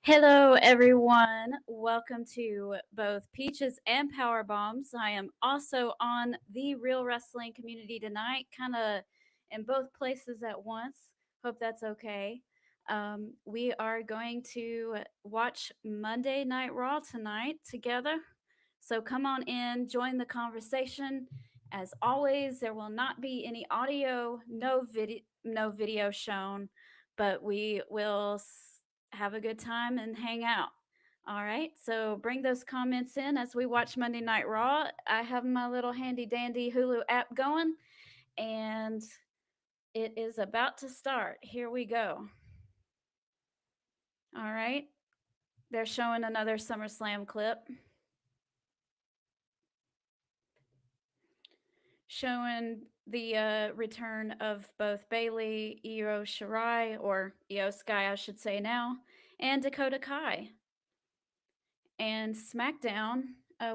Hello, everyone. Welcome to both Peaches and Power Bombs. I am also on the Real Wrestling community tonight, kind of in both places at once. Hope that's okay. We are going to watch Monday Night Raw tonight together. So come on in, join the conversation. As always, there will not be any audio, no video shown, but we will have a good time and hang out. All right, so bring those comments in as we watch Monday Night Raw. I have my little handy dandy Hulu app going, and it is about to start. Here we go. All right, they're showing another SummerSlam clip. Showing the return of both Bayley, Io Shirai, or Io Sky, I should say now, and Dakota Kai. And SmackDown,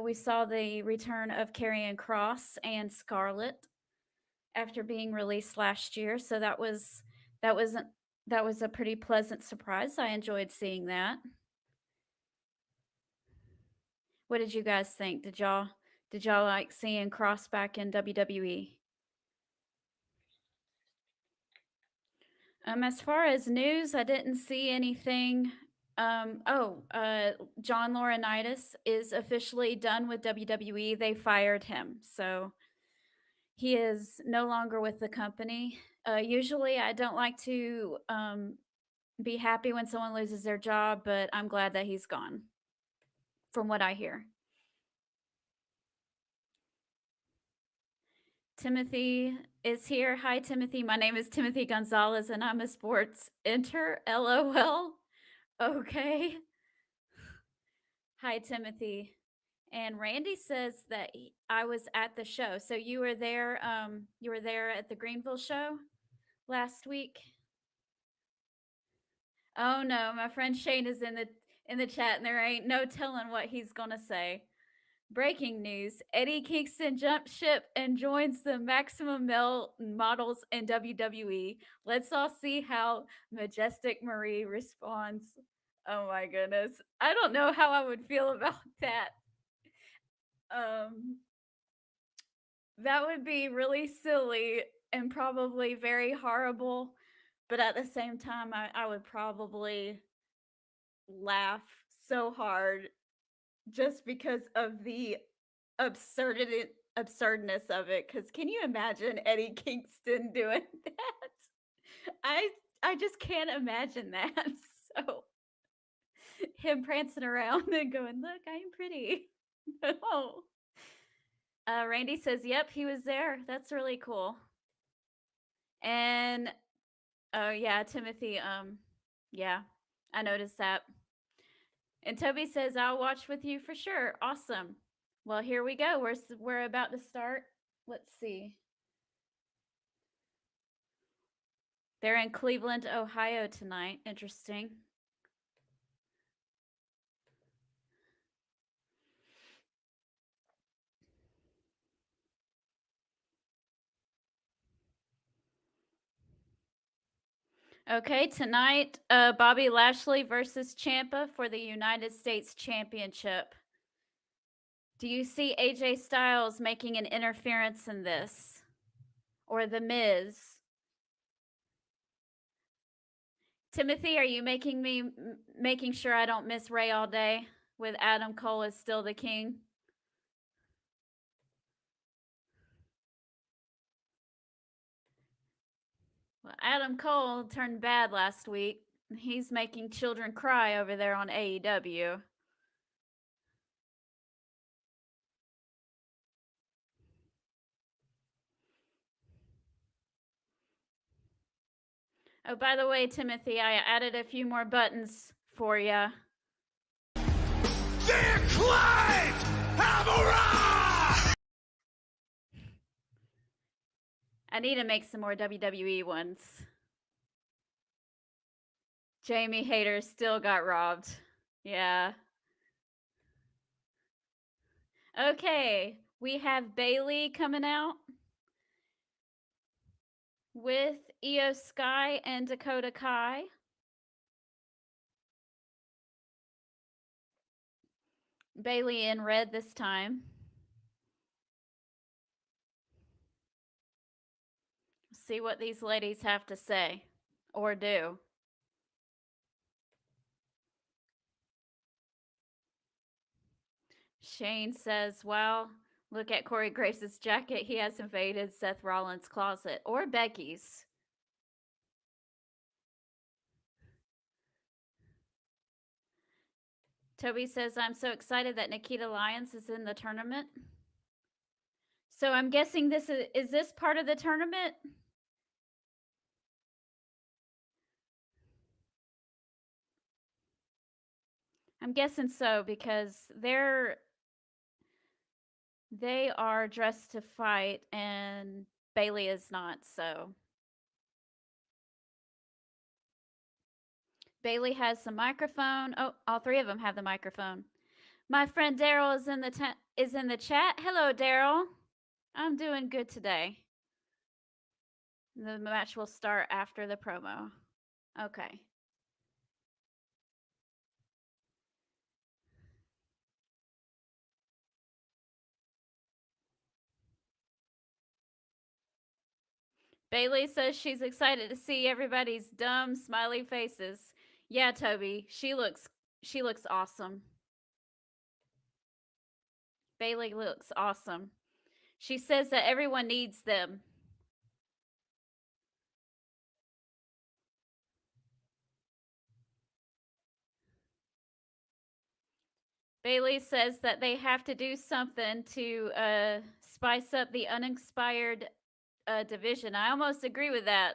we saw the return of Karrion Kross and Scarlett after being released last year. So that was a pretty pleasant surprise. I enjoyed seeing that. What did you guys think? Did y'all like seeing Kross back in WWE? As far as news, I didn't see anything. John Laurinaitis is officially done with WWE. They fired him, so he is no longer with the company. Usually, I don't like to be happy when someone loses their job, but I'm glad that he's gone, from what I hear. Timothy is here. Hi, Timothy. My name is Timothy Gonzalez, and I'm a sports inter. LOL. Okay. Hi, Timothy. And Randy says that I was at the show. So you were there. You were there at the Greenville show last week. Oh no, my friend Shane is in the chat, and there ain't no telling what he's gonna say. Breaking news: Eddie Kingston jumps ship and joins the Maximum Male Models in WWE. Let's all see how Majestic Marie responds. Oh my goodness. I don't know how I would feel about that. That would be really silly and probably very horrible, but at the same time, I would probably laugh so hard just because of the absurdness of it. Because can you imagine Eddie Kingston doing that? I just can't imagine that. So him prancing around and going, "Look, I'm pretty." Oh. Randy says, "Yep, he was there. That's really cool." And oh yeah, Timothy. Yeah, I noticed that. And Toby says, "I'll watch with you for sure." Awesome. Well, here we go. We're about to start. Let's see. They're in Cleveland, Ohio tonight. Interesting. Okay, tonight, Bobby Lashley versus Ciampa for the United States Championship. Do you see AJ Styles making an interference in this? Or The Miz? Timothy, are you making sure I don't miss Ray all day with Adam Cole is still the king? Well, Adam Cole turned bad last week. He's making children cry over there on AEW. Oh, by the way, Timothy, I added a few more buttons for you. The Acclaimed I need to make some more WWE ones. Jamie Hayter still got robbed. Yeah. Okay, we have Bailey coming out with Io Sky and Dakota Kai. Bailey in red this time. See what these ladies have to say or do. Shane says, "Wow, look at Corey Grace's jacket. He has invaded Seth Rollins' closet or Becky's." Toby says, "I'm so excited that Nikita Lyons is in the tournament." So I'm guessing this is this part of the tournament? I'm guessing so because they are dressed to fight and Bailey is not, so Bailey has the microphone. Oh, all three of them have the microphone. My friend Daryl is in the chat. Hello, Daryl. I'm doing good today. The match will start after the promo. Okay. Bailey says she's excited to see everybody's dumb smiley faces. Yeah, Toby, she looks awesome. Bailey looks awesome. She says that everyone needs them. Bailey says that they have to do something to spice up the uninspired division. I almost agree with that.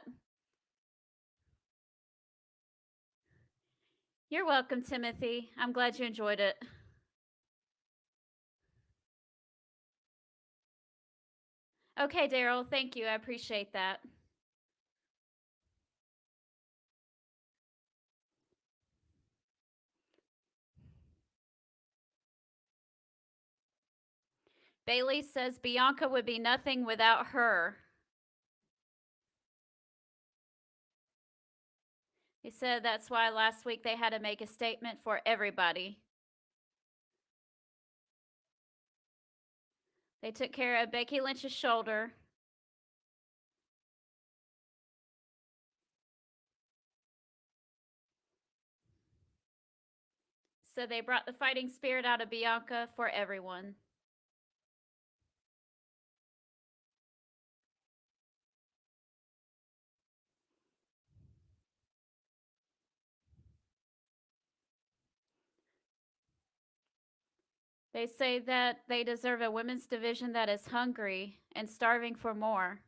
You're welcome, Timothy. I'm glad you enjoyed it. Okay, Daryl, thank you. I appreciate that. Bailey says Bianca would be nothing without her. He said that's why last week they had to make a statement for everybody. They took care of Becky Lynch's shoulder. So they brought the fighting spirit out of Bianca for everyone. They say that they deserve a women's division that is hungry and starving for more.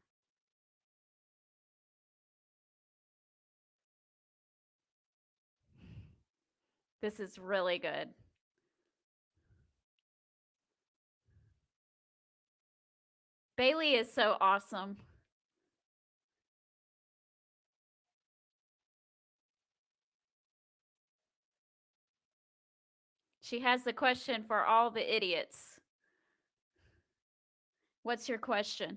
This is really good. Bailey is so awesome. She has the question for all the idiots. What's your question?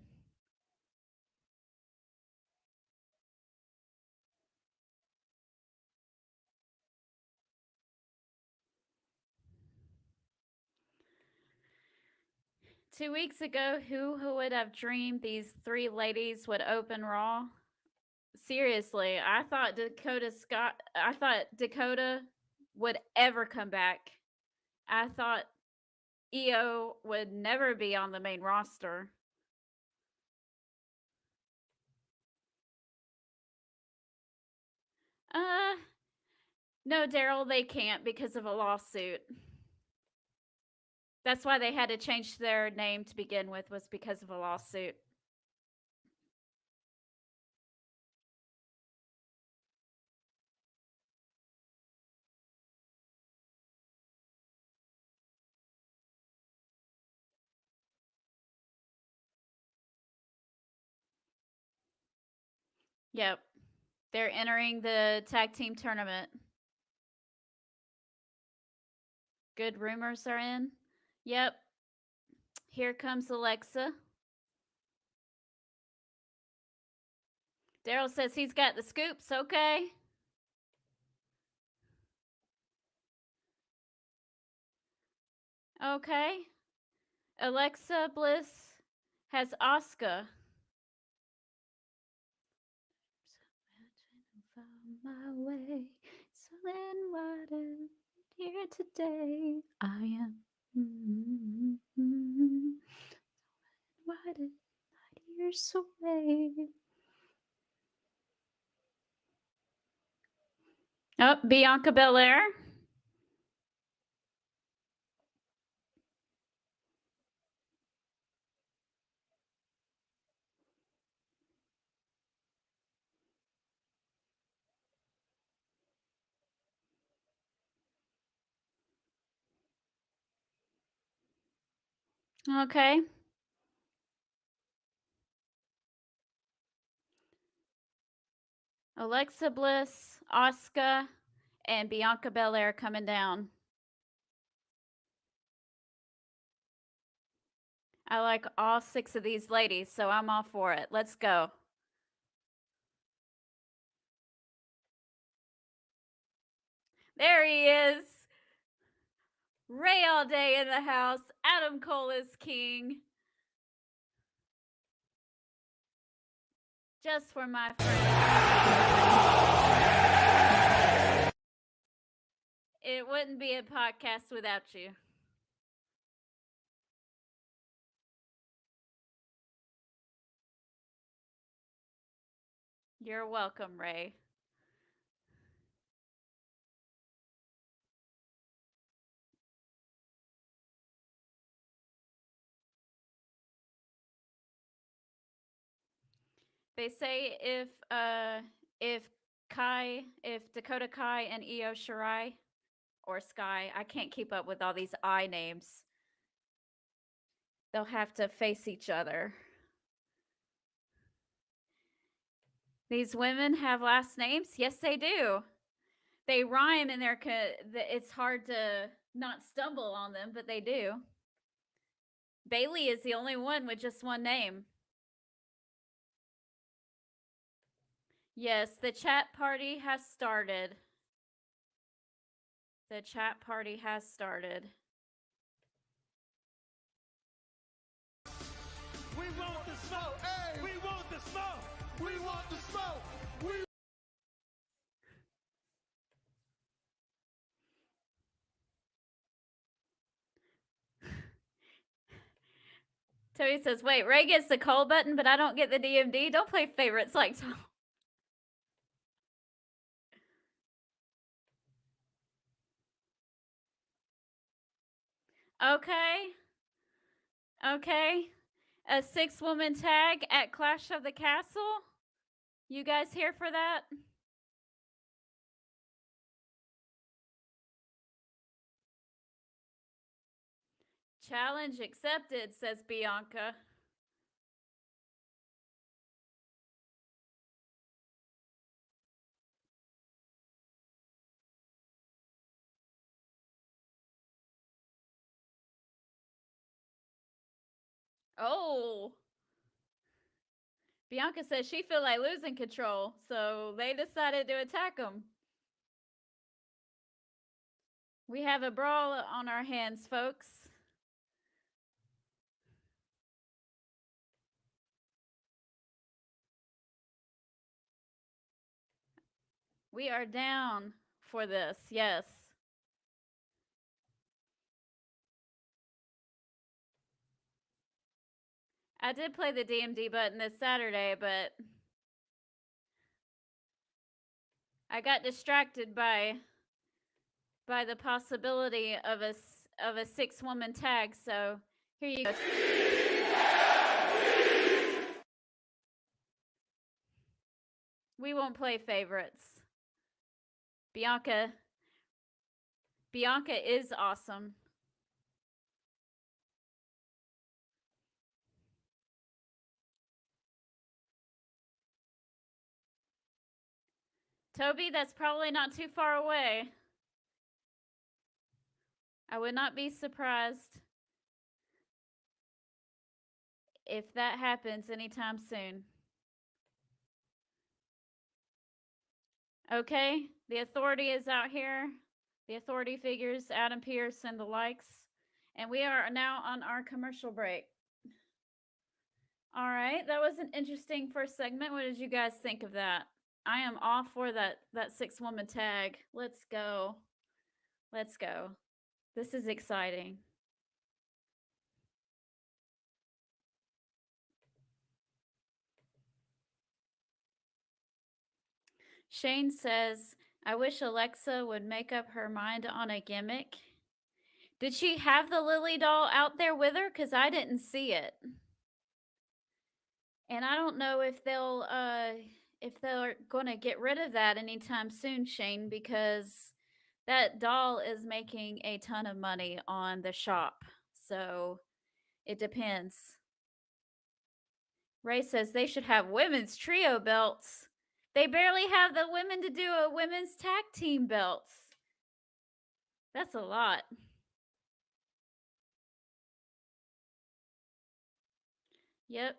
Two weeks ago, who would have dreamed these three ladies would open Raw? Seriously, I thought Dakota would ever come back. I thought Io would never be on the main roster. No, Daryl, they can't because of a lawsuit. That's why they had to change their name to begin with, was because of a lawsuit. Yep. They're entering the tag team tournament. Good rumors are in. Yep. Here comes Alexa. Daryl says he's got the scoops. Okay. Okay. Alexa Bliss has Asuka. Found my way, so then what am here today? I am. Why did light years away? Oh, Bianca Belair. Okay. Alexa Bliss, Asuka, and Bianca Belair coming down. I like all 6 of these ladies, so I'm all for it. Let's go. There he is. Ray all day in the house. Adam Cole is king. Just for my friend. It wouldn't be a podcast without you. You're welcome, Ray. They say if Dakota Kai and Io Shirai or Sky, I can't keep up with all these I names. They'll have to face each other. These women have last names? Yes, they do. They rhyme and it's hard to not stumble on them, but they do. Bailey is the only one with just one name. Yes, the chat party has started. The chat party has started. We want the smoke. Hey. We want the smoke. We want the smoke. Toby says, wait, Ray gets the call button, but I don't get the DMD? Don't play favorites like Tom. Okay. Okay. A 6-woman tag at Clash of the Castle. You guys here for that? Challenge accepted, says Bianca. Oh. Bianca says she feel like losing control, so they decided to attack them. We have a brawl on our hands, folks. We are down for this, yes. I did play the DMD button this Saturday, but I got distracted by the possibility of a 6-woman tag, so here you go. We won't play favorites. Bianca is awesome. Toby, that's probably not too far away. I would not be surprised if that happens anytime soon. Okay, the authority is out here. The authority figures, Adam Pierce and the likes. And we are now on our commercial break. All right, that was an interesting first segment. What did you guys think of that? I am all for that 6-woman tag. Let's go. Let's go. This is exciting. Shane says, I wish Alexa would make up her mind on a gimmick. Did she have the Lily doll out there with her? Because I didn't see it. And I don't know if they're going to get rid of that anytime soon, Shane, because that doll is making a ton of money on the shop. So it depends. Ray says they should have women's trio belts. They barely have the women to do a women's tag team belts. That's a lot. Yep.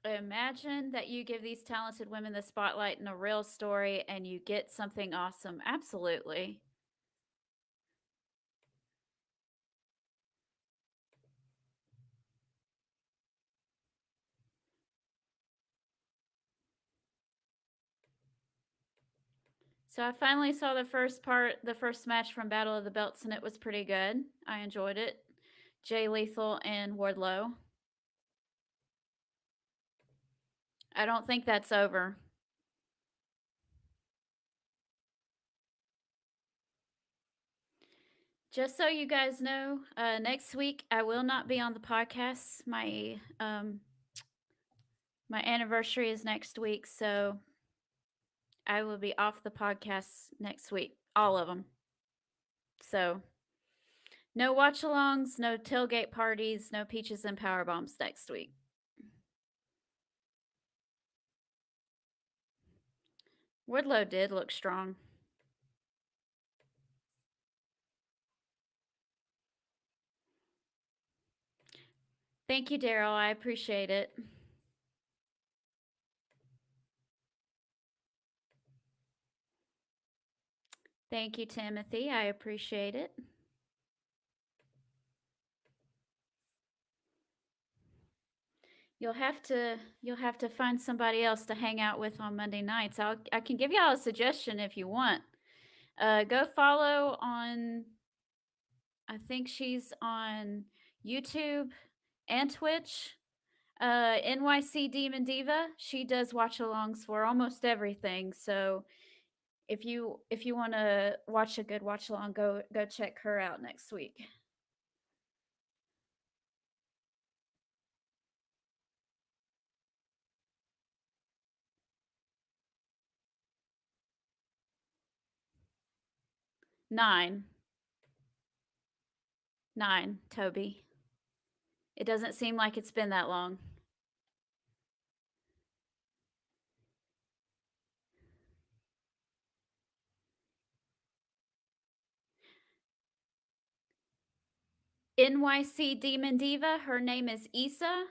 Imagine that you give these talented women the spotlight in a real story and you get something awesome. Absolutely. So I finally saw the first match from Battle of the Belts, and it was pretty good. I enjoyed it. Jay Lethal and Wardlow. I don't think that's over. Just so you guys know, next week I will not be on the podcast. My anniversary is next week, so I will be off the podcast next week, all of them. So no watch-alongs, no tailgate parties, no peaches and power bombs next week. Wardlow did look strong. Thank you, Daryl. I appreciate it. Thank you, Timothy. I appreciate it. You'll have to find somebody else to hang out with on Monday nights. I can give y'all a suggestion if you want. Go follow on. I think she's on YouTube and Twitch. NYC Demon Diva. She does watch-alongs for almost everything. So if you want to watch a good watch-along, go check her out next week. Nine, Toby. It doesn't seem like it's been that long. NYC Demon Diva. Her name is Issa.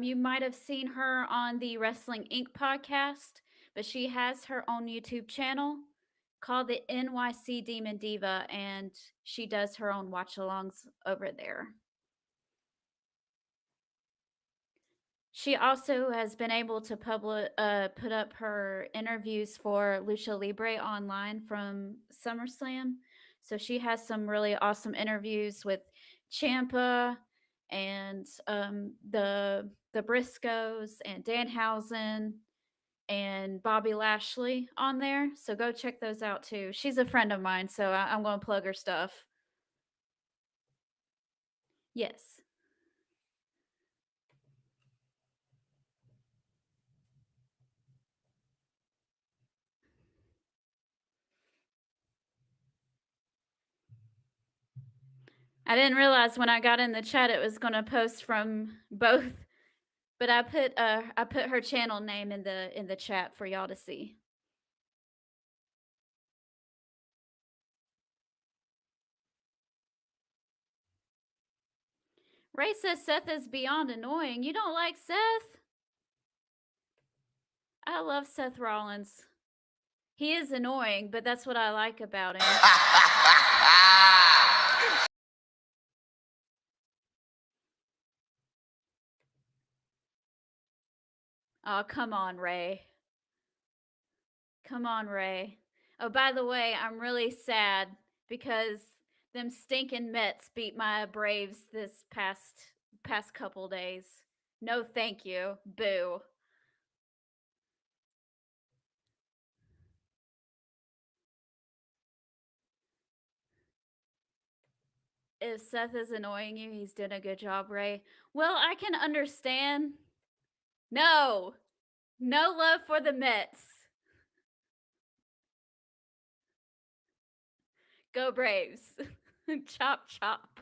You might have seen her on the Wrestling Inc. podcast, but she has her own YouTube channel called the NYC Demon Diva, and she does her own watch-alongs over there. She also has been able to put up her interviews for Lucha Libre online from SummerSlam. So she has some really awesome interviews with Champa and the Briscoes and Danhausen and Bobby Lashley on there. So go check those out too. She's a friend of mine, so I'm going to plug her stuff. Yes. I didn't realize when I got in the chat it was going to post from both, but I put her channel name in the chat for y'all to see. Ray says Seth is beyond annoying. You don't like Seth? I love Seth Rollins. He is annoying, but that's what I like about him. Oh, come on, Ray. Come on, Ray. Oh, by the way, I'm really sad because them stinking Mets beat my Braves this past couple days. No, thank you. Boo. If Seth is annoying you, he's doing a good job, Ray. Well, I can understand. No. No love for the Mets. Go Braves. Chop, chop.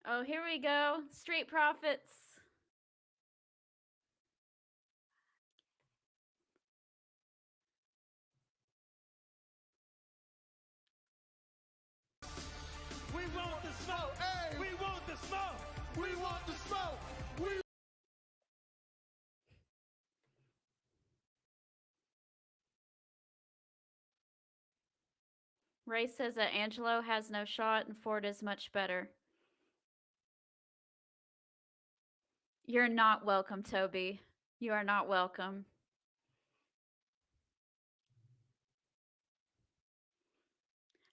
Oh, here we go. Street Profits. We want the smoke. Hey, we want the smoke. We want the smoke. Ray says that Angelo has no shot and Ford is much better. You're not welcome, Toby. You are not welcome.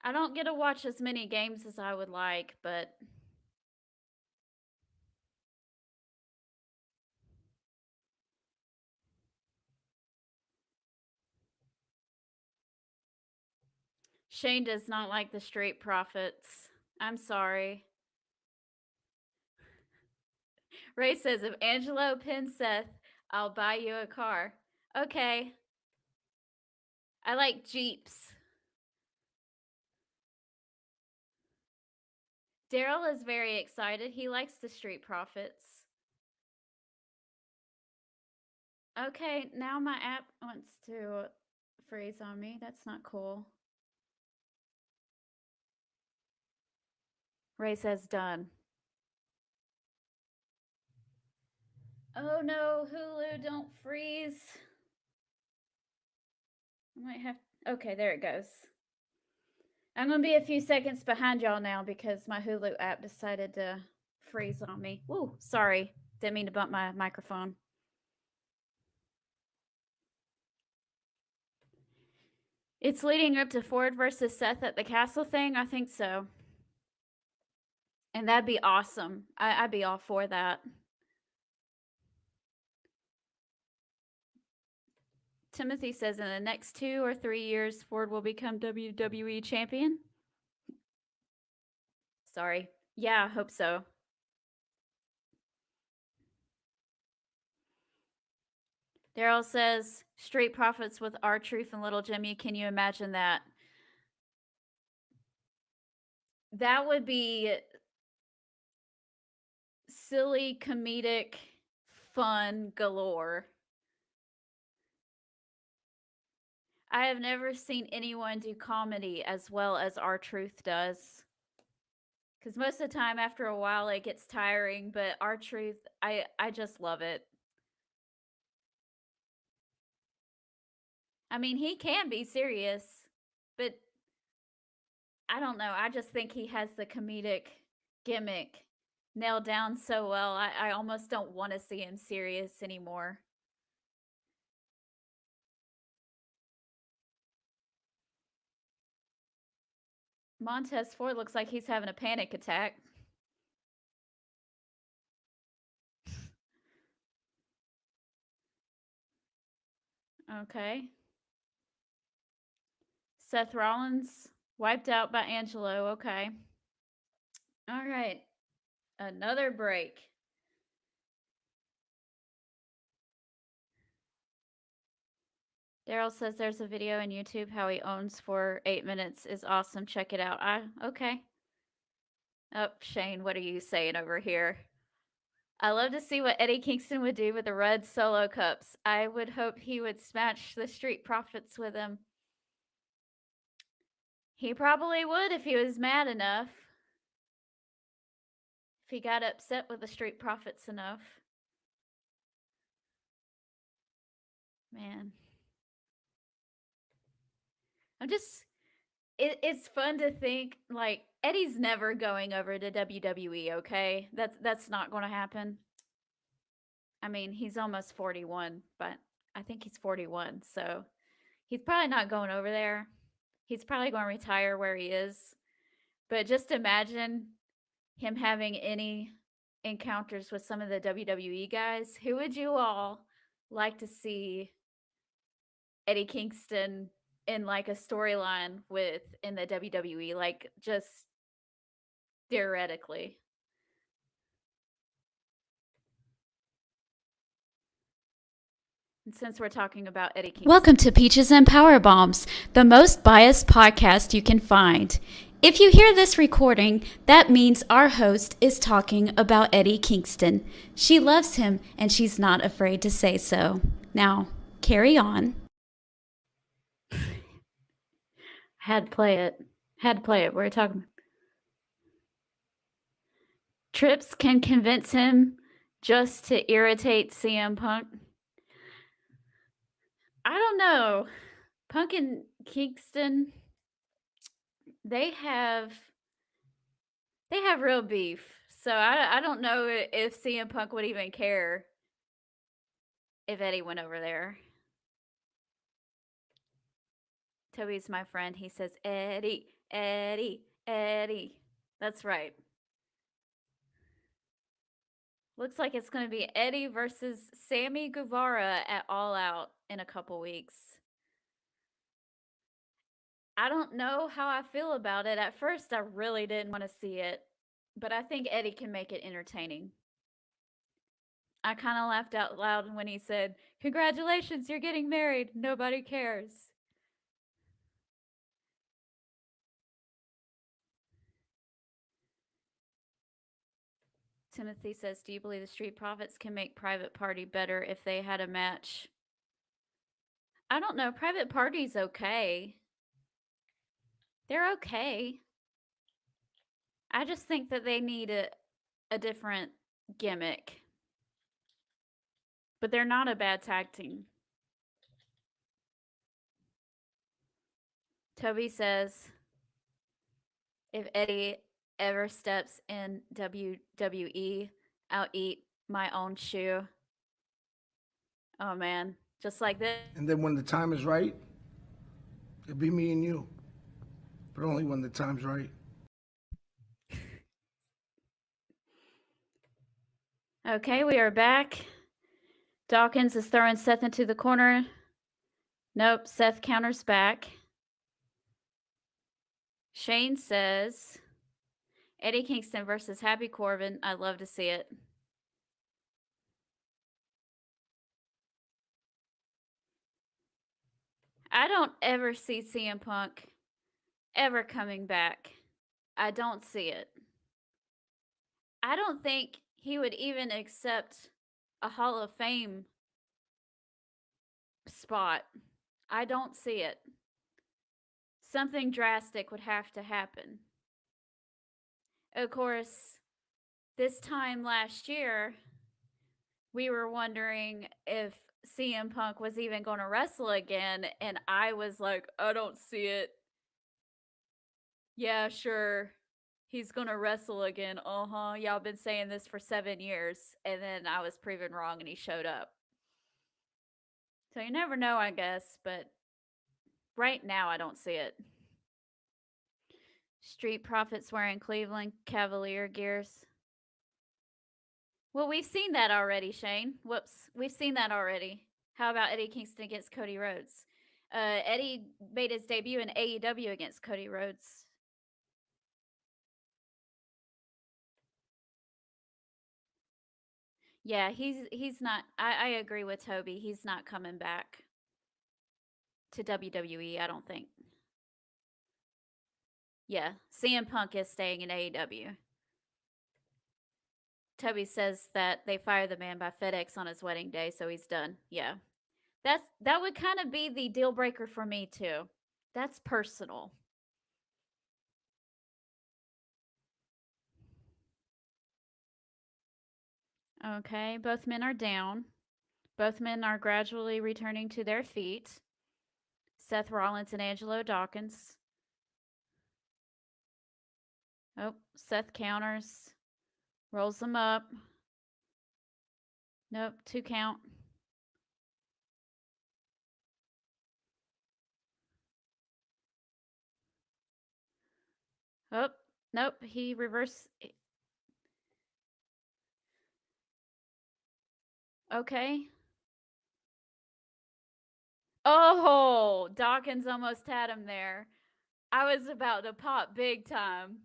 I don't get to watch as many games as I would like, but Shane does not like the Street Profits. I'm sorry. Ray says, if Angelo pins Seth, I'll buy you a car. Okay. I like Jeeps. Daryl is very excited. He likes the Street Profits. Okay, now my app wants to freeze on me. That's not cool. Ray says done. Oh no, Hulu, don't freeze. I might have. Okay, there it goes. I'm going to be a few seconds behind y'all now because my Hulu app decided to freeze on me. Woo, sorry. Didn't mean to bump my microphone. It's leading up to Ford versus Seth at the castle thing? I think so. And that'd be awesome. I'd be all for that. Timothy says in the next 2 or 3 years, Ford will become WWE champion. Sorry. Yeah, I hope so. Daryl says, Street Profits with R-Truth and Little Jimmy. Can you imagine that? That would be silly, comedic, fun galore. I have never seen anyone do comedy as well as R-Truth does. Because most of the time, after a while, it gets tiring, but R-Truth, I just love it. I mean, he can be serious, but I don't know. I just think he has the comedic gimmick nailed down so well. I almost don't want to see him serious anymore. Montez Ford looks like he's having a panic attack. Okay. Seth Rollins wiped out by Angelo. Okay. All right. Another break. Daryl says there's a video on YouTube how he owns for 8 minutes is awesome. Check it out. Okay. Oh, Shane, what are you saying over here? I love to see what Eddie Kingston would do with the red solo cups. I would hope he would smash the Street Profits with them. He probably would if he was mad enough. If he got upset with the Street Profits enough. Man. It's fun to think, like, Eddie's never going over to WWE, okay? That's not going to happen. I mean, he's almost 41, but I think he's 41, so he's probably not going over there. He's probably going to retire where he is. But just imagine him having any encounters with some of the WWE guys. Who would you all like to see Eddie Kingston in, like, a storyline with in the WWE? Like, just theoretically. And since we're talking about Eddie Kingston. Welcome to Peaches and Power Bombs, the most biased podcast you can find. If you hear this recording, that means our host is talking about Eddie Kingston. She loves him, and she's not afraid to say so. Now, carry on. Had to play it. We're talking. Trips can convince him just to irritate CM Punk. I don't know. Punk and Kingston, they have real beef. So I don't know if CM Punk would even care if Eddie went over there. Toby's my friend. He says, Eddie, Eddie, Eddie. That's right. Looks like it's going to be Eddie versus Sammy Guevara at All Out in a couple weeks. I don't know how I feel about it. At first, I really didn't want to see it, but I think Eddie can make it entertaining. I kind of laughed out loud when he said, "Congratulations, you're getting married. Nobody cares." Timothy says, "Do you believe the Street Profits can make Private Party better if they had a match?" I don't know. Private Party's okay. They're okay. I just think that they need a different gimmick. But they're not a bad tag team. Toby says, if Eddie ever steps in WWE, I'll eat my own shoe. Oh, man. Just like this. And then when the time is right, it'll be me and you. But only when the time's right. Okay, we are back. Dawkins is throwing Seth into the corner. Nope, Seth counters back. Shane says, Eddie Kingston versus Happy Corbin. I'd love to see it. I don't ever see CM Punk ever coming back. I don't see it. I don't think he would even accept a Hall of Fame spot. I don't see it. Something drastic would have to happen. Of course, this time last year, we were wondering if CM Punk was even going to wrestle again, and I was like, I don't see it. Yeah, sure. He's going to wrestle again. Y'all been saying this for 7 years. And then I was proven wrong and he showed up. So you never know, I guess. But right now, I don't see it. Street Profits wearing Cleveland Cavalier gears. Well, we've seen that already, Shane. Whoops. We've seen that already. How about Eddie Kingston against Cody Rhodes? Eddie made his debut in AEW against Cody Rhodes. Yeah, he's not. I agree with Toby. He's not coming back to WWE, I don't think. Yeah, CM Punk is staying in AEW. Toby says that they fired the man by FedEx on his wedding day, so he's done. Yeah. That would kind of be the deal breaker for me too. That's personal. Okay, both men are down. Both men are gradually returning to their feet. Seth Rollins and Angelo Dawkins. Oh, Seth counters. Rolls them up. Nope, 2 count. Oh, nope, he reversed. Okay. Oh, Dawkins almost had him there. I was about to pop big time.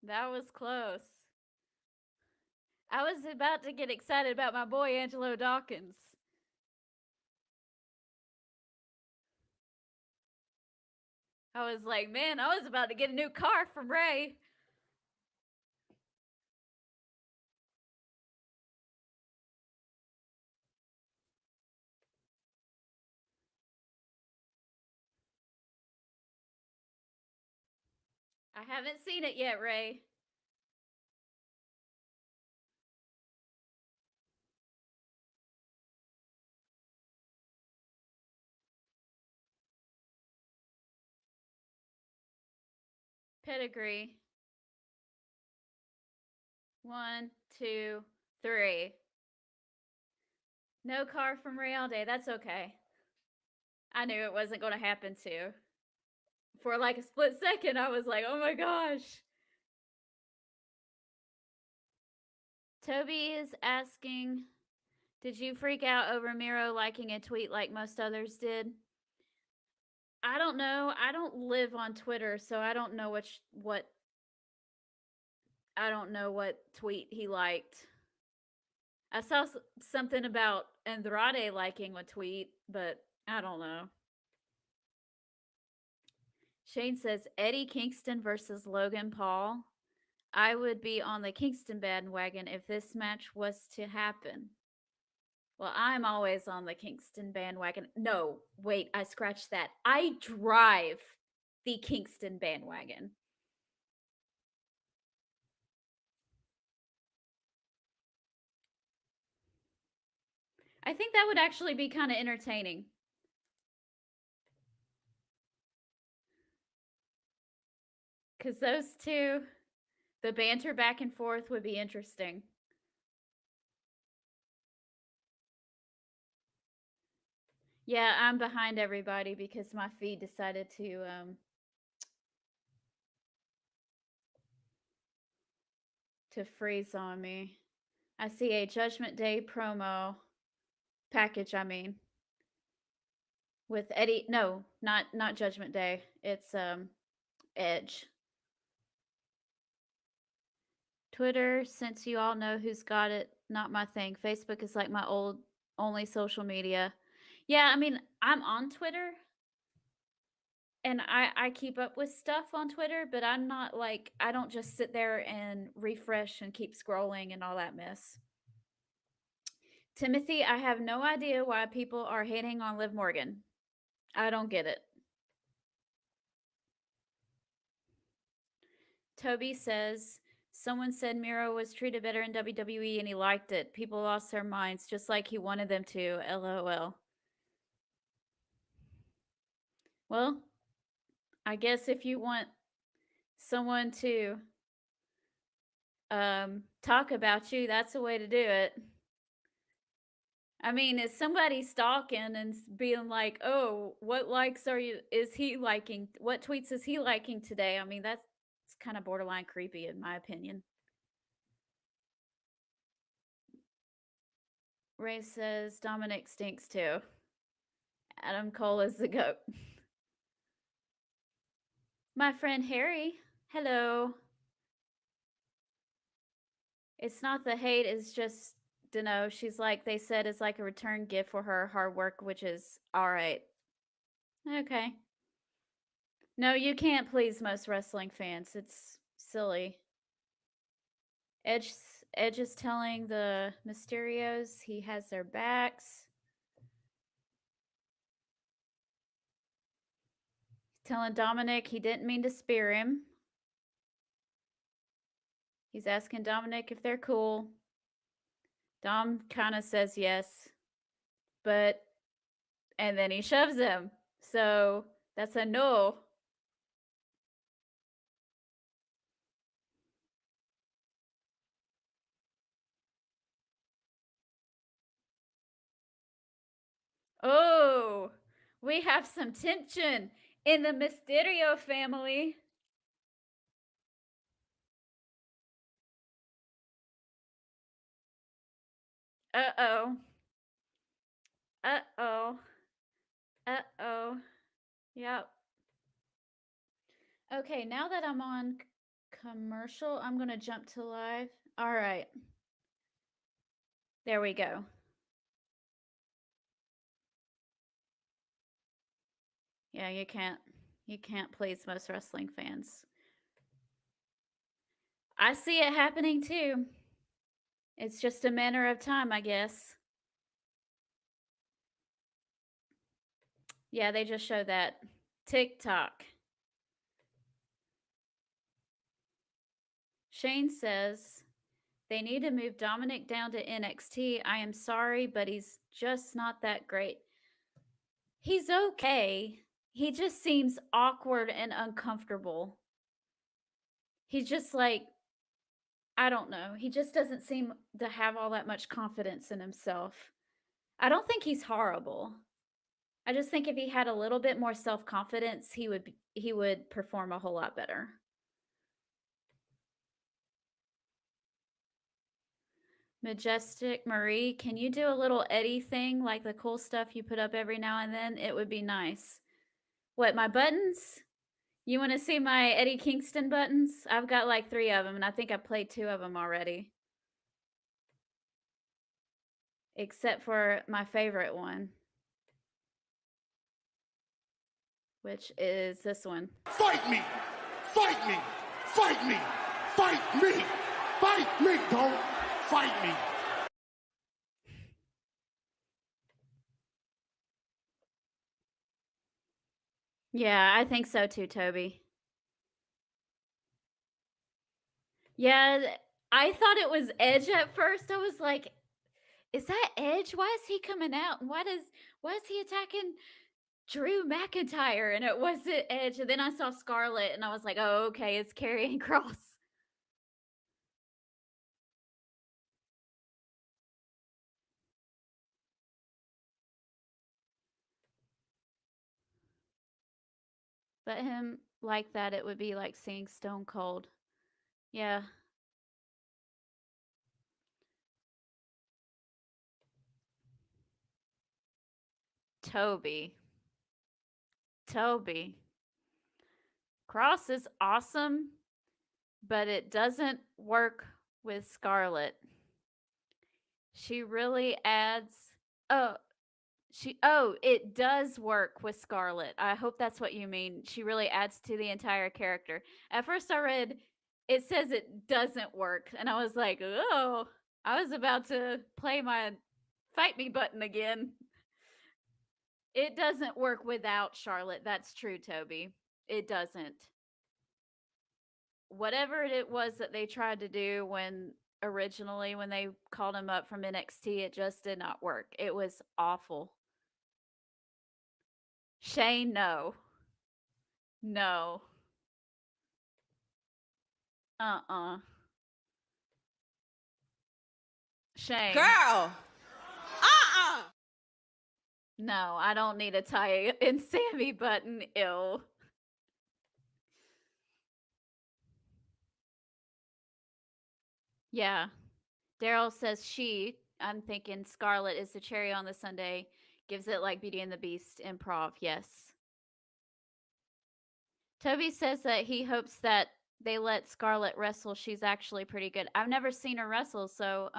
That was close. I was about to get excited about my boy Angelo Dawkins. I was like, man, I was about to get a new car from Ray. I haven't seen it yet, Ray. Pedigree. 1, 2, 3. No car from Ray all day. That's okay. I knew it wasn't going to happen too. For like a split second, I was like, oh my gosh. Toby is asking, did you freak out over Miro liking a tweet like most others did? I don't know. I don't live on Twitter, so I don't know what I don't know what tweet he liked. I saw something about Andrade liking a tweet, but I don't know. Shane says Eddie Kingston versus Logan Paul. I would be on the Kingston bandwagon if this match was to happen. Well, I'm always on the Kingston bandwagon. No, wait, I scratched that. I drive the Kingston bandwagon. I think that would actually be kind of entertaining. Because those two, the banter back and forth would be interesting. Yeah, I'm behind everybody because my feed decided to freeze on me. I see a Judgment Day promo package, I mean, with Eddie. No, not Judgment Day. It's Edge. Twitter, since you all know who's got it, not my thing. Facebook is like my old only social media. Yeah, I mean, I'm on Twitter and I keep up with stuff on Twitter, but I'm not like, I don't just sit there and refresh and keep scrolling and all that mess. Timothy, I have no idea why people are hating on Liv Morgan. I don't get it. Toby says, someone said Miro was treated better in WWE and he liked it. People lost their minds just like he wanted them to. LOL. Well, I guess if you want someone to talk about you, that's the way to do it. I mean, is somebody stalking and being like, "Oh, what likes is he liking? What tweets is he liking today?" I mean, that's kind of borderline creepy in my opinion. Ray says Dominic stinks too. Adam Cole is the GOAT. My friend Harry, hello. It's not the hate, it's just, dunno, she's like, they said it's like a return gift for her hard work, which is alright. Okay. No, you can't please most wrestling fans. It's silly. Edge is telling the Mysterios he has their backs. telling Dominic he didn't mean to spear him. He's asking Dominic if they're cool. Dom kind of says yes, but and then he shoves him. So that's a no. Oh, we have some tension in the Mysterio family. Uh-oh. Uh-oh. Uh-oh. Yep. Okay, now that I'm on commercial, I'm going to jump to live. All right. There we go. Yeah, you can't please most wrestling fans. I see it happening too. It's just a matter of time, I guess. Yeah, they just showed that. TikTok. Shane says they need to move Dominic down to NXT. I am sorry, but he's just not that great. He's okay. He just seems awkward and uncomfortable. He's just like, I don't know. He just doesn't seem to have all that much confidence in himself. I don't think he's horrible. I just think if he had a little bit more self-confidence, he would perform a whole lot better. Majestic Marie, can you do a little Eddie thing like the cool stuff you put up every now and then? It would be nice. What, my buttons? You want to see my Eddie Kingston buttons? I've got like 3 of them, and I think I played 2 of them already. Except for my favorite one, which is this one. Fight me! Fight me! Fight me! Fight me! Fight me! Don't fight me! Yeah, I think so too, Toby. Yeah, I thought it was Edge at first. I was like, is that Edge? Why is he coming out? Why is he attacking Drew McIntyre? And it wasn't Edge. And then I saw Scarlett and I was like, oh, okay, it's Karrion Kross. But him like that, it would be like seeing Stone Cold. Yeah. Toby. Cross is awesome, but it doesn't work with Scarlett. She really adds. It does work with Scarlett. I hope that's what you mean. She really adds to the entire character. At first I read it says it doesn't work, and I was like, oh, I was about to play my fight me button again. It doesn't work without Charlotte. That's true, Toby. It doesn't. Whatever it was that they tried to do originally when they called him up from NXT, it just did not work. It was awful. Shane, no. No. Shane. Girl. No, I don't need a Ty and Sammy button. Ew. Yeah. Daryl says I'm thinking Scarlett is the cherry on the sundae. Gives it like Beauty and the Beast improv. Yes. Toby says that he hopes that they let Scarlett wrestle. She's actually pretty good. I've never seen her wrestle, so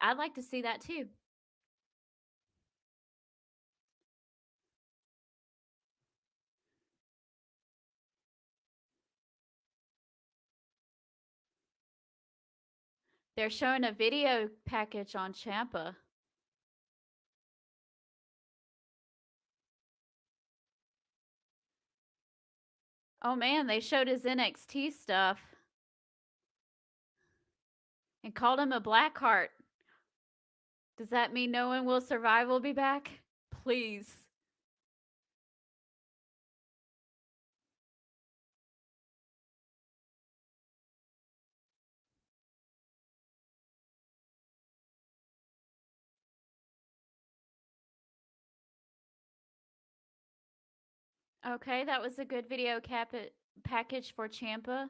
I'd like to see that too. They're showing a video package on Ciampa. Oh man, they showed his NXT stuff and called him a Blackheart. Does that mean No One Will Survive will be back? Please. Okay, that was a good video package for Ciampa.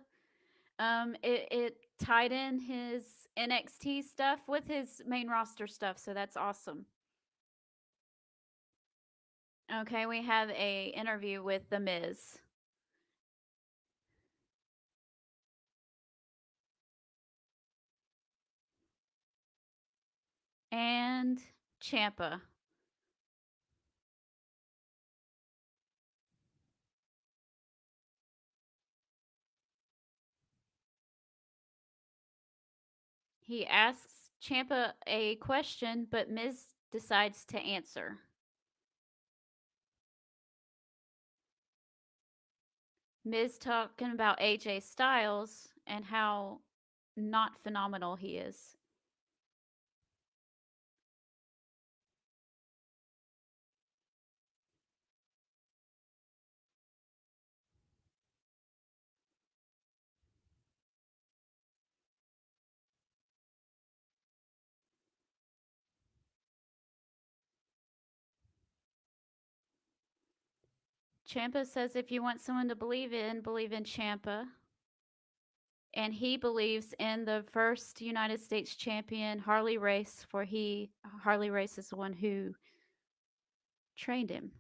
It tied in his NXT stuff with his main roster stuff, so that's awesome. Okay, we have a interview with The Miz. And Ciampa. He asks Ciampa a question, but Miz decides to answer. Miz talking about AJ Styles and how not phenomenal he is. Ciampa says if you want someone to believe in Ciampa. And he believes in the first United States champion, Harley Race, for Harley Race is the one who trained him.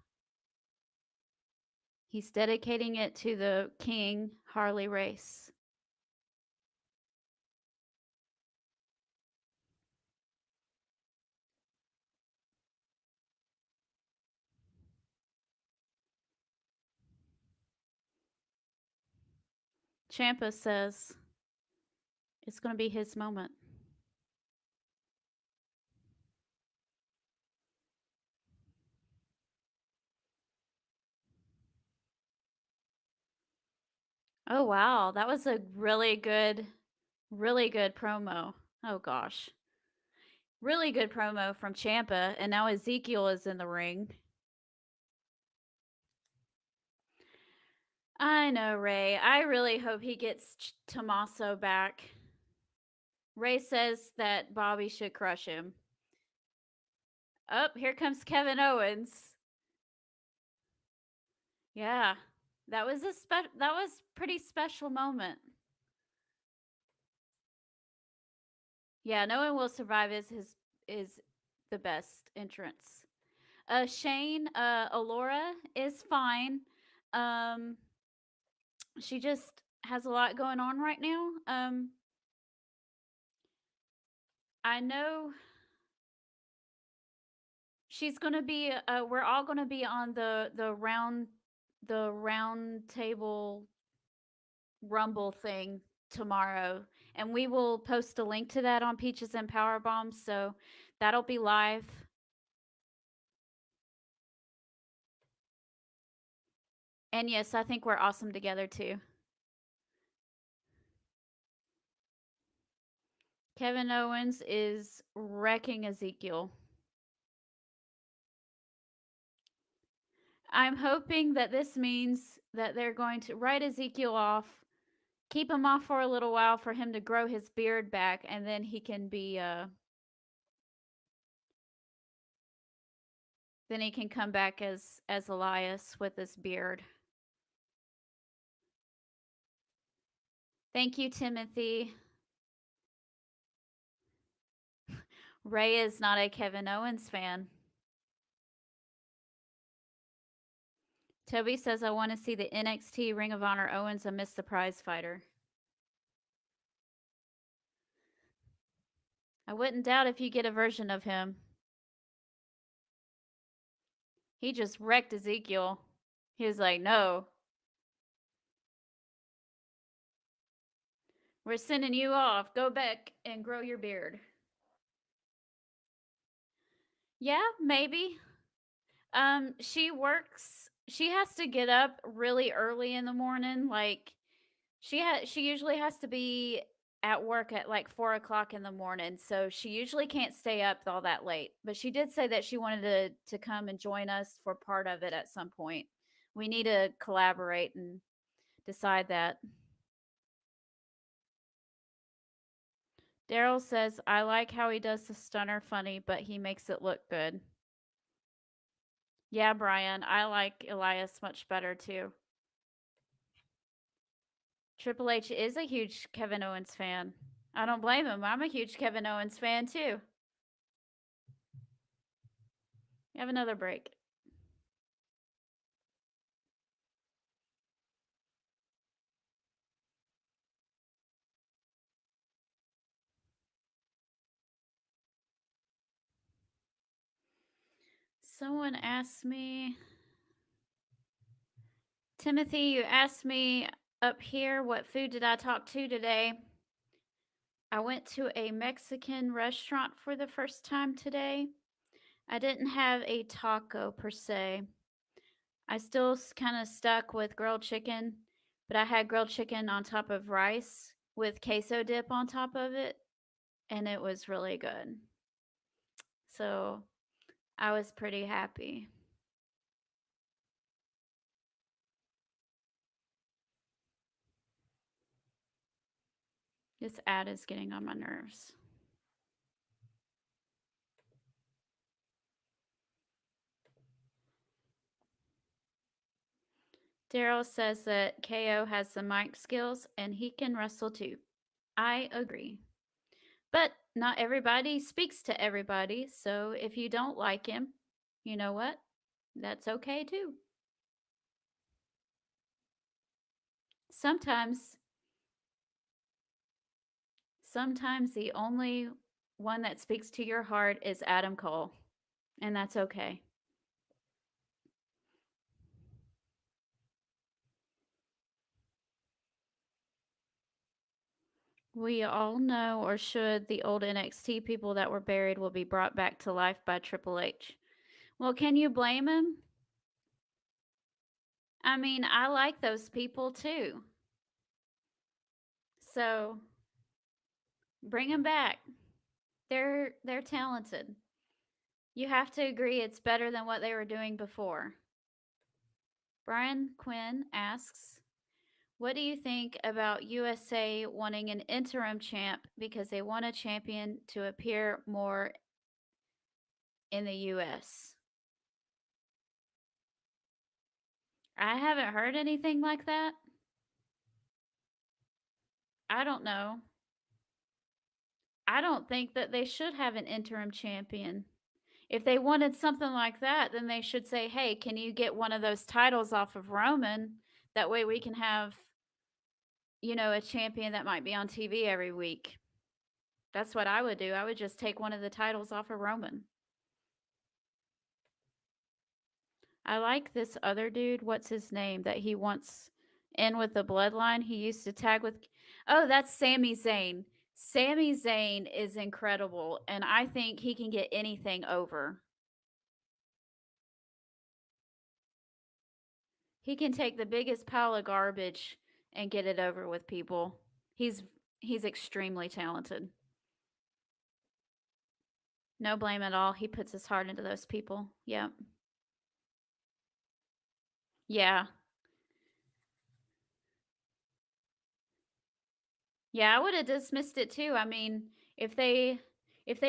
He's dedicating it to the king, Harley Race. Ciampa says it's going to be his moment. Oh, wow. That was a really good promo. Oh, gosh. Really good promo from Ciampa. And now Ezekiel is in the ring. I know, Ray. I really hope he gets Tommaso back. Ray says that Bobby should crush him. Oh, here comes Kevin Owens. Yeah. That was pretty special moment. Yeah, No One Will Survive is the best entrance. Shane, Alora is fine. She just has a lot going on right now. I know she's gonna be. We're all gonna be on the round table rumble thing tomorrow, and we will post a link to that on Peaches and Power Bombs. So that'll be live. And yes, I think we're awesome together too. Kevin Owens is wrecking Ezekiel. I'm hoping that this means that they're going to write Ezekiel off, keep him off for a little while for him to grow his beard back, and then he can be then he can come back as Elias with his beard. Thank you, Timothy. Ray is not a Kevin Owens fan. Toby says, I want to see the NXT Ring of Honor Owens, a Miss the Prize fighter. I wouldn't doubt if you get a version of him. He just wrecked Ezekiel. He was like, no. We're sending you off. Go back and grow your beard. Yeah, maybe. She works she has to get up really early in the morning. Like she usually has to be at work at like 4 o'clock in the morning, so she usually can't stay up all that late. But she did say that she wanted to come and join us for part of it at some point. We need to collaborate and decide that. Daryl says, I like how he does the stunner funny, but he makes it look good. Yeah, Brian, I like Elias much better too. Triple H is a huge Kevin Owens fan. I don't blame him. I'm a huge Kevin Owens fan too. We have another break. Someone asked me, Timothy, you asked me up here what food did I talk to today. I went to a Mexican restaurant for the first time today. I didn't have a taco per se. I still kind of stuck with grilled chicken, but I had grilled chicken on top of rice with queso dip on top of it, and it was really good. So I was pretty happy. This ad is getting on my nerves. Daryl says that KO has the mic skills and he can wrestle too. I agree. But not everybody speaks to everybody, so if you don't like him, you know what? That's okay too. Sometimes the only one that speaks to your heart is Adam Cole, and that's okay. We all know, or should, the old NXT people that were buried will be brought back to life by Triple H. Well, can you blame him? I mean, I like those people too. So, bring them back. They're talented. You have to agree it's better than what they were doing before. Brian Quinn asks, what do you think about USA wanting an interim champ because they want a champion to appear more in the US? I haven't heard anything like that. I don't know. I don't think that they should have an interim champion. If they wanted something like that, then they should say, hey, can you get one of those titles off of Roman? That way we can have, a champion that might be on TV every week. That's what I would do. I would just take one of the titles off of Roman. I like this other dude. What's his name that he wants in with the bloodline? He used to tag with. Oh, that's Sami Zayn. Sami Zayn is incredible, and I think he can get anything over. He can take the biggest pile of garbage and get it over with people. He's extremely talented. No blame at all. He puts his heart into those people. Yep. Yeah. Yeah, I would have dismissed it too. I mean, if they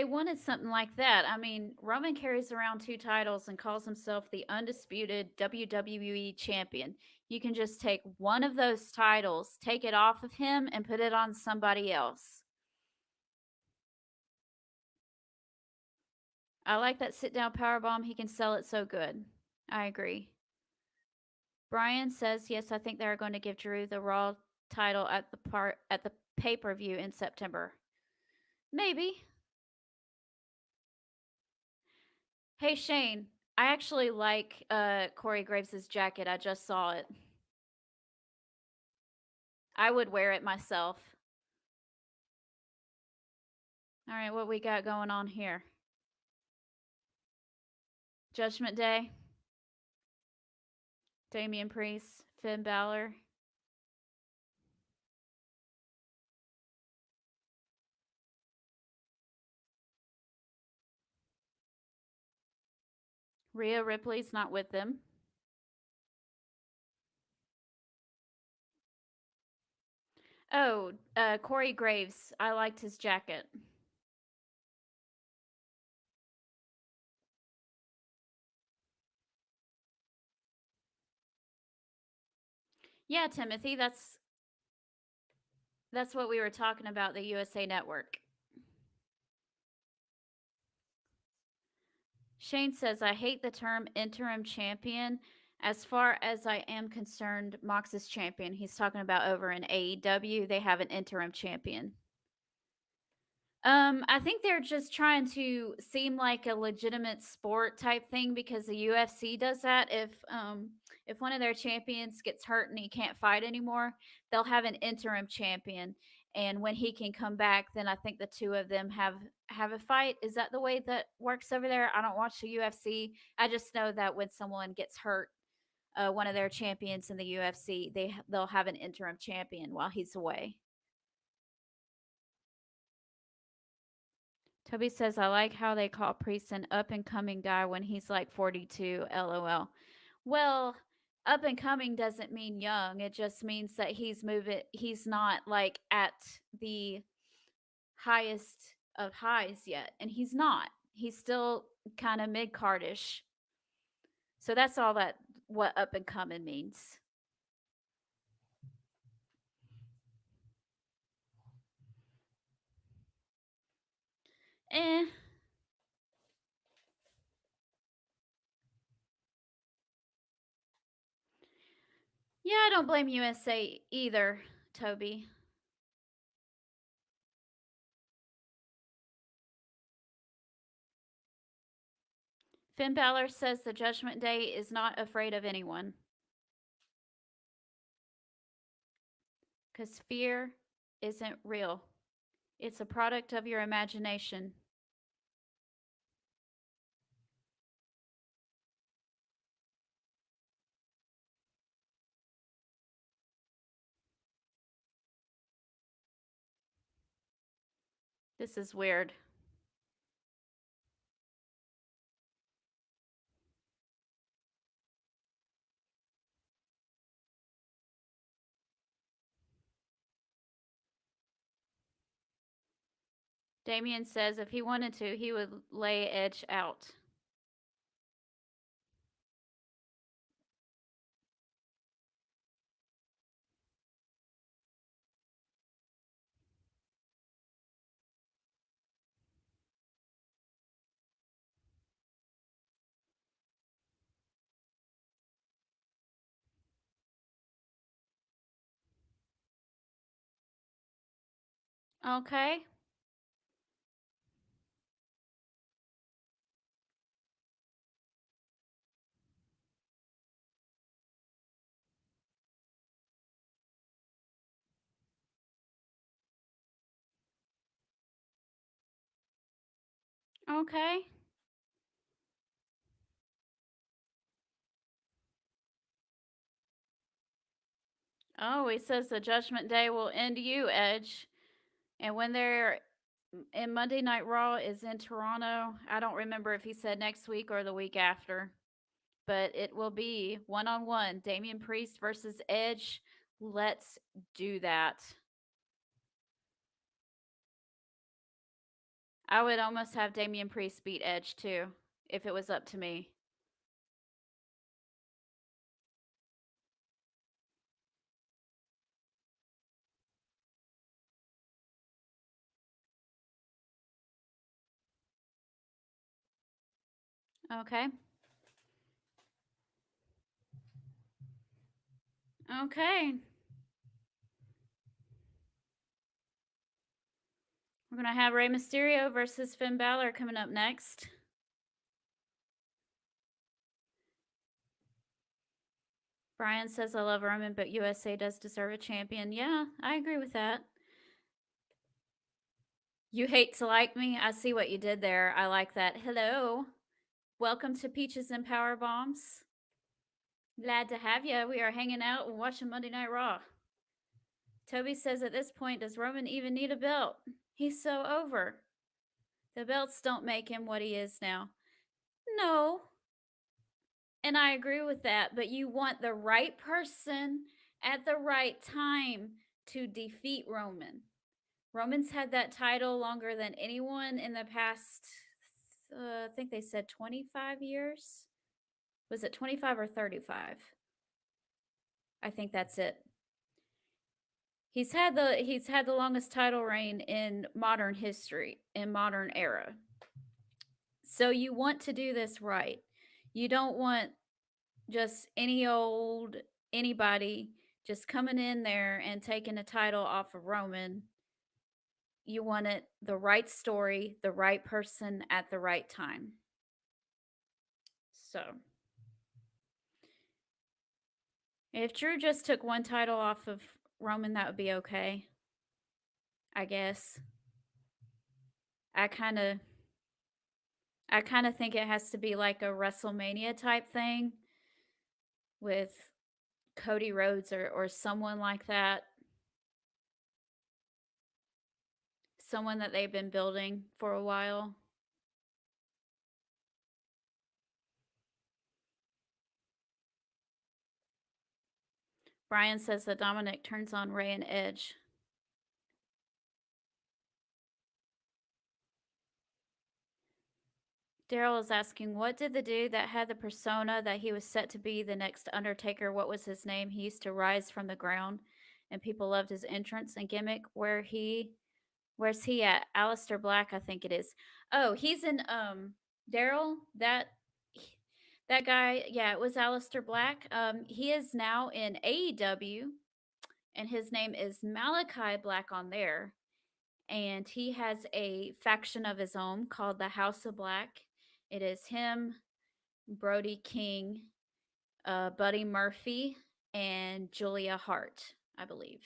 wanted something like that, I mean, Roman carries around 2 titles and calls himself the undisputed WWE champion. You can just take one of those titles, take it off of him and put it on somebody else. I like that sit down powerbomb. He can sell it so good. I agree. Brian says, yes, I think they're going to give Drew the Raw title at the pay-per-view in September. Maybe. Hey Shane, I actually like Corey Graves' jacket. I just saw it. I would wear it myself. All right, what we got going on here? Judgment Day. Damian Priest, Finn Balor. Rhea Ripley's not with them. Oh, Corey Graves. I liked his jacket. Yeah, Timothy, that's what we were talking about, the USA Network. Shane says, I hate the term interim champion. As far as I am concerned, Mox is champion. He's talking about over in AEW, they have an interim champion. I think they're just trying to seem like a legitimate sport type thing because the UFC does that. If one of their champions gets hurt and he can't fight anymore, they'll have an interim champion. And when he can come back, then I think the two of them have a fight. Is that the way that works over there? I don't watch the UFC. I just know that when someone gets hurt, one of their champions in the UFC, they'll have an interim champion while he's away. Toby says, I like how they call Priest an up and coming guy when he's like 42. LOL. Well, up and coming doesn't mean young. It just means that he's not like at the highest of highs yet. And he's not. He's still kind of mid cardish. So that's all that what up and coming means. Eh. Yeah, I don't blame USA either, Toby. Finn Balor says the Judgment Day is not afraid of anyone. Because fear isn't real. It's a product of your imagination. This is weird. Damien says if he wanted to, he would lay Edge out. Okay. Okay. Oh, he says the Judgment Day will end you, Edge. And when they're in Monday Night Raw is in Toronto, I don't remember if he said next week or the week after, but it will be one-on-one. Damian Priest versus Edge. Let's do that. I would almost have Damian Priest beat Edge too, if it was up to me. Okay. Okay. We're going to have Rey Mysterio versus Finn Balor coming up next. Brian says, I love Roman, but USA does deserve a champion. Yeah, I agree with that. You hate to like me? I see what you did there. I like that. Hello. Welcome to Peaches and Power Bombs. Glad to have you. We are hanging out and watching Monday Night Raw. Toby says at this point, does Roman even need a belt? He's so over. The belts don't make him what he is now. No. And I agree with that, but you want the right person at the right time to defeat Roman. Roman's had that title longer than anyone in the past, I think they said 25 years. Was it 25 or 35? I think that's it. He's had the longest title reign in modern history, in modern era. So you want to do this right. You don't want just anybody just coming in there and taking a title off of Roman. You want it the right story, the right person at the right time. So if Drew just took one title off of Roman, that would be okay. I guess. I kind of think it has to be like a WrestleMania type thing with Cody Rhodes or someone like that. Someone that they've been building for a while. Brian says that Dominic turns on Ray and Edge. Daryl is asking, what did the dude that had the persona that he was set to be the next Undertaker, what was his name? He used to rise from the ground, and people loved his entrance and gimmick. Where's he at? Aleister Black, I think it is. Oh, he's in Daryl. That guy, yeah, it was Aleister Black. He is now in AEW, and his name is Malachi Black on there. And he has a faction of his own called the House of Black. It is him, Brody King, Buddy Murphy, and Julia Hart, I believe.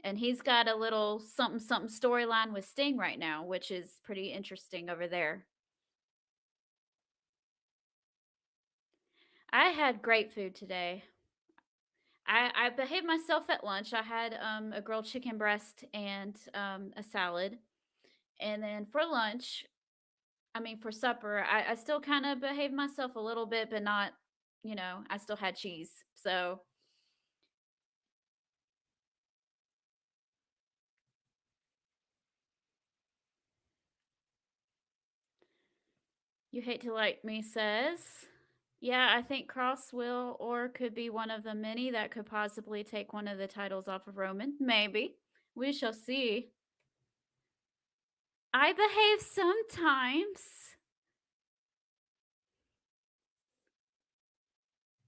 And he's got a little something storyline with Sting right now, which is pretty interesting over there. I had great food today. I behaved myself at lunch. I had a grilled chicken breast and a salad. And then for lunch, for supper, I still kind of behaved myself a little bit, but not, I still had cheese. So You Hate to Like Me says, yeah, I think Cross will or could be one of the many that could possibly take one of the titles off of Roman. Maybe. We shall see. I behave sometimes.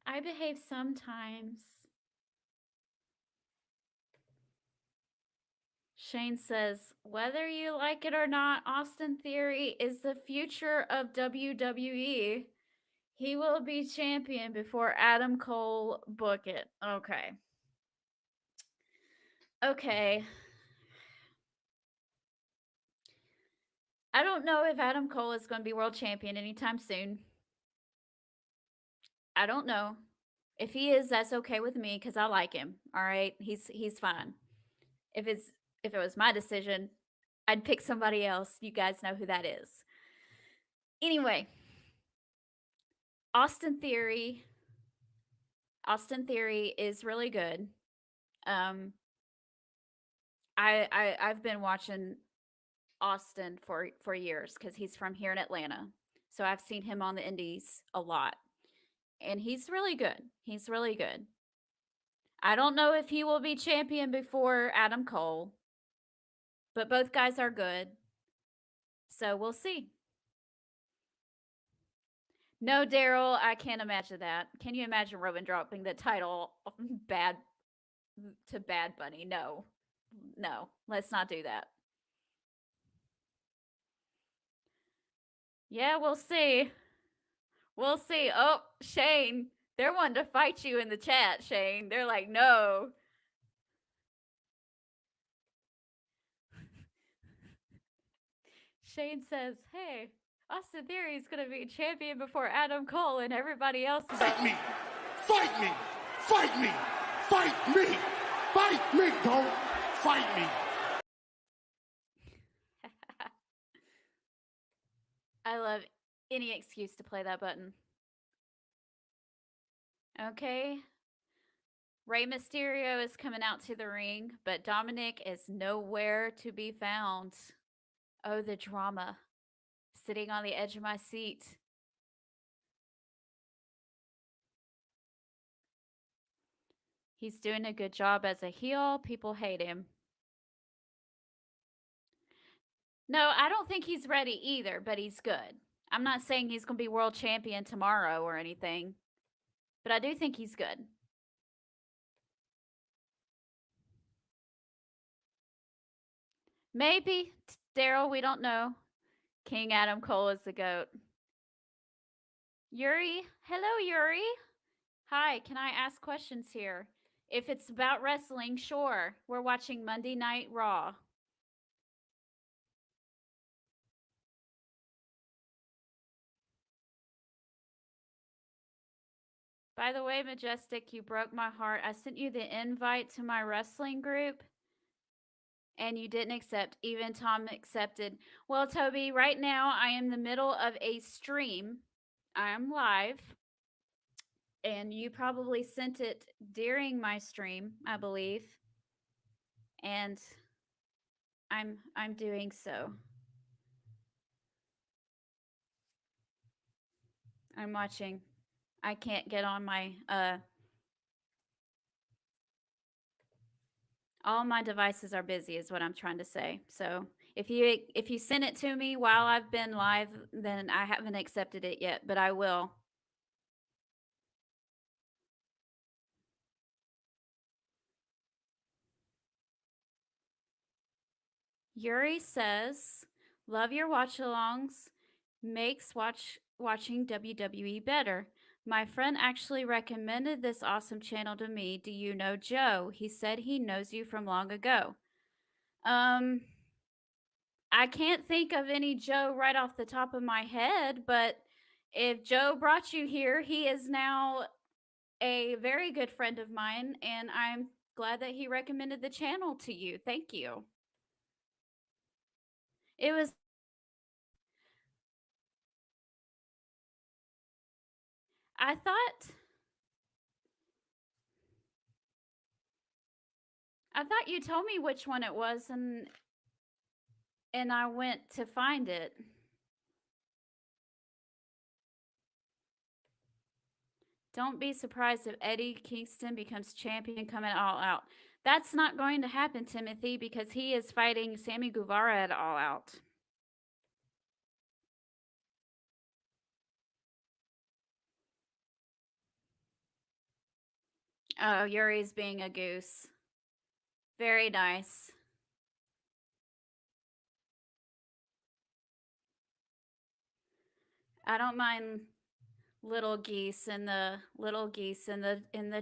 I behave sometimes. Shane says, whether you like it or not, Austin Theory is the future of WWE. He will be champion before Adam Cole book it. Okay. Okay. I don't know if Adam Cole is going to be world champion anytime soon. I don't know. If he is, that's okay with me because I like him. All right, he's fine. If it was my decision, I'd pick somebody else. You guys know who that is. Anyway, Austin Theory is really good. I've been watching Austin for years because he's from here in Atlanta. So I've seen him on the indies a lot. And he's really good. He's really good. I don't know if he will be champion before Adam Cole, but both guys are good. So we'll see. No, Daryl, I can't imagine that. Can you imagine Roman dropping the title Bad Bunny? No. No, let's not do that. Yeah, we'll see. We'll see. Oh, Shane, they're wanting to fight you in the chat, Shane. They're like, no. Shane says, hey, Austin Theory is going to be champion before Adam Cole and everybody else. Fight me. Fight me! Fight me! Fight me! Fight me! Don't fight me! I love any excuse to play that button. Okay. Rey Mysterio is coming out to the ring, but Dominic is nowhere to be found. Oh, the drama. Sitting on the edge of my seat. He's doing a good job as a heel. People hate him. No, I don't think he's ready either, but he's good. I'm not saying he's going to be world champion tomorrow or anything, but I do think he's good. Maybe. Daryl, we don't know. King Adam Cole is the GOAT. Yuri. Hello, Yuri. Hi, can I ask questions here? If it's about wrestling, sure. We're watching Monday Night Raw. By the way, Majestic, you broke my heart. I sent you the invite to my wrestling group, and you didn't accept. Even Tom accepted. Well, Toby, right now I am in the middle of a stream. I am live, and you probably sent it during my stream, I believe. And I'm doing so. I'm watching. I can't get on my all my devices are busy is what I'm trying to say. So if you send it to me while I've been live, then I haven't accepted it yet, but I will. Yuri says, "Love your watch-alongs. Makes watching WWE better. My friend actually recommended this awesome channel to me. Do you know Joe? He said he knows you from long ago." I can't think of any Joe right off the top of my head, but if Joe brought you here, he is now a very good friend of mine, and I'm glad that he recommended the channel to you. Thank you. It was I thought you told me which one it was, and I went to find it. Don't be surprised if Eddie Kingston becomes champion coming all out. That's not going to happen, Timothy, because he is fighting Sammy Guevara at All Out. Oh, Yuri's being a goose. Very nice. I don't mind little geese in the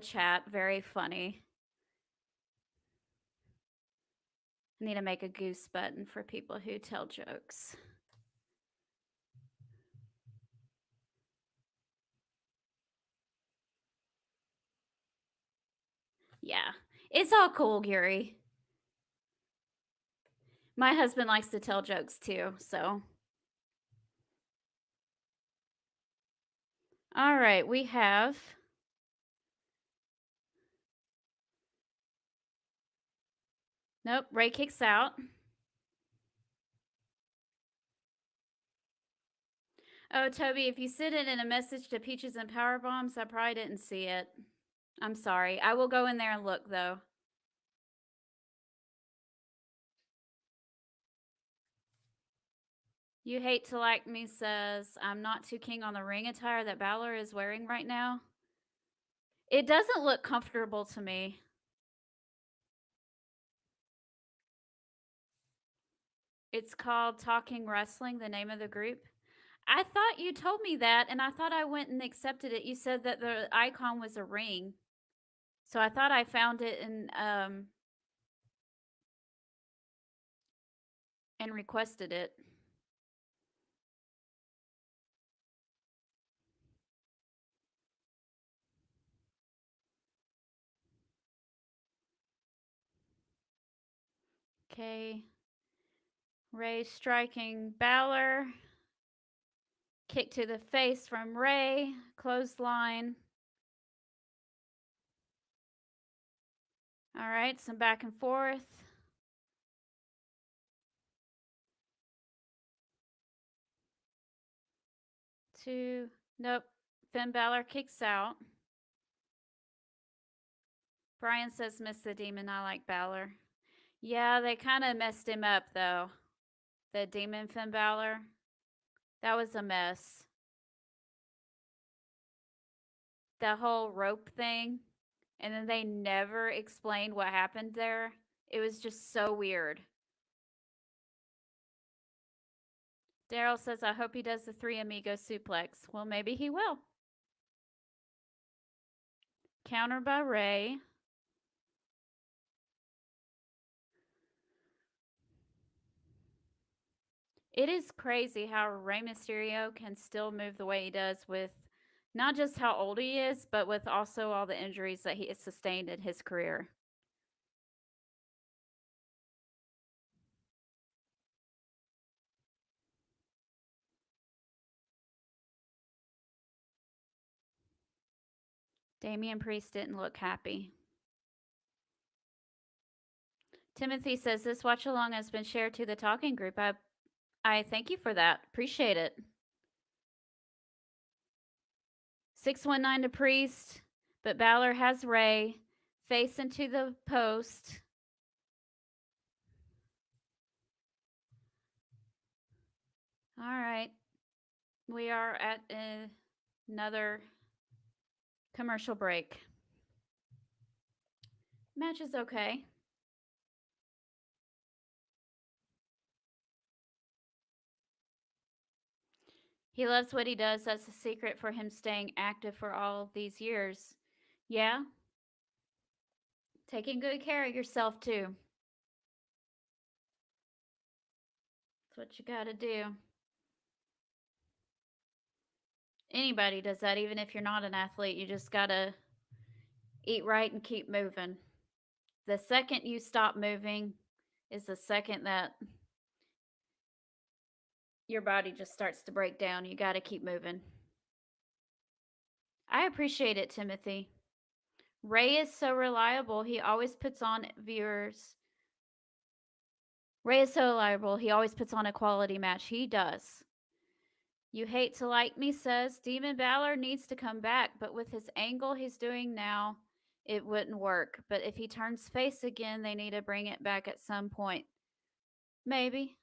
chat. Very funny. I need to make a goose button for people who tell jokes. Yeah, it's all cool, Yuri. My husband likes to tell jokes too, so. All right, we have Nope, Ray kicks out. Oh, Toby, if you sent it in a message to Peaches and Power Bombs, I probably didn't see it. I'm sorry. I will go in there and look, though. You Hate to Like Me says, I'm not too keen on the ring attire that Balor is wearing right now. It doesn't look comfortable to me. It's called Talking Wrestling, the name of the group. I thought you told me that, and I thought I went and accepted it. You said that the icon was a ring. So I thought I found it and requested it. Okay. Ray striking Balor. Kick to the face from Ray. Clothesline. All right, some back and forth. Two. Nope. Finn Balor kicks out. Brian says, miss the demon. I like Balor. Yeah, they kind of messed him up, though. The demon Finn Balor. That was a mess. The whole rope thing. And then they never explained what happened there. It was just so weird. Daryl says, I hope he does the Three Amigos suplex. Well, maybe he will. Counter by Ray. It is crazy how Rey Mysterio can still move the way he does with not just how old he is, but with also all the injuries that he has sustained in his career. Damian Priest didn't look happy. Timothy says this watch along has been shared to the talking group. I thank you for that. Appreciate it. 619 to Priest, but Balor has Ray face into the post. All right. We are at another commercial break. Match is okay. He loves what he does. That's the secret for him staying active for all these years. Yeah? Taking good care of yourself, too. That's what you gotta do. Anybody does that, even if you're not an athlete. You just gotta eat right and keep moving. The second you stop moving is the second that your body just starts to break down. You gotta keep moving. I appreciate it, Timothy. Ray is so reliable. He always puts on viewers. Ray is so reliable. He always puts on a quality match. He does. You hate to like me says Demon Balor needs to come back, but with his angle he's doing now, it wouldn't work. But if he turns face again, they need to bring it back at some point. Maybe.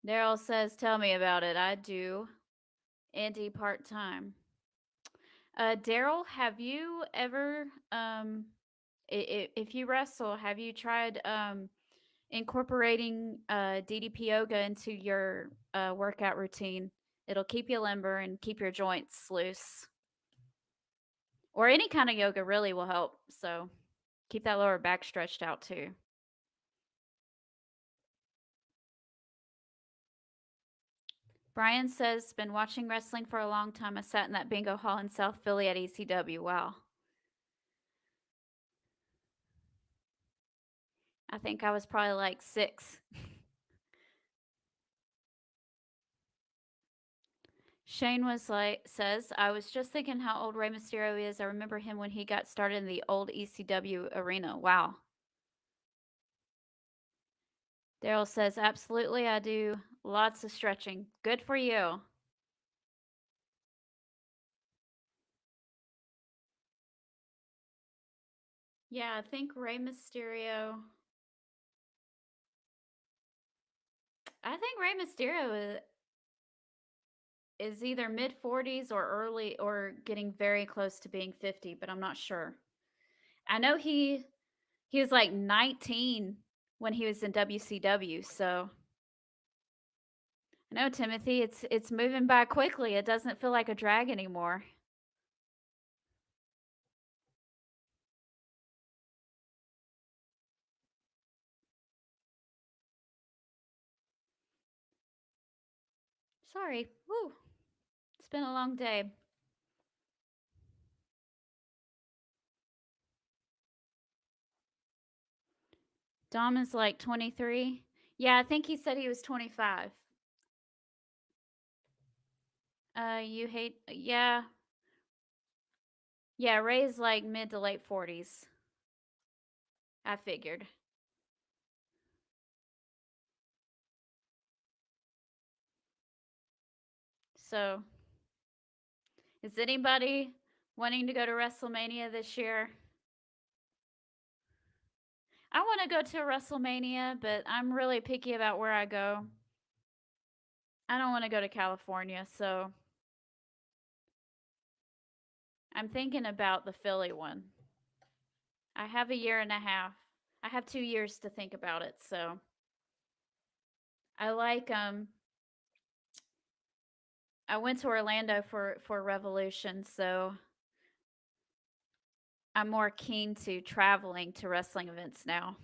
Daryl says, tell me about it. I do. Andy part-time. Daryl, have you ever, if you wrestle, have you tried incorporating DDP yoga into your workout routine? It'll keep you limber and keep your joints loose. Or any kind of yoga really will help. So keep that lower back stretched out too. Brian says, been watching wrestling for a long time. I sat in that bingo hall in South Philly at ECW. Wow. I think I was probably like 6. Shane says, I was just thinking how old Rey Mysterio is. I remember him when he got started in the old ECW arena. Wow. Daryl says, absolutely, I do lots of stretching. Good for you. Yeah, I think Rey Mysterio. I think Rey Mysterio is either mid 40s or early or getting very close to being 50, but I'm not sure. I know he was like 19 when he was in WCW, so I know, Timothy, it's moving by quickly. It doesn't feel like a drag anymore. Sorry. Woo. It's been a long day. Dom is like 23. Yeah, I think he said he was 25. You hate, yeah. Yeah, Ray's like mid to late 40s. I figured. So, is anybody wanting to go to WrestleMania this year? I want to go to WrestleMania, but I'm really picky about where I go. I don't want to go to California, so I'm thinking about the Philly one. I have a year and a half. I have 2 years to think about it, so I like I went to Orlando for Revolution, so I'm more keen to traveling to wrestling events now.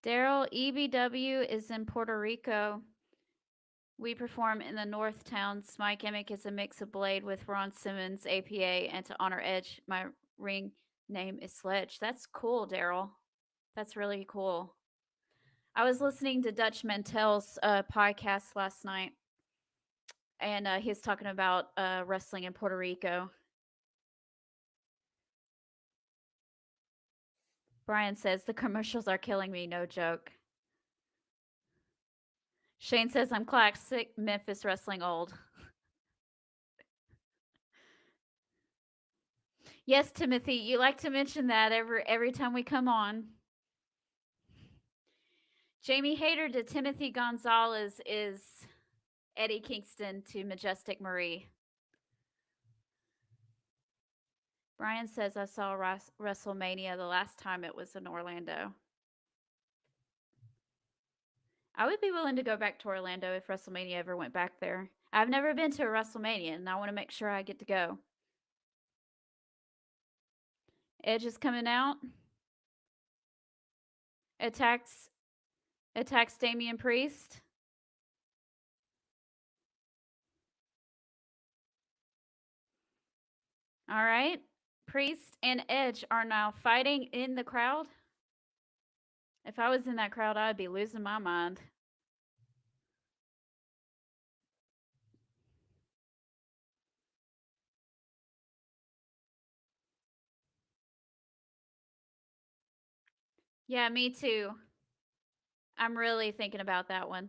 Daryl, EBW is in Puerto Rico. We perform in the North Towns. My gimmick is a mix of Blade with Ron Simmons, APA, and to honor Edge, my ring name is Sledge. That's cool, Daryl. That's really cool. I was listening to Dutch Mantel's podcast last night, and he was talking about wrestling in Puerto Rico. Brian says, the commercials are killing me, no joke. Shane says, I'm classic Memphis wrestling old. Yes, Timothy, you like to mention that every time we come on. Jamie Hayter to Timothy Gonzalez is Eddie Kingston to Majestic Marie. Brian says, I saw WrestleMania the last time it was in Orlando. I would be willing to go back to Orlando if WrestleMania ever went back there. I've never been to a WrestleMania, and I want to make sure I get to go. Edge is coming out. Attacks Damian Priest. All right. Priest and Edge are now fighting in the crowd. If I was in that crowd, I'd be losing my mind. Yeah, me too. I'm really thinking about that one.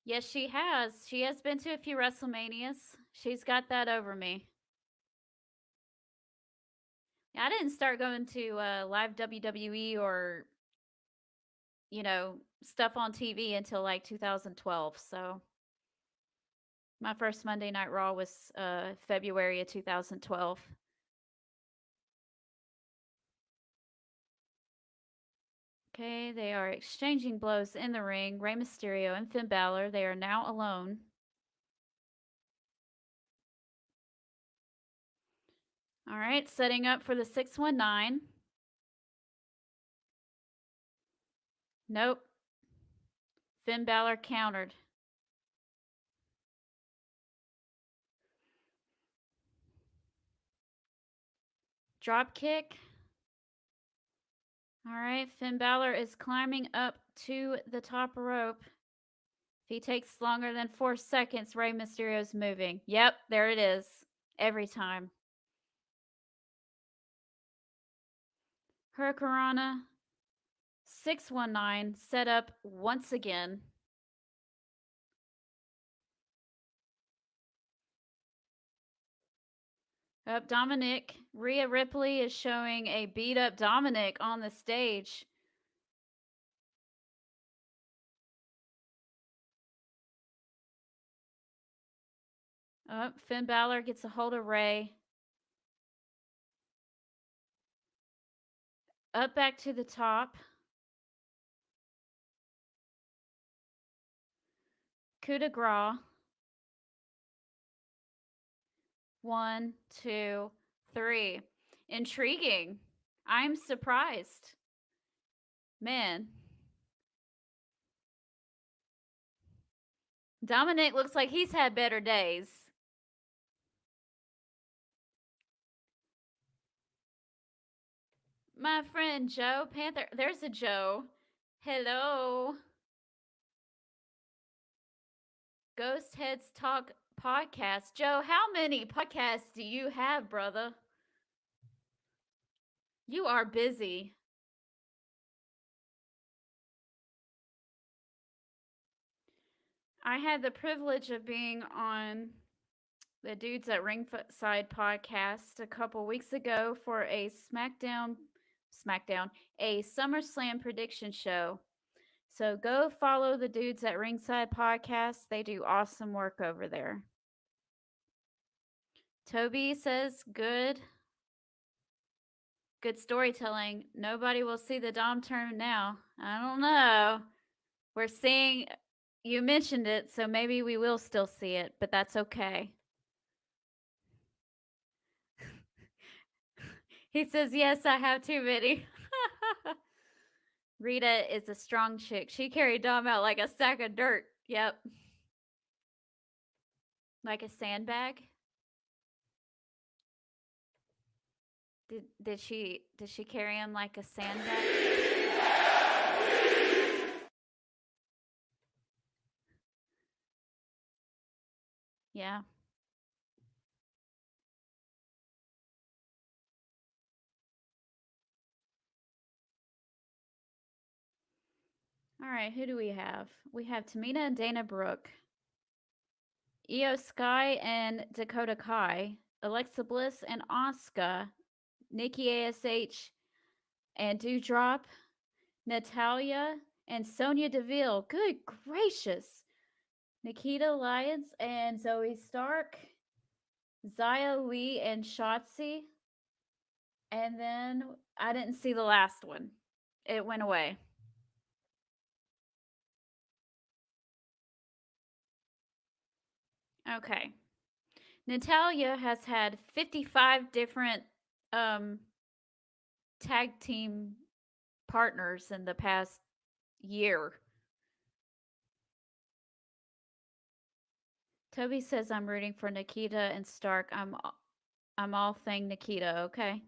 Yes, she has. She has been to a few WrestleManias. She's got that over me. I didn't start going to live WWE or, stuff on TV until like 2012. So my first Monday Night Raw was February of 2012. Okay, they are exchanging blows in the ring. Rey Mysterio and Finn Balor, they are now alone. All right, setting up for the 619. Nope. Finn Balor countered. Drop kick. All right, Finn Balor is climbing up to the top rope. If he takes longer than 4 seconds, Rey Mysterio's moving. Yep, there it is. Every time. Hurricanrana 619 set up once again. Up Dominic. Rhea Ripley is showing a beat up Dominic on the stage. Up Finn Balor gets a hold of Rey. Up back to the top. Coup de grace. 1, 2, 3. Intriguing. I'm surprised. Man. Dominic looks like he's had better days. My friend Joe Panther. There's a Joe. Hello. Ghost Heads Talk podcast. Joe, how many podcasts do you have, brother? You are busy. I had the privilege of being on the Dudes at Ringside podcast a couple weeks ago for a a SummerSlam prediction show. So go follow the Dudes at Ringside podcast. They do awesome work over there. Toby says good storytelling. Nobody will see the Dom turn now. I don't know. We're seeing, you mentioned it, so maybe we will still see it, but that's okay. He says, yes, I have too many. Rita is a strong chick. She carried Dom out like a sack of dirt. Yep. Like a sandbag. Did she carry him like a sandbag? Yeah. All right, who do we have? We have Tamina and Dana Brooke, Io Sky and Dakota Kai, Alexa Bliss and Asuka, Nikki ASH and Dewdrop, Natalia and Sonya Deville. Good gracious. Nikita Lyons and Zoe Stark, Zaya Lee and Shotzi. And then I didn't see the last one. It went away. Okay. Natalia has had 55 different tag team partners in the past year. Toby says I'm rooting for Nikita and Stark. I'm all thing Nikita, okay?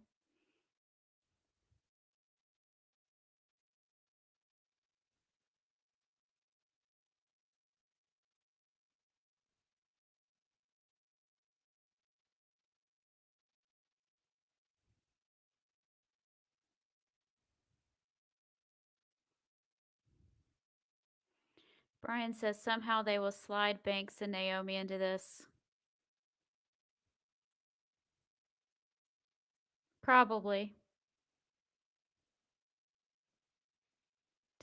Brian says somehow they will slide Banks and Naomi into this. Probably.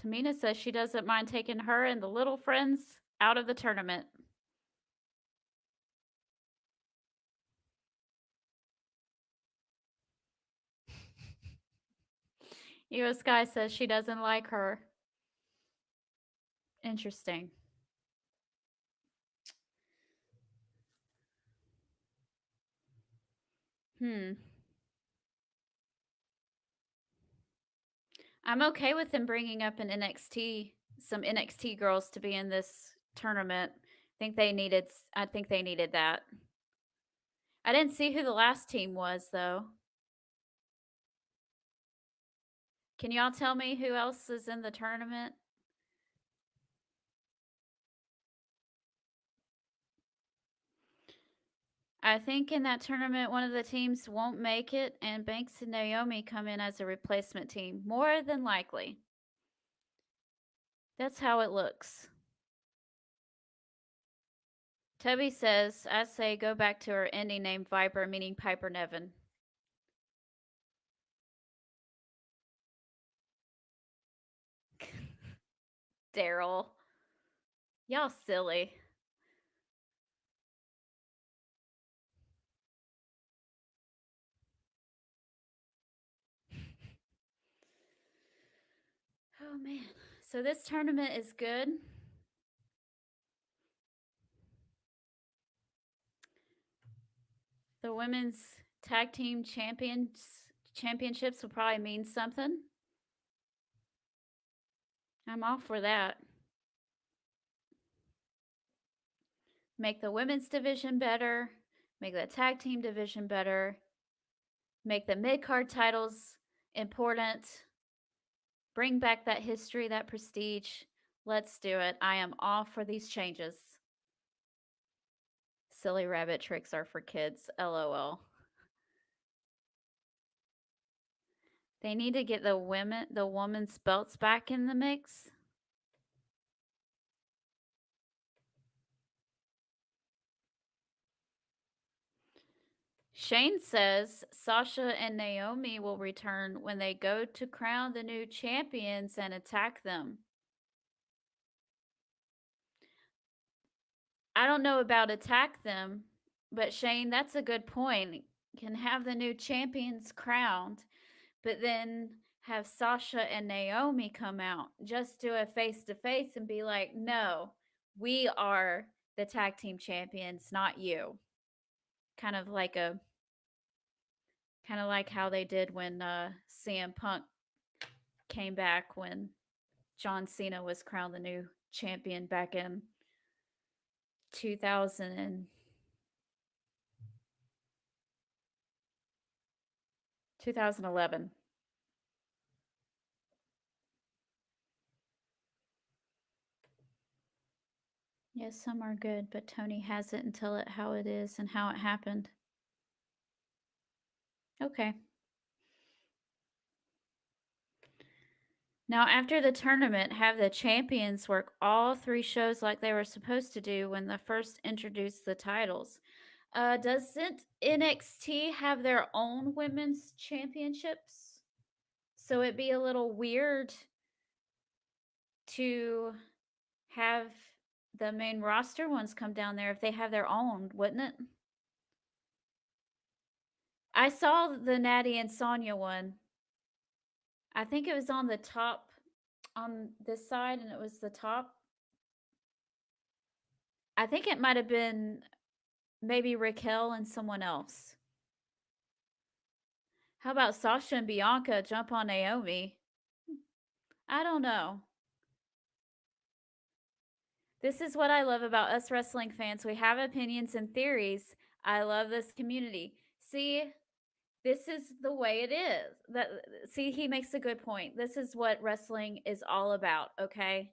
Tamina says she doesn't mind taking her and the little friends out of the tournament. Io Sky says she doesn't like her. Interesting. I'm okay with them bringing up some NXT girls to be in this tournament. I think they needed that. I didn't see who the last team was though. Can y'all tell me who else is in the tournament? I think in that tournament, one of the teams won't make it, and Banks and Naomi come in as a replacement team, more than likely. That's how it looks. Toby says, I say go back to her ending name Viper, meaning Piper Nevin. Daryl. Y'all silly. Oh man. So this tournament is good. The women's tag team championships will probably mean something. I'm all for that. Make the women's division better. Make the tag team division better. Make the mid-card titles important. Bring back that history, that prestige. Let's do it. I am all for these changes. Silly rabbit tricks are for kids. LOL. They need to get the women's belts back in the mix. Shane says Sasha and Naomi will return when they go to crown the new champions and attack them. I don't know about attack them, but Shane, that's a good point. Can have the new champions crowned, but then have Sasha and Naomi come out, just do a face to face and be like, no, we are the tag team champions, not you. Kind of like how they did when CM Punk came back when John Cena was crowned the new champion back in 2000 2011. Yes, some are good, but Tony has it and tell it how it is and how it happened. Okay. Now, after the tournament, have the champions work all 3 shows like they were supposed to do when they first introduced the titles. Doesn't NXT have their own women's championships? So it'd be a little weird to have the main roster ones come down there if they have their own, wouldn't it? I saw the Natty and Sonya one. I think it was on the top on this side and it was the top. I think it might have been maybe Raquel and someone else. How about Sasha and Bianca jump on Naomi? I don't know. This is what I love about us wrestling fans. We have opinions and theories. I love this community. See, this is the way it is. See, he makes a good point. This is what wrestling is all about, okay?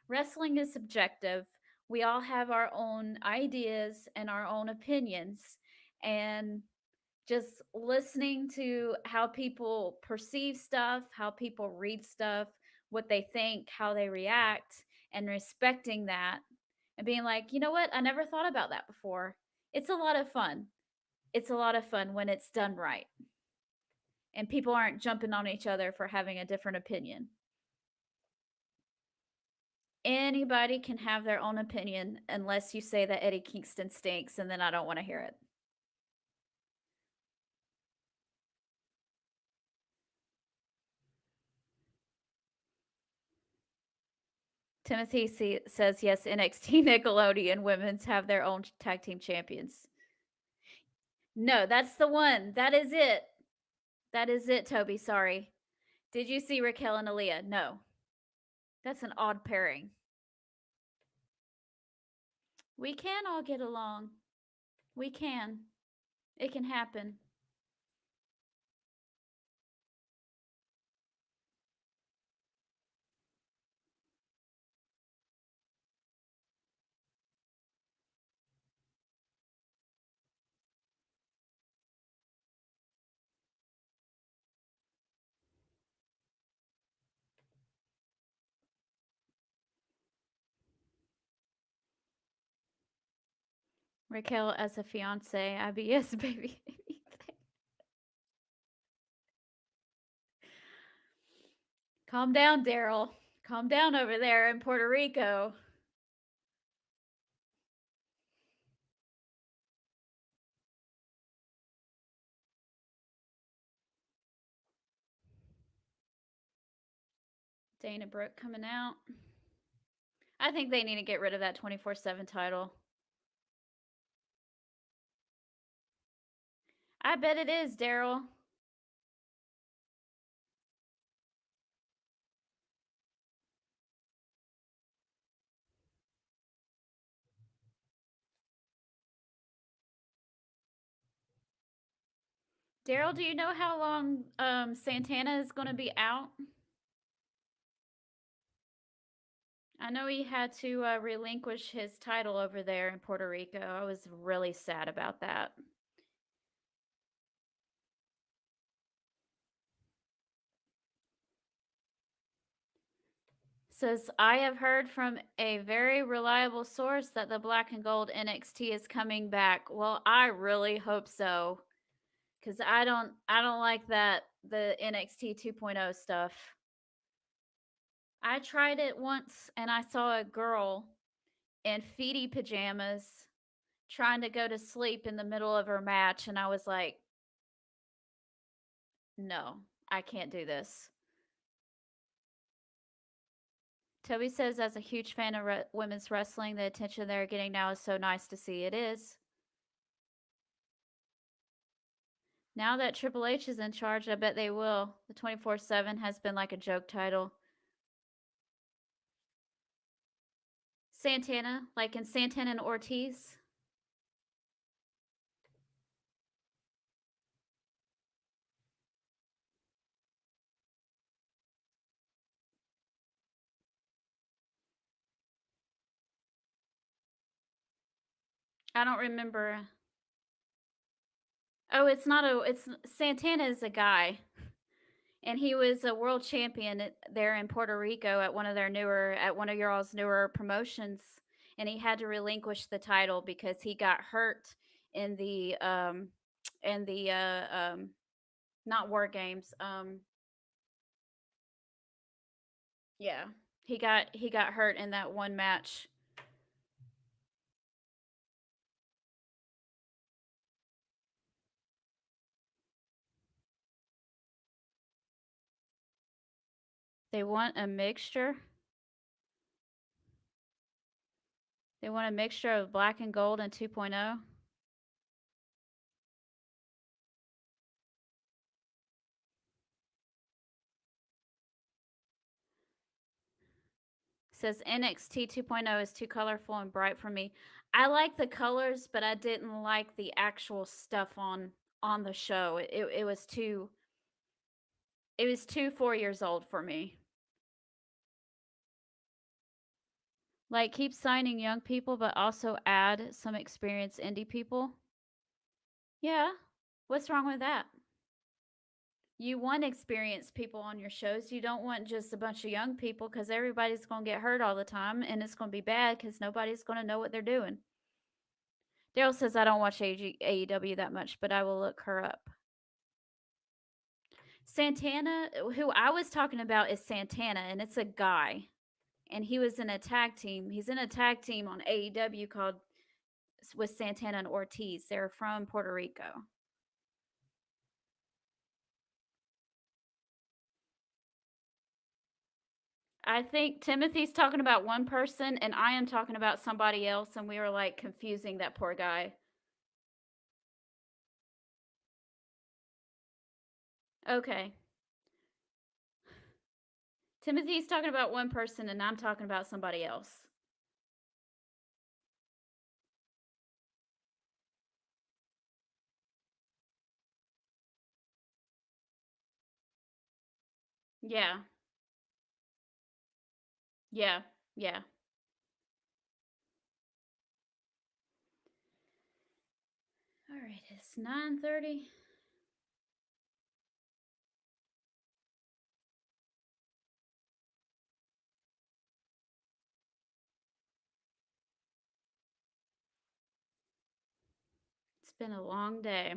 Wrestling is subjective. We all have our own ideas and our own opinions. And just listening to how people perceive stuff, how people read stuff, what they think, how they react, and respecting that and being like, you know what? I never thought about that before. It's a lot of fun. It's a lot of fun when it's done right. And people aren't jumping on each other for having a different opinion. Anybody can have their own opinion unless you say that Eddie Kingston stinks, and then I don't want to hear it. Timothy says, yes, NXT Nickelodeon women's have their own tag team champions. No, that's the one. That is it. That is it, Toby. Sorry. Did you see Raquel and Aaliyah? No. That's an odd pairing. We can all get along. We can. It can happen. Raquel as a fiance, IBS baby. Calm down, Daryl. Calm down over there in Puerto Rico. Dana Brooke coming out. I think they need to get rid of that 24/7 title. I bet it is, Daryl. Daryl, do you know how long Santana is going to be out? I know he had to relinquish his title over there in Puerto Rico. I was really sad about that. Says, I have heard from a very reliable source that the black and gold NXT is coming back. Well, I really hope so. Cause I don't like that the NXT 2.0 stuff. I tried it once and I saw a girl in feety pajamas trying to go to sleep in the middle of her match, and I was like, no, I can't do this. Toby says, as a huge fan of women's wrestling, the attention they're getting now is so nice to see. It is. Now that Triple H is in charge, I bet they will. The 24/7 has been like a joke title. Santana, like in Santana and Ortiz. I don't remember. Oh, it's not a. It's Santana is a guy, and he was a world champion there in Puerto Rico at one of y'all's newer promotions, and he had to relinquish the title because he got hurt in the not war games. Yeah, he got hurt in that one match. They want a mixture. They want a mixture of black and gold and 2.0. Says NXT 2.0 is too colorful and bright for me. I like the colors, but I didn't like the actual stuff on the show. It was too 4 years old for me. Like, keep signing young people, but also add some experienced indie people. Yeah. What's wrong with that? You want experienced people on your shows. You don't want just a bunch of young people because everybody's going to get hurt all the time and it's going to be bad because nobody's going to know what they're doing. Daryl says, I don't watch AEW that much, but I will look her up. Santana, who I was talking about, is Santana, and it's a guy. And he was in a tag team. He's in a tag team on AEW called with Santana and Ortiz. They're from Puerto Rico. I think Timothy's talking about one person, and I am talking about somebody else, and we were like confusing that poor guy. Okay. Timothy's talking about one person, and I'm talking about somebody else. Yeah. Yeah. Yeah. All right, it's 9:30. It's been a long day.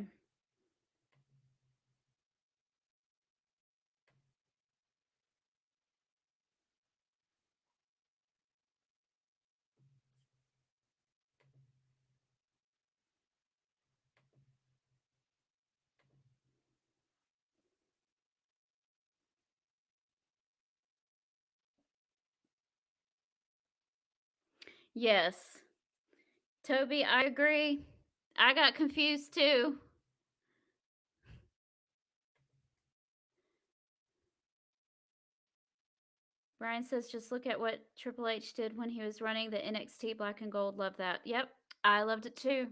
Yes. Toby, I agree. I got confused too. Brian says, just look at what Triple H did when he was running the NXT Black and Gold. Love that. Yep, I loved it too.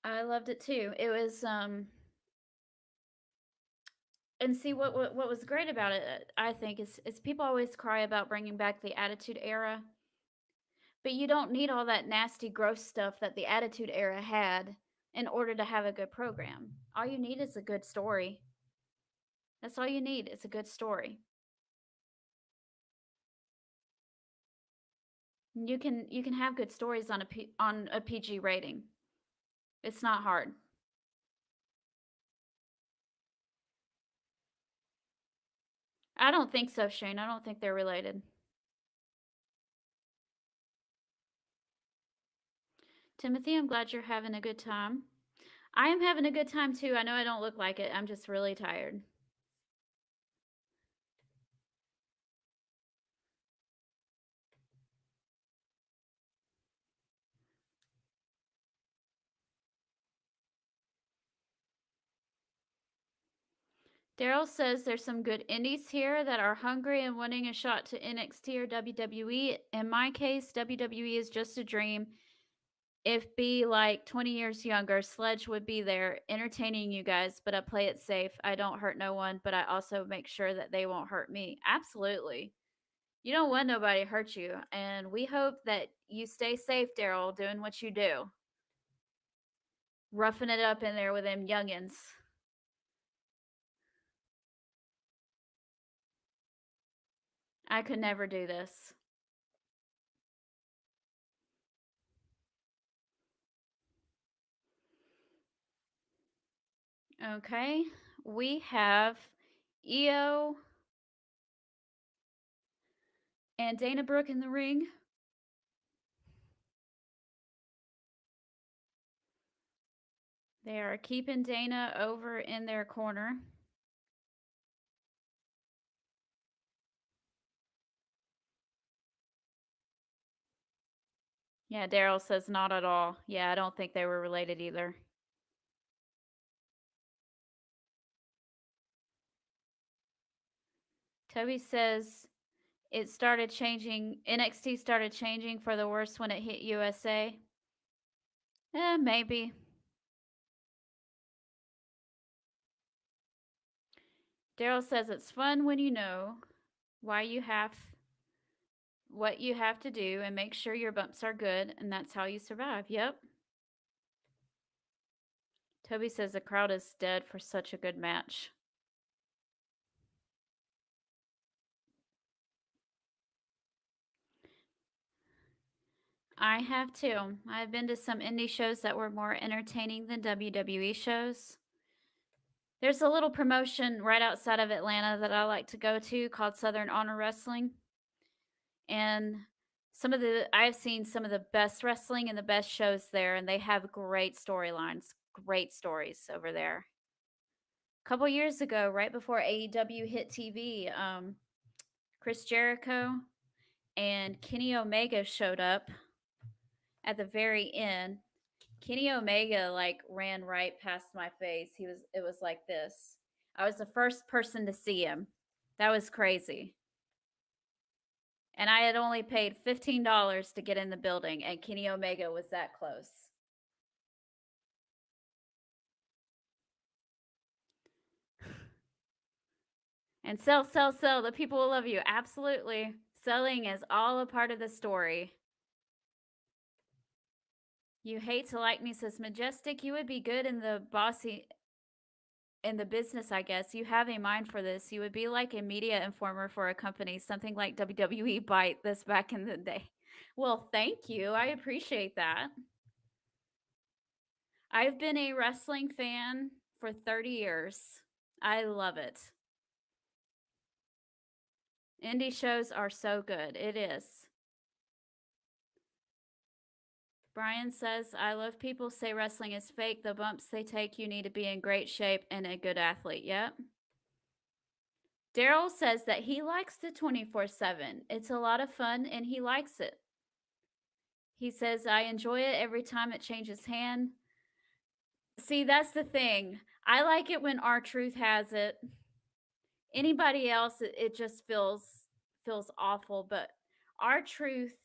I loved it too. It was and see what was great about it, I think, is people always cry about bringing back the Attitude Era, but you don't need all that nasty, gross stuff that the Attitude Era had in order to have a good program. All you need is a good story. That's all you need. It's a good story. You can have good stories on on a PG rating. It's not hard. I don't think so, Shane. I don't think they're related. Timothy, I'm glad you're having a good time. I am having a good time too. I know I don't look like it. I'm just really tired. Daryl says there's some good indies here that are hungry and wanting a shot to NXT or WWE. In my case, WWE is just a dream. If be like 20 years younger, Sledge would be there entertaining you guys, but I play it safe. I don't hurt no one, but I also make sure that they won't hurt me. Absolutely. You don't want nobody to hurt you. And we hope that you stay safe, Daryl, doing what you do. Roughing it up in there with them youngins. I could never do this. Okay. We have Io and Dana Brooke in the ring. They are keeping Dana over in their corner. Yeah, Daryl says not at all. Yeah, I don't think they were related either. Toby says it started changing. NXT started changing for the worse when it hit USA. Maybe. Daryl says it's fun when you know why you have what you have to do and make sure your bumps are good, and that's how you survive. Yep. Toby says the crowd is dead for such a good match. I have too. I've been to some indie shows that were more entertaining than WWE shows. There's a little promotion right outside of Atlanta that I like to go to called Southern Honor Wrestling. And I've seen some of the best wrestling and the best shows there, and they have great storylines, great stories over there. A couple years ago, right before AEW hit TV, Chris Jericho and Kenny Omega showed up at the very end. Kenny Omega like ran right past my face. It was like this. I was the first person to see him. That was crazy. And I had only paid $15 to get in the building, and Kenny Omega was that close. And sell, sell, sell. The people will love you. Absolutely. Selling is all a part of the story. You hate to like me, says Majestic. You would be good in the business, I guess. You have a mind for this. You would be like a media informer for a company, something like WWE Byte this back in the day. Well, thank you. I appreciate that. I've been a wrestling fan for 30 years. I love it. Indie shows are so good. It is. Brian says, I love people say wrestling is fake. The bumps they take, you need to be in great shape and a good athlete. Yep. Daryl says that he likes the 24/7. It's a lot of fun and he likes it. He says, I enjoy it every time it changes hand. See, that's the thing. I like it when R-Truth has it. Anybody else, it just feels awful. But R-Truth,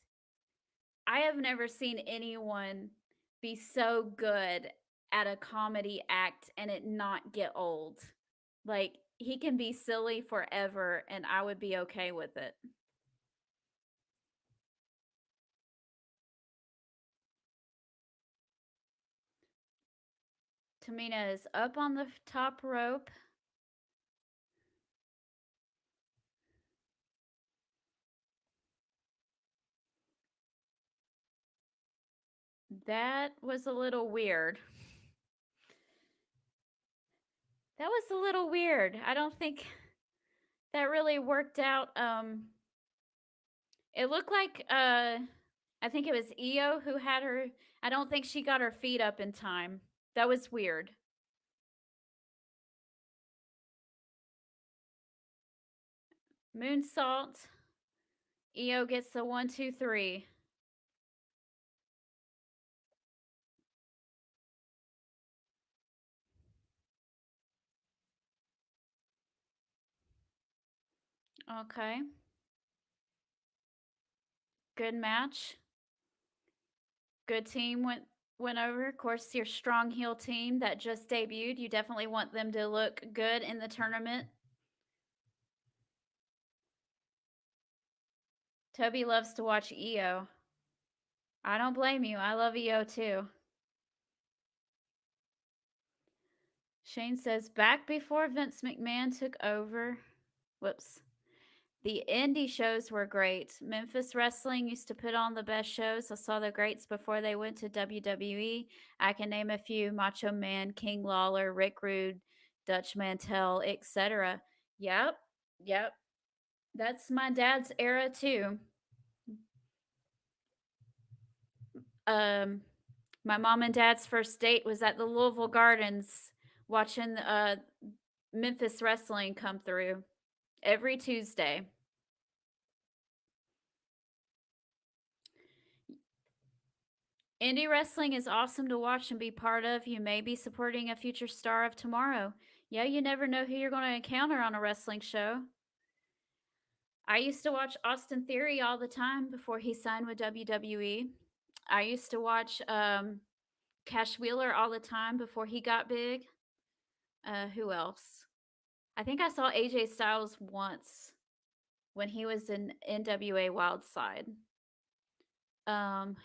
I have never seen anyone be so good at a comedy act and it not get old. Like, he can be silly forever and I would be okay with it. Tamina is up on the top rope. That was a little weird. That was a little weird. I don't think that really worked out. It looked like I think it was Io who had her. I don't think she got her feet up in time. That was weird. Moonsault. Io gets the 1, 2, 3. Okay. Good match. Good team went over. Of course, your strong heel team that just debuted. You definitely want them to look good in the tournament. Toby loves to watch Io. I don't blame you. I love Io too. Shane says, back before Vince McMahon took over. Whoops. The indie shows were great. Memphis Wrestling used to put on the best shows. I saw the greats before they went to WWE. I can name a few: Macho Man, King Lawler, Rick Rude, Dutch Mantel, etc. Yep. Yep. That's my dad's era too. My mom and dad's first date was at the Louisville Gardens watching Memphis Wrestling come through every Tuesday. Indie wrestling is awesome to watch and be part of. You may be supporting a future star of tomorrow. Yeah, you never know who you're going to encounter on a wrestling show. I used to watch Austin Theory all the time before he signed with WWE. I used to watch Cash Wheeler all the time before he got big. Who else? I think I saw AJ Styles once when he was in NWA Wildside.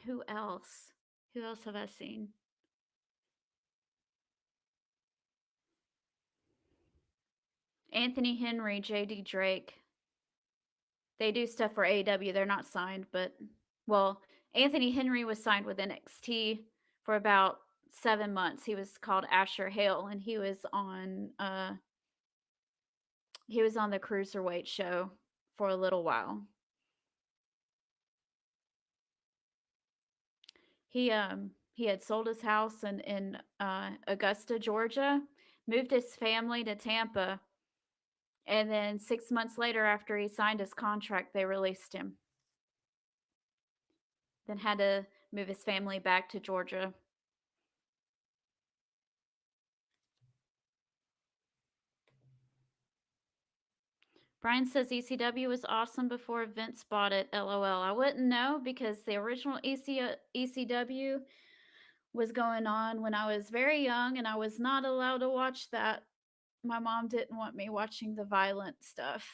Who else? Who else have I seen? Anthony Henry, JD Drake. They do stuff for AEW. They're not signed, but well, Anthony Henry was signed with NXT for about 7 months. He was called Asher Hale, and he was on the Cruiserweight show for a little while. He had sold his house in Augusta, Georgia, moved his family to Tampa, and then 6 months later, after he signed his contract, they released him. Then had to move his family back to Georgia. Brian says ECW was awesome before Vince bought it. LOL. I wouldn't know because the original ECW was going on when I was very young and I was not allowed to watch that. My mom didn't want me watching the violent stuff.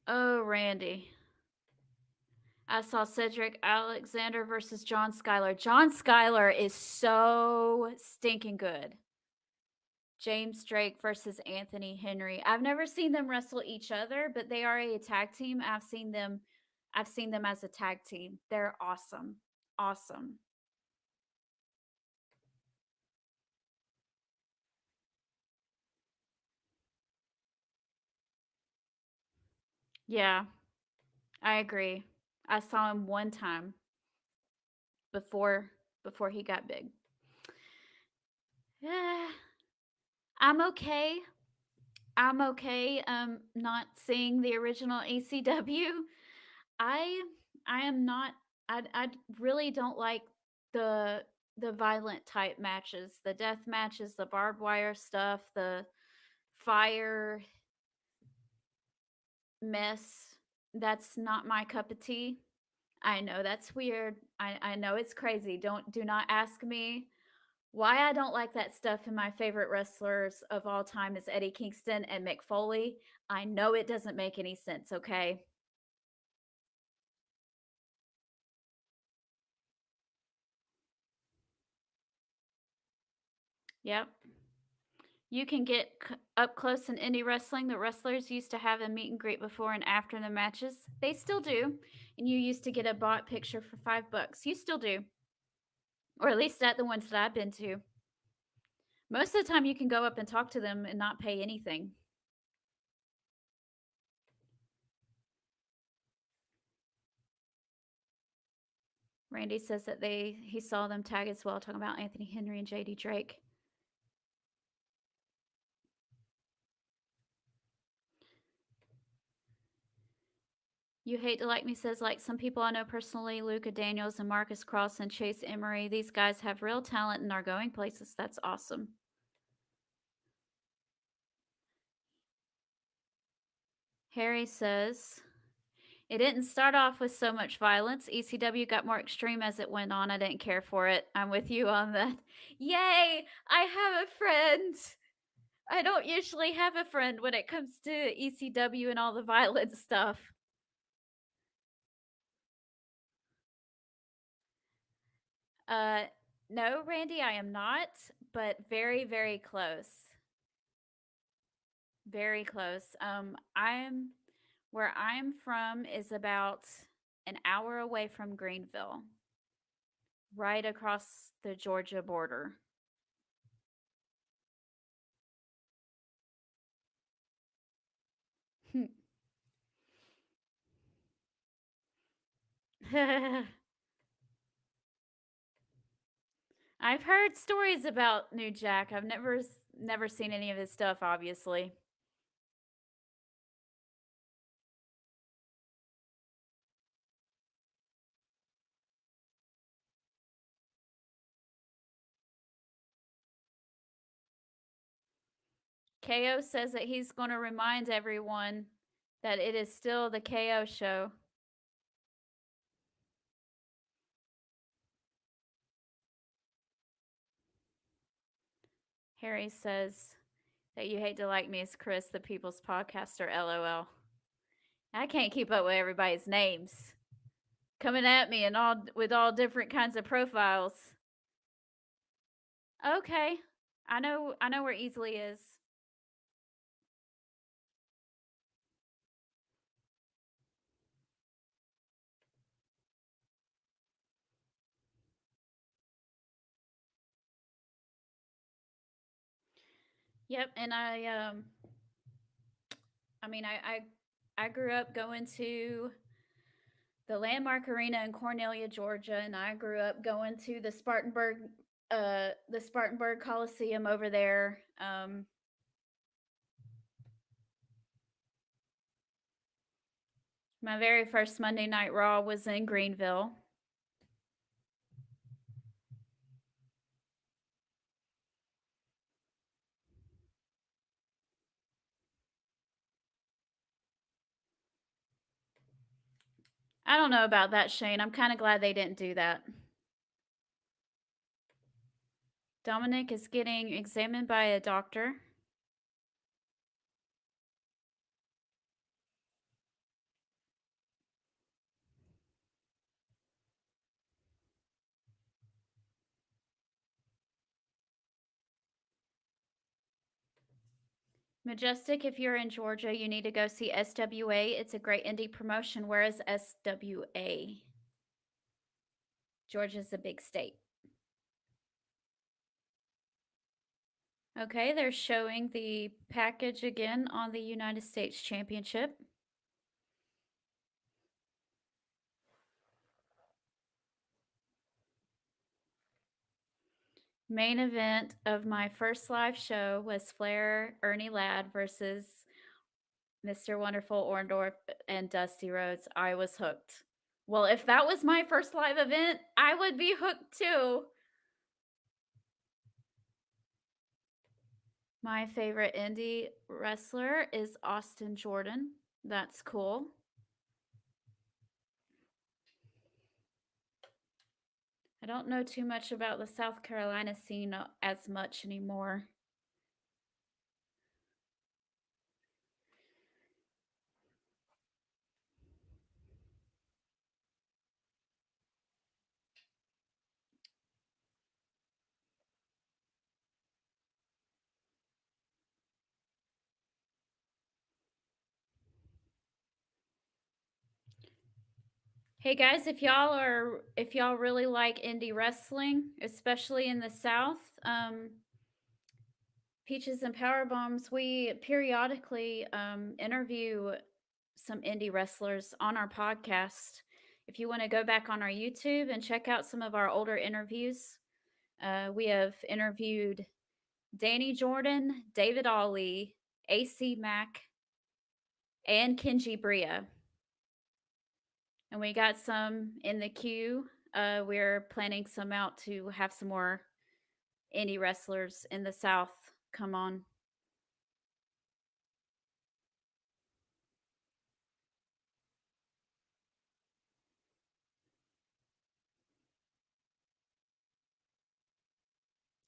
Oh, Randy. I saw Cedric Alexander versus John Skyler. John Skyler is so stinking good. James Drake versus Anthony Henry. I've never seen them wrestle each other, but they are a tag team. I've seen them as a tag team. They're awesome. Awesome. Yeah. I agree. I saw him one time before he got big. Yeah. I'm okay. Not seeing the original ECW. I am not. I really don't like the violent type matches, the death matches, the barbed wire stuff, the fire mess. That's not my cup of tea. I know that's weird. I know it's crazy. Do not ask me why I don't like that stuff. And my favorite wrestlers of all time is Eddie Kingston and Mick Foley. I know it doesn't make any sense, okay? Yep. You can get up close in indie wrestling. The wrestlers used to have a meet and greet before and after the matches. They still do. And you used to get a bought picture for $5. You still do. Or at least at the ones that I've been to. Most of the time, you can go up and talk to them and not pay anything. Randy says that he saw them tag as well, talking about Anthony Henry and JD Drake. You Hate to Like Me says, like some people I know personally, Luca Daniels and Marcus Cross and Chase Emery, these guys have real talent and are going places. That's awesome. Harry says, it didn't start off with so much violence. ECW got more extreme as it went on. I didn't care for it. I'm with you on that. Yay! I have a friend. I don't usually have a friend when it comes to ECW and all the violent stuff. No, Randy, I am not, but very, very close. Very close. Where I'm from is about an hour away from Greenville, right across the Georgia border. I've heard stories about New Jack. I've never seen any of his stuff, obviously. KO says that he's going to remind everyone that it is still the KO show. Harry says that You Hate to Like Me is Chris, the People's Podcaster, LOL. I can't keep up with everybody's names coming at me and all with all different kinds of profiles. Okay. I know where Easley is. Yep, and I grew up going to the Landmark Arena in Cornelia, Georgia, and I grew up going to the Spartanburg Coliseum over there. My very first Monday Night Raw was in Greenville. I don't know about that, Shane. I'm kind of glad they didn't do that. Dominic is getting examined by a doctor. Majestic, if you're in Georgia, you need to go see SWA. It's a great indie promotion. Where is SWA? Georgia's a big state. Okay, they're showing the package again on the United States Championship. Main event of my first live show was Flair, Ernie Ladd versus Mr. Wonderful Orndorff and Dusty Rhodes. I was hooked. Well, if that was my first live event, I would be hooked too. My favorite indie wrestler is Austin Jordan. That's cool. I don't know too much about the South Carolina scene as much anymore. Hey guys, if y'all really like indie wrestling, especially in the South, Peaches and Power Bombs, we periodically interview some indie wrestlers on our podcast. If you want to go back on our YouTube and check out some of our older interviews, we have interviewed Danny Jordan, David Ollie, AC Mack, and Kenji Bria. And we got some in the queue. We're planning some out to have some more indie wrestlers in the South come on.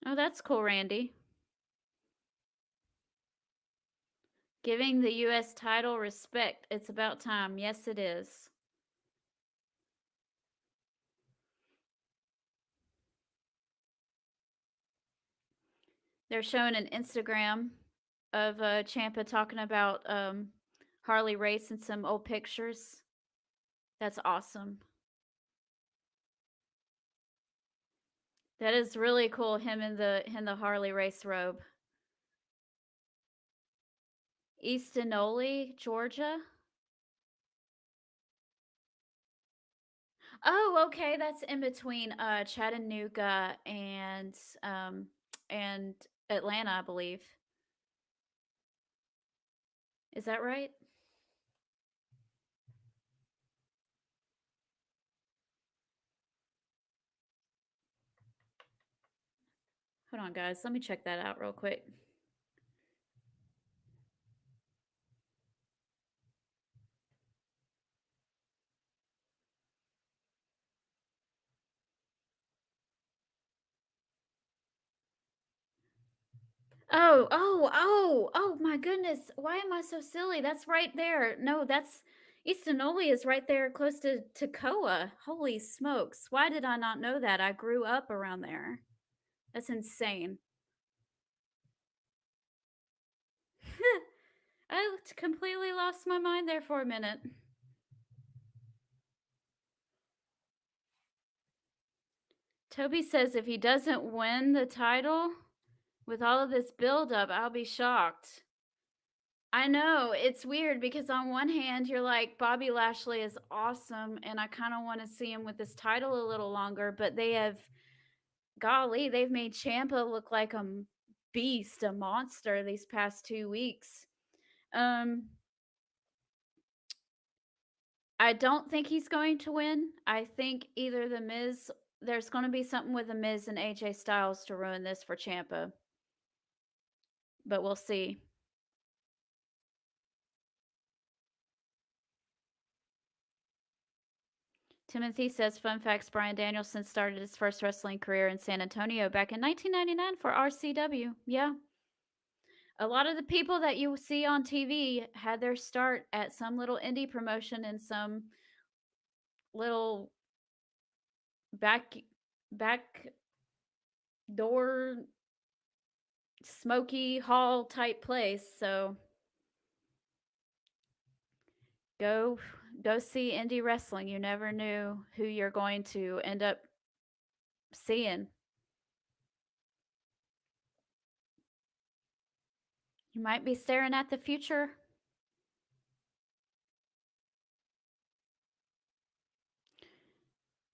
Oh, that's cool, Randy. Giving the U.S. title respect. It's about time. Yes, it is. They're showing an Instagram of Champa talking about Harley Race and some old pictures. That's awesome. That is really cool. Him in the Harley Race robe. Eastonole, Georgia. Oh, okay. That's in between Chattanooga and Atlanta, I believe. Is that right? Hold on, guys. Let me check that out real quick. Oh my goodness. Why am I so silly? That's right there. No, that's Eastonole is right there close to Toccoa. Holy smokes. Why did I not know that? I grew up around there. That's insane. I completely lost my mind there for a minute. Toby says if he doesn't win the title with all of this buildup, I'll be shocked. I know. It's weird because on one hand, you're like, Bobby Lashley is awesome, and I kind of want to see him with this title a little longer, but golly, they've made Champa look like a beast, a monster these past 2 weeks. I don't think he's going to win. I think either The Miz, there's going to be something with The Miz and AJ Styles to ruin this for Champa. But we'll see. Timothy says, fun facts, Bryan Danielson started his first wrestling career in San Antonio back in 1999 for RCW. Yeah. A lot of the people that you see on TV had their start at some little indie promotion in some little back door smoky hall type place. So go see indie wrestling. You never knew who you're going to end up seeing. You might be staring at the future.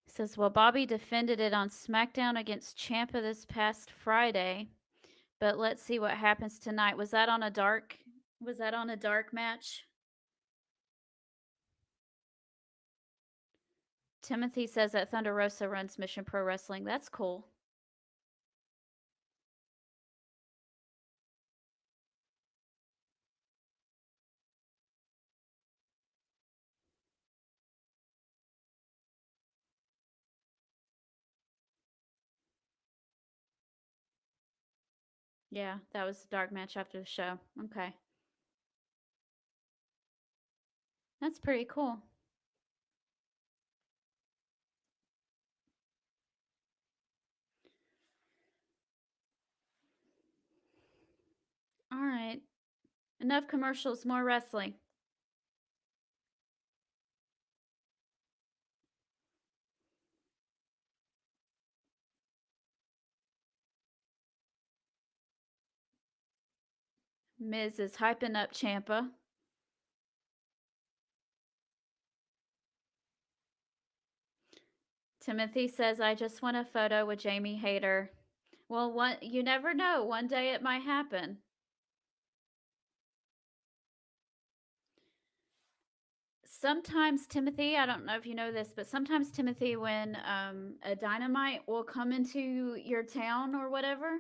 Says, well, Bobby defended it on SmackDown against Ciampa this past Friday, but let's see what happens tonight. Was that on a dark match? Timothy says that Thunder Rosa runs Mission Pro Wrestling. That's cool. Yeah, that was the dark match after the show. Okay. That's pretty cool. All right. Enough commercials, more wrestling. Miz is hyping up Champa. Timothy says, I just want a photo with Jamie Hayter. Well, you never know. One day it might happen. Sometimes, Timothy, I don't know if you know this, but sometimes, Timothy, when a Dynamite will come into your town or whatever,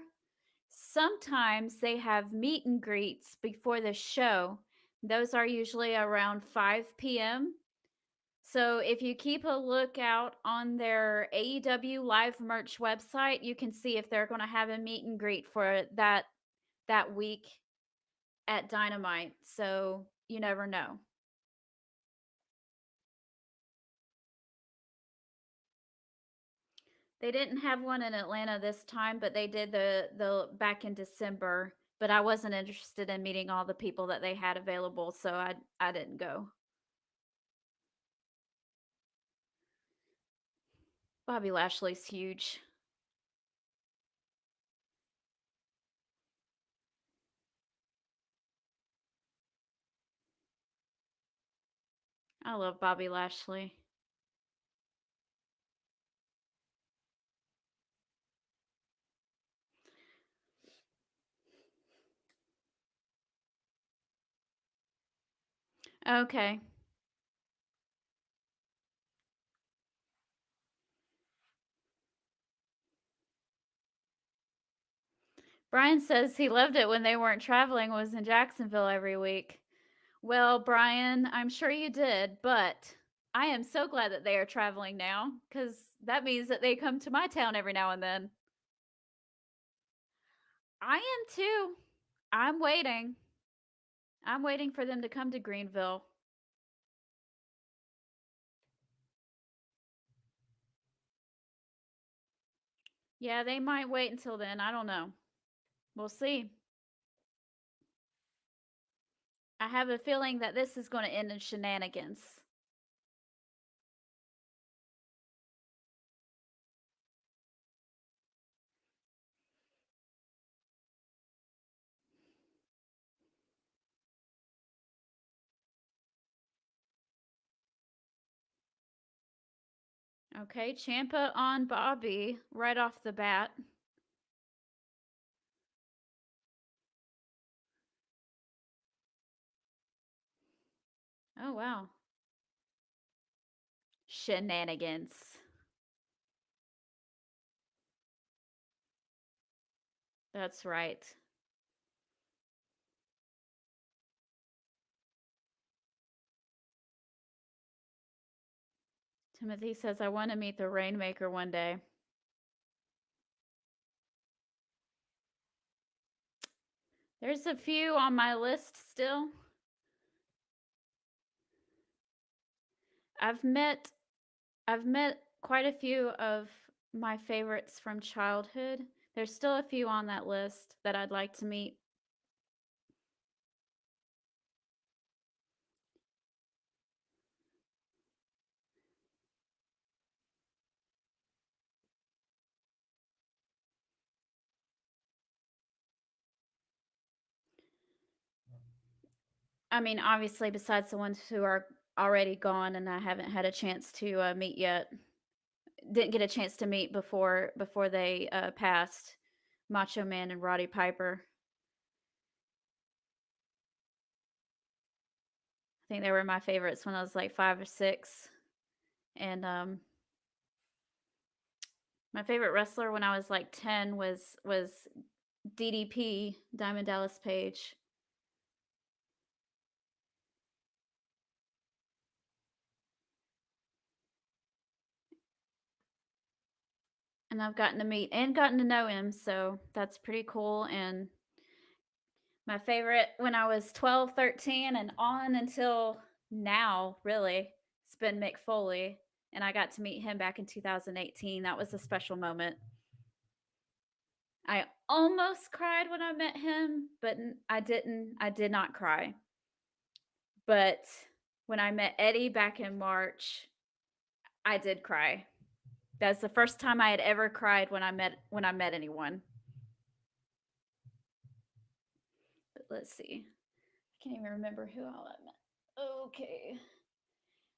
sometimes they have meet and greets before the show. Those are usually around 5 p.m. So if you keep a lookout on their AEW Live merch website, you can see if they're going to have a meet and greet for that week at Dynamite. So you never know. They didn't have one in Atlanta this time, but they did the back in December. But I wasn't interested in meeting all the people that they had available, so I didn't go. Bobby Lashley's huge. I love Bobby Lashley. Okay. Brian says he loved it when they weren't traveling, was in Jacksonville every week. Well, Brian, I'm sure you did, but I am so glad that they are traveling now because that means that they come to my town every now and then. I am too. I'm waiting. I'm waiting for them to come to Greenville. Yeah, they might wait until then. I don't know. We'll see. I have a feeling that this is going to end in shenanigans. Okay, Champa on Bobby right off the bat. Oh, wow. Shenanigans. That's right. Timothy says, I want to meet the Rainmaker one day. There's a few on my list still. I've met quite a few of my favorites from childhood. There's still a few on that list that I'd like to meet. I mean, obviously, besides the ones who are already gone and I haven't had a chance to meet yet. Didn't get a chance to meet before they passed. Macho Man and Roddy Piper. I think they were my favorites when I was like 5 or 6. And my favorite wrestler when I was like 10 was DDP, Diamond Dallas Page. And I've gotten to meet and gotten to know him, so that's pretty cool. And My favorite when I was 12, 13, and on until now, really, it's been Mick Foley. And I got to meet him back in 2018. That was a special moment. I almost cried when I met him, but I didn't. I did not cry. But when I met Eddie back in March, I did cry. That's the first time I had ever cried when I met anyone. But let's see. I can't even remember who all I met. Okay.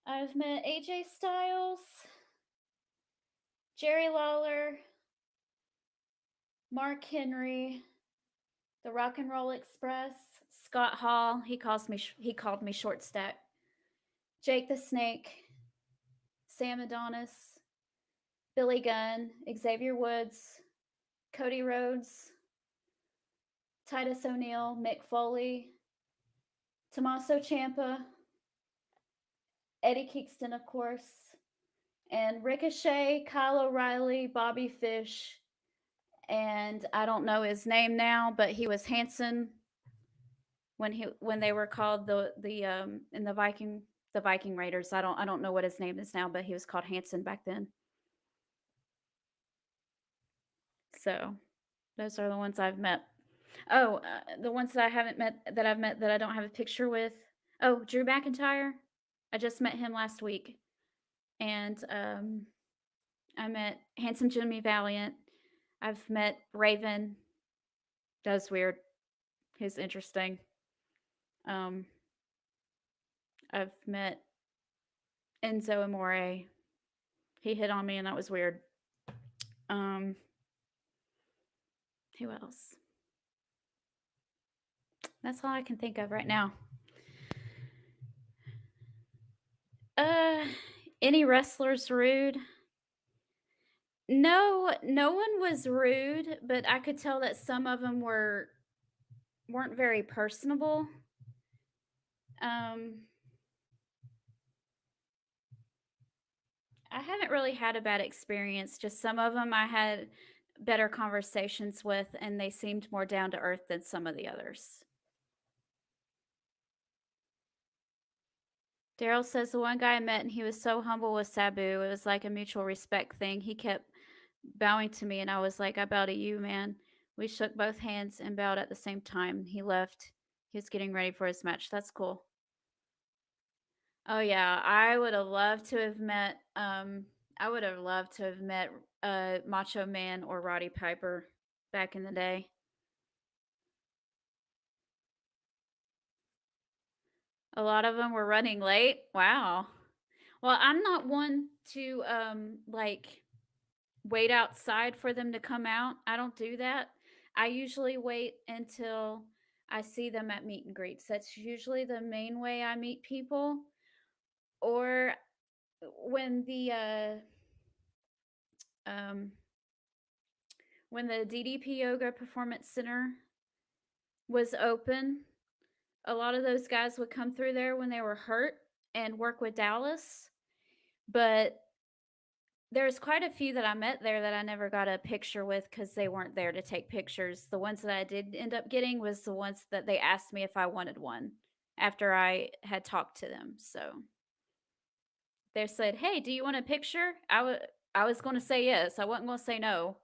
I've met AJ Styles, Jerry Lawler, Mark Henry, the Rock and Roll Express, Scott Hall. He called me Short Stack. Jake the Snake, Sam Adonis, Billy Gunn, Xavier Woods, Cody Rhodes, Titus O'Neil, Mick Foley, Tommaso Ciampa, Eddie Kingston, of course, and Ricochet, Kyle O'Reilly, Bobby Fish, and I don't know his name now, but he was Hanson when they were called in the Viking Raiders. I don't know what his name is now, but he was called Hanson back then. So those are the ones I've met. Oh, the ones that I haven't met that I've met that I don't have a picture with. Oh, Drew McIntyre. I just met him last week, and I met Handsome Jimmy Valiant. I've met Raven. That was weird. He's interesting. I've met Enzo Amore. He hit on me, and that was weird. Who else? That's all I can think of right now. Any wrestlers rude? No, no one was rude, but I could tell that some of them weren't very personable. I haven't really had a bad experience. Just some of them I had better conversations with, and they seemed more down to earth than some of the others. Daryl says the one guy I met and he was so humble with Sabu. It was like a mutual respect thing. He kept bowing to me, and I was like, I bow to you, man. We shook both hands and bowed at the same time. He left. He was getting ready for his match. That's cool. Oh yeah, I would have loved to have met Macho Man or Roddy Piper back in the day. A lot of them were running late. Wow. Well, I'm not one to like wait outside for them to come out. I don't do that. I usually wait until I see them at meet and greets. That's usually the main way I meet people. Or when the DDP Yoga Performance Center was open, a lot of those guys would come through there when they were hurt and work with Dallas. But there's quite a few that I met there that I never got a picture with because they weren't there to take pictures. The ones that I did end up getting was the ones that they asked me if I wanted one after I had talked to them. So they said, "Hey, do you want a picture?" I was going to say yes. I wasn't going to say no.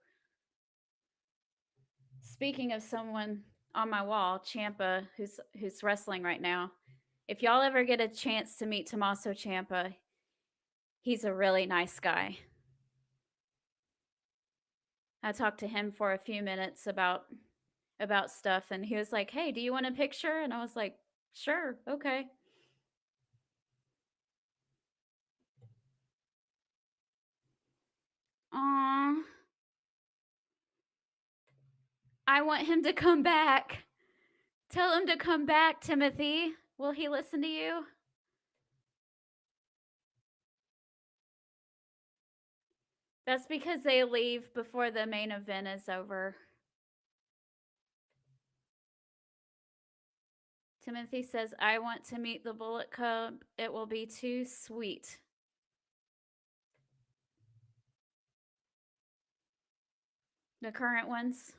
Speaking of someone on my wall, Ciampa, who's wrestling right now. If y'all ever get a chance to meet Tommaso Ciampa, he's a really nice guy. I talked to him for a few minutes about stuff, and he was like, "Hey, do you want a picture?" And I was like, "Sure, okay." Aww. I want him to come back. Tell him to come back, Timothy. Will he listen to you? That's because they leave before the main event is over. Timothy says, I want to meet the Bullet Club. It will be too sweet. The current ones.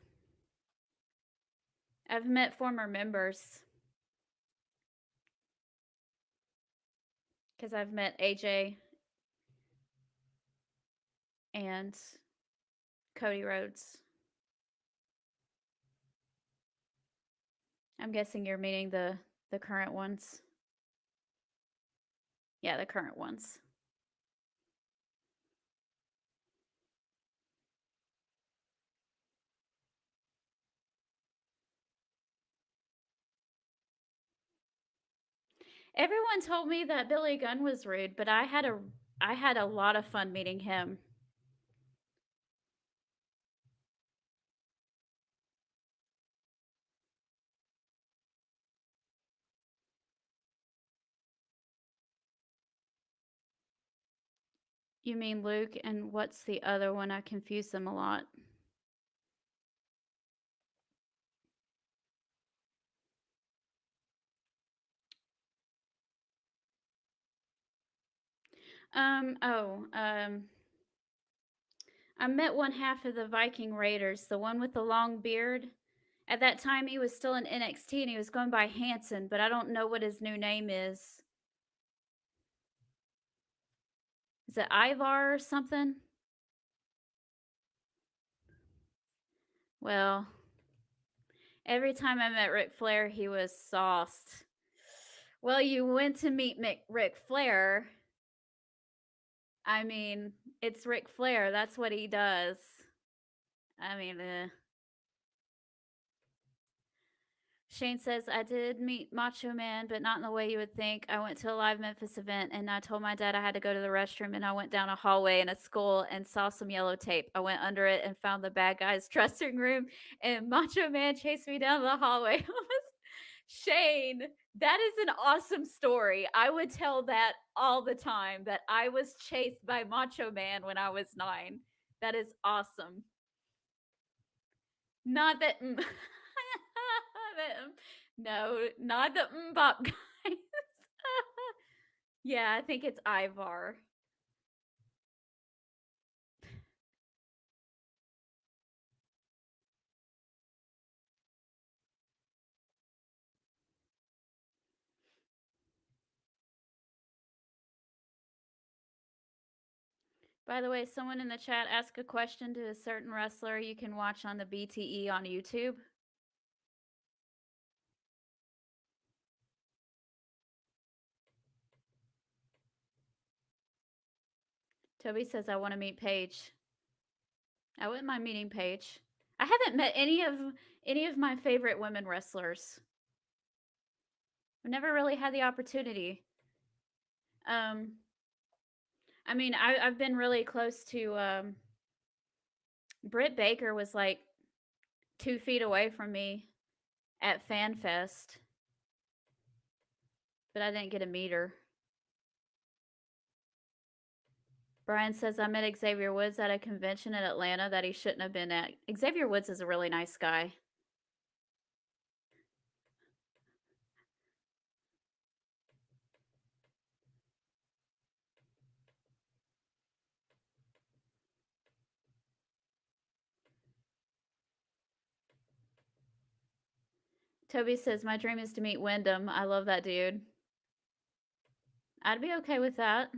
I've met former members. Because I've met AJ and Cody Rhodes. I'm guessing you're meaning the current ones. Yeah, the current ones. Everyone told me that Billy Gunn was rude, but I had a lot of fun meeting him. You mean Luke, and what's the other one? I confuse them a lot. I met one half of the Viking Raiders, the one with the long beard. At that time, he was still in NXT and he was going by Hanson, but I don't know what his new name is. Is it Ivar or something? Well, every time I met Ric Flair, he was sauced. Well, you went to meet Ric Flair. I mean, it's Ric Flair. That's what he does. I mean, Shane says, I did meet Macho Man, but not in the way you would think. I went to a live Memphis event and I told my dad I had to go to the restroom, and I went down a hallway in a school and saw some yellow tape. I went under it and found the bad guy's dressing room, and Macho Man chased me down the hallway. Shane, that is an awesome story. I would tell that all the time, that I was chased by Macho Man when I was 9. That is awesome. Not that no, not the Mbop guys. Yeah, I think it's Ivar. By the way, someone in the chat asked a question to a certain wrestler you can watch on the BTE on YouTube. Toby says, I want to meet Paige. I wouldn't mind meeting Paige. I haven't met any of my favorite women wrestlers. I've never really had the opportunity. I mean, I've been really close to Britt Baker was like 2 feet away from me at FanFest, but I didn't get to meet her. Brian says, I met Xavier Woods at a convention in Atlanta that he shouldn't have been at. Xavier Woods is a really nice guy. Toby says, my dream is to meet Wyndham. I love that dude. I'd be okay with that.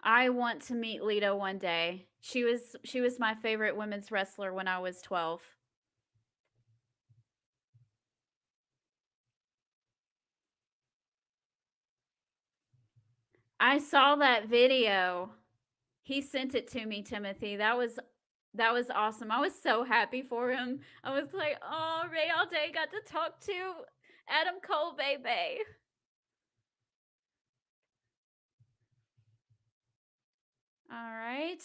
I want to meet Lita one day. She was my favorite women's wrestler when I was 12. I saw that video. He sent it to me, Timothy. That was awesome. I was so happy for him. I was like, oh, Ray all day got to talk to Adam Cole, baby. All right.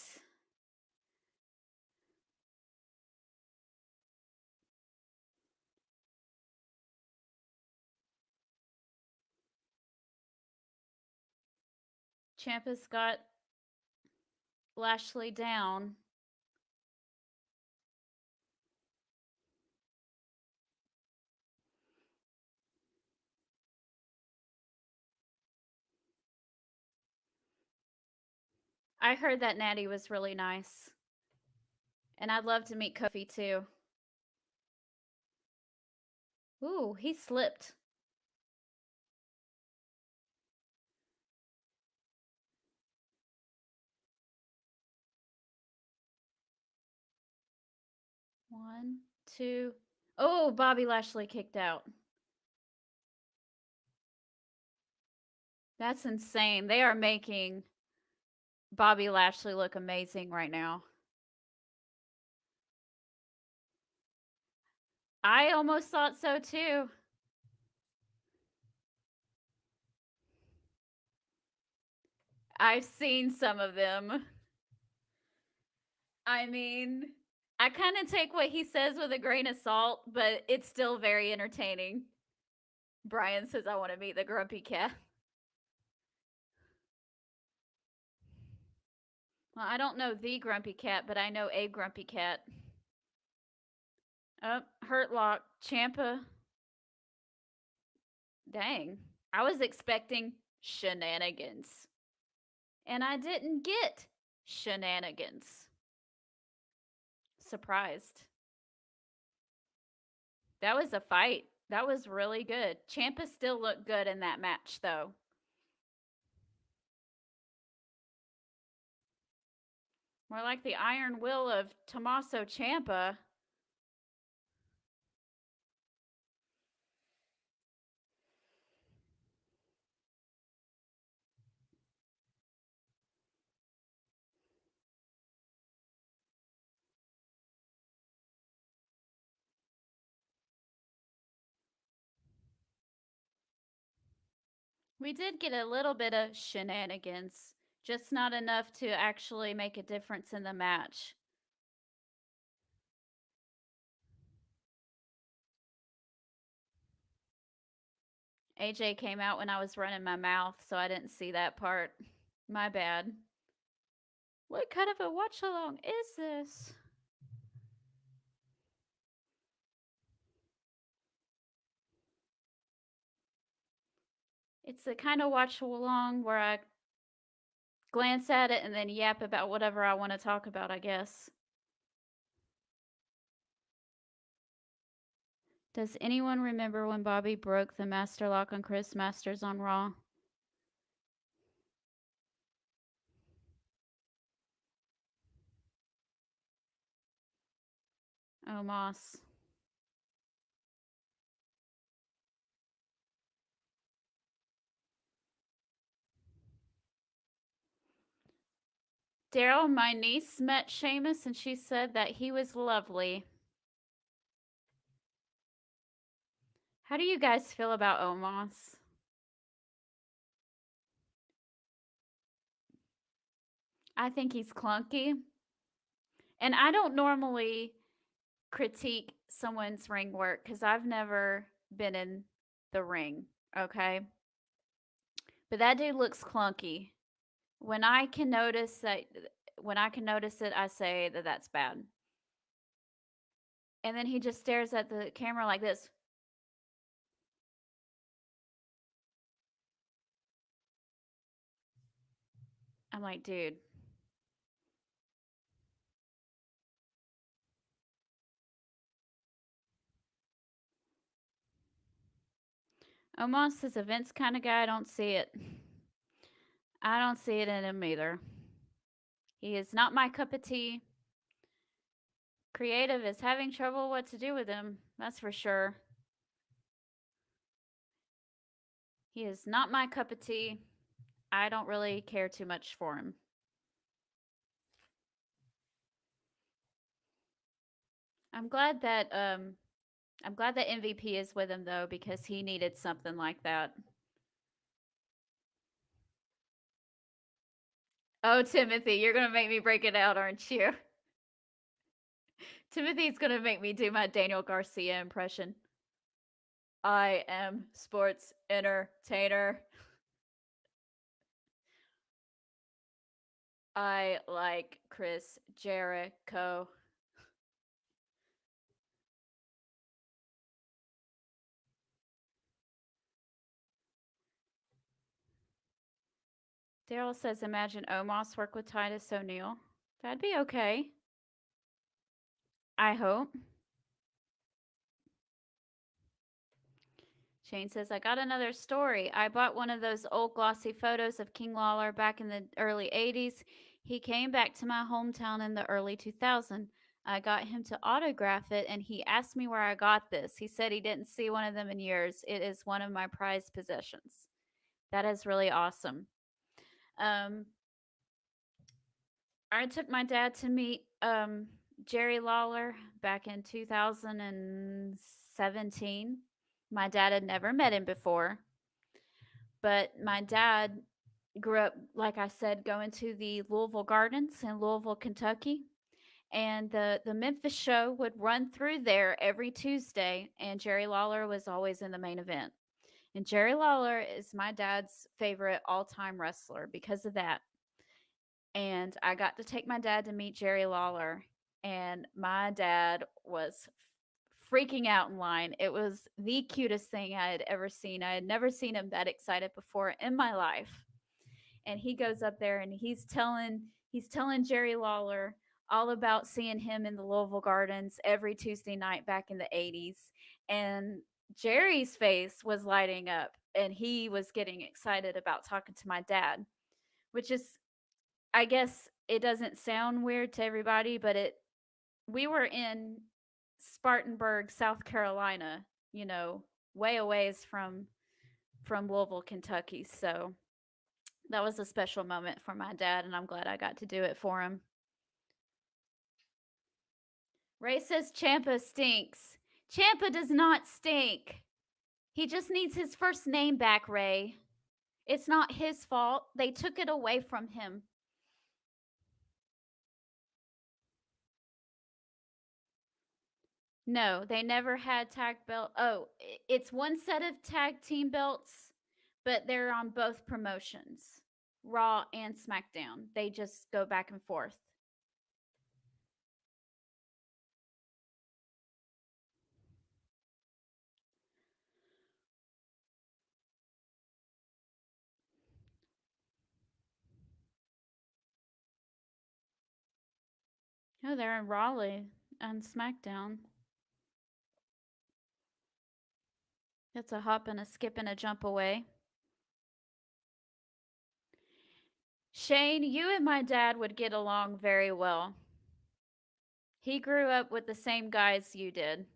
Ciampa's got Lashley down. I heard that Natty was really nice. And I'd love to meet Kofi too. Ooh, he slipped. One, two. Oh, Bobby Lashley kicked out. That's insane. They are making Bobby Lashley look amazing right now. I almost thought so too. I've seen some of them. I mean, I kind of take what he says with a grain of salt, but it's still very entertaining. Brian says, I want to meet the grumpy cat. Well, I don't know the grumpy cat, but I know a grumpy cat. Oh, hurt lock. Ciampa. Dang. I was expecting shenanigans. And I didn't get shenanigans. Surprised. That was a fight. That was really good. Ciampa still looked good in that match, though. More like the iron will of Tommaso Ciampa. We did get a little bit of shenanigans, just not enough to actually make a difference in the match. AJ came out when I was running my mouth, so I didn't see that part. My bad. What kind of a watch along is this? It's the kind of watch along where I glance at it and then yap about whatever I want to talk about, I guess. Does anyone remember when Bobby broke the master lock on Chris Masters on Raw? Oh, Moss. Daryl, my niece met Seamus and she said that he was lovely. How do you guys feel about Omos? I think he's clunky. And I don't normally critique someone's ring work because I've never been in the ring, okay? But that dude looks clunky. When I can notice it, I say that that's bad. And then he just stares at the camera like this. I'm like, dude. Omos is a Vince kind of guy. I don't see it. I don't see it in him either. He is not my cup of tea. Creative is having trouble what to do with him. That's for sure. He is not my cup of tea. I don't really care too much for him. I'm glad that MVP is with him though because he needed something like that. Oh, Timothy, you're going to make me break it out, aren't you? Timothy's going to make me do my Daniel Garcia impression. I am sports entertainer. I like Chris Jericho. Daryl says, imagine Omos work with Titus O'Neil. That'd be okay. I hope. Shane says, I got another story. I bought one of those old glossy photos of King Lawler back in the early 80s. He came back to my hometown in the early 2000s. I got him to autograph it, and he asked me where I got this. He said he didn't see one of them in years. It is one of my prized possessions. That is really awesome. I took my dad to meet Jerry Lawler back in 2017. My dad had never met him before, but my dad grew up, like I said, going to the Louisville Gardens in Louisville, Kentucky. And the Memphis show would run through there every Tuesday, and Jerry Lawler was always in the main event. And Jerry Lawler is my dad's favorite all time wrestler because of that. And I got to take my dad to meet Jerry Lawler, and my dad was freaking out in line. It was the cutest thing I had ever seen. I had never seen him that excited before in my life. And he goes up there and he's telling Jerry Lawler all about seeing him in the Louisville Gardens every Tuesday night back in the 80s. And Jerry's face was lighting up and he was getting excited about talking to my dad, which is, I guess it doesn't sound weird to everybody, but we were in Spartanburg, South Carolina, way a ways from Louisville, Kentucky. So that was a special moment for my dad, and I'm glad I got to do it for him. Ray says Ciampa stinks. Ciampa does not stink. He just needs his first name back, Ray. It's not his fault. They took it away from him. No, they never had tag belt. Oh, it's one set of tag team belts, but they're on both promotions, Raw and SmackDown. They just go back and forth. Oh, they're in Raleigh on SmackDown. That's a hop and a skip and a jump away. Shane, you and my dad would get along very well. He grew up with the same guys you did.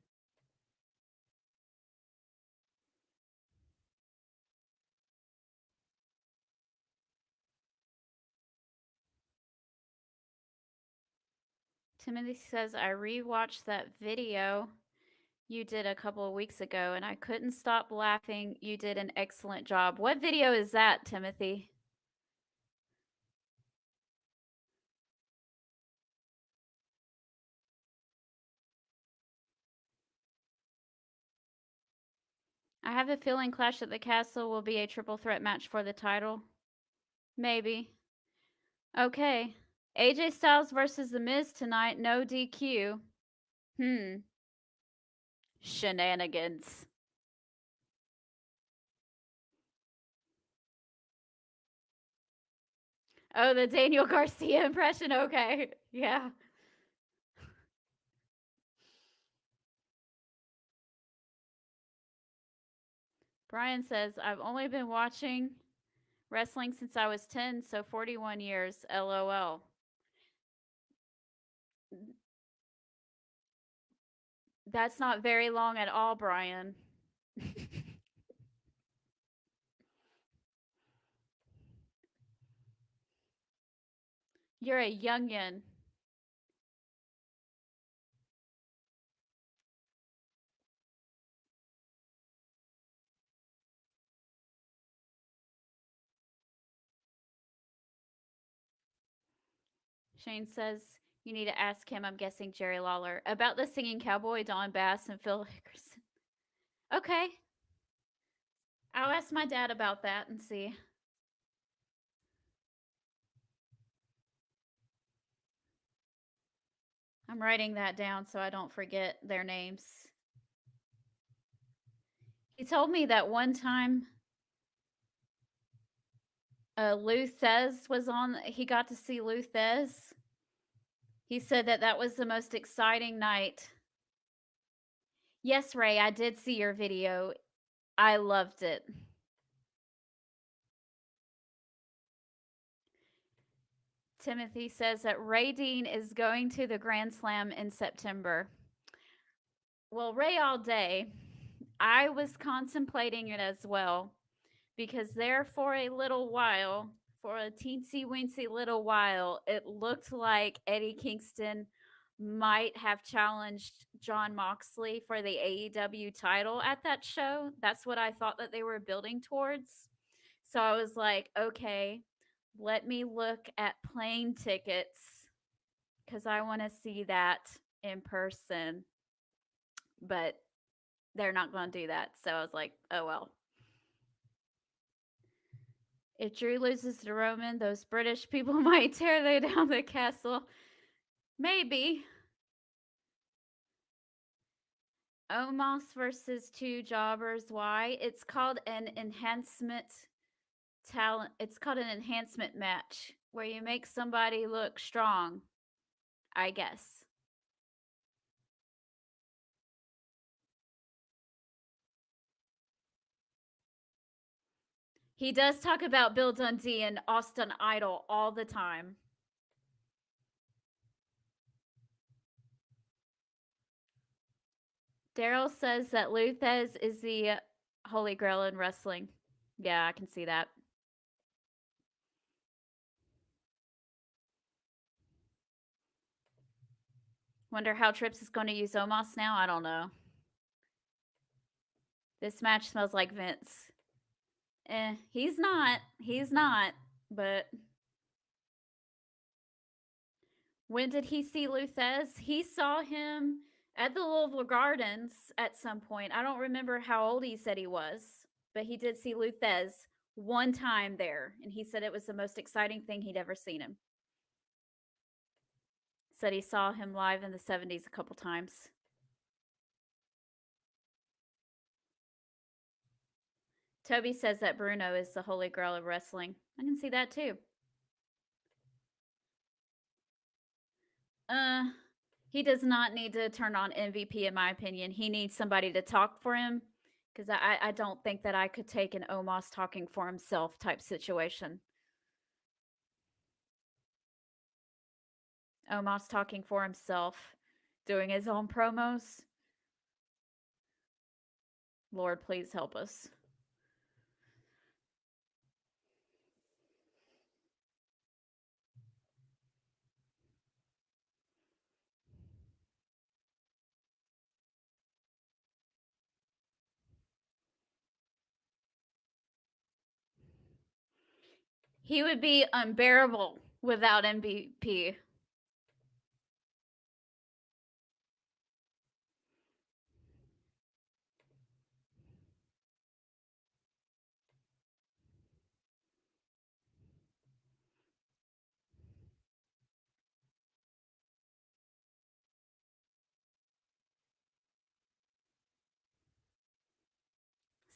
Timothy says, I rewatched that video you did a couple of weeks ago and I couldn't stop laughing. You did an excellent job. What video is that, Timothy? I have a feeling Clash at the Castle will be a triple threat match for the title. Maybe. Okay. AJ Styles versus The Miz tonight. No DQ. Shenanigans. Oh, the Daniel Garcia impression? Okay. Yeah. Brian says, I've only been watching wrestling since I was 10, so 41 years. LOL. That's not very long at all, Brian. You're a youngin'. Shane says, you need to ask him, I'm guessing Jerry Lawler, about the singing cowboy Don Bass and Phil Hickerson. Okay. I'll ask my dad about that and see. I'm writing that down so I don't forget their names. He told me that one time Lou Thez was on. He got to see Lou Thez. He said that that was the most exciting night. Yes, Ray, I did see your video. I loved it. Timothy says that Ray Dean is going to the Grand Slam in September. Well, Ray all day. I was contemplating it as well because there for a little while, for a teensy weensy little while, it looked like Eddie Kingston might have challenged John Moxley for the AEW title at that show. That's what I thought that they were building towards. So I was like, okay, let me look at plane tickets because I want to see that in person. But they're not going to do that. So I was like, oh well. If Drew loses to Roman, those British people might tear down the castle. Maybe. Omos versus two jobbers. Why? It's called an enhancement talent. It's called an enhancement match where you make somebody look strong, I guess. He does talk about Bill Dundee and Austin Idol all the time. Daryl says that Luthez is the holy grail in wrestling. Yeah, I can see that. Wonder how Trips is going to use Omos now. I don't know. This match smells like Vince. He's not. He's not. But when did he see Luthez? He saw him at the Louisville Gardens at some point. I don't remember how old he said he was, but he did see Luthez one time there, and he said it was the most exciting thing he'd ever seen him. Said he saw him live in the 70s a couple times. Toby says that Bruno is the holy grail of wrestling. I can see that too. He does not need to turn on MVP, in my opinion. He needs somebody to talk for him, because I don't think that I could take an Omos talking for himself type situation. Omos talking for himself, doing his own promos. Lord, please help us. He would be unbearable without MVP.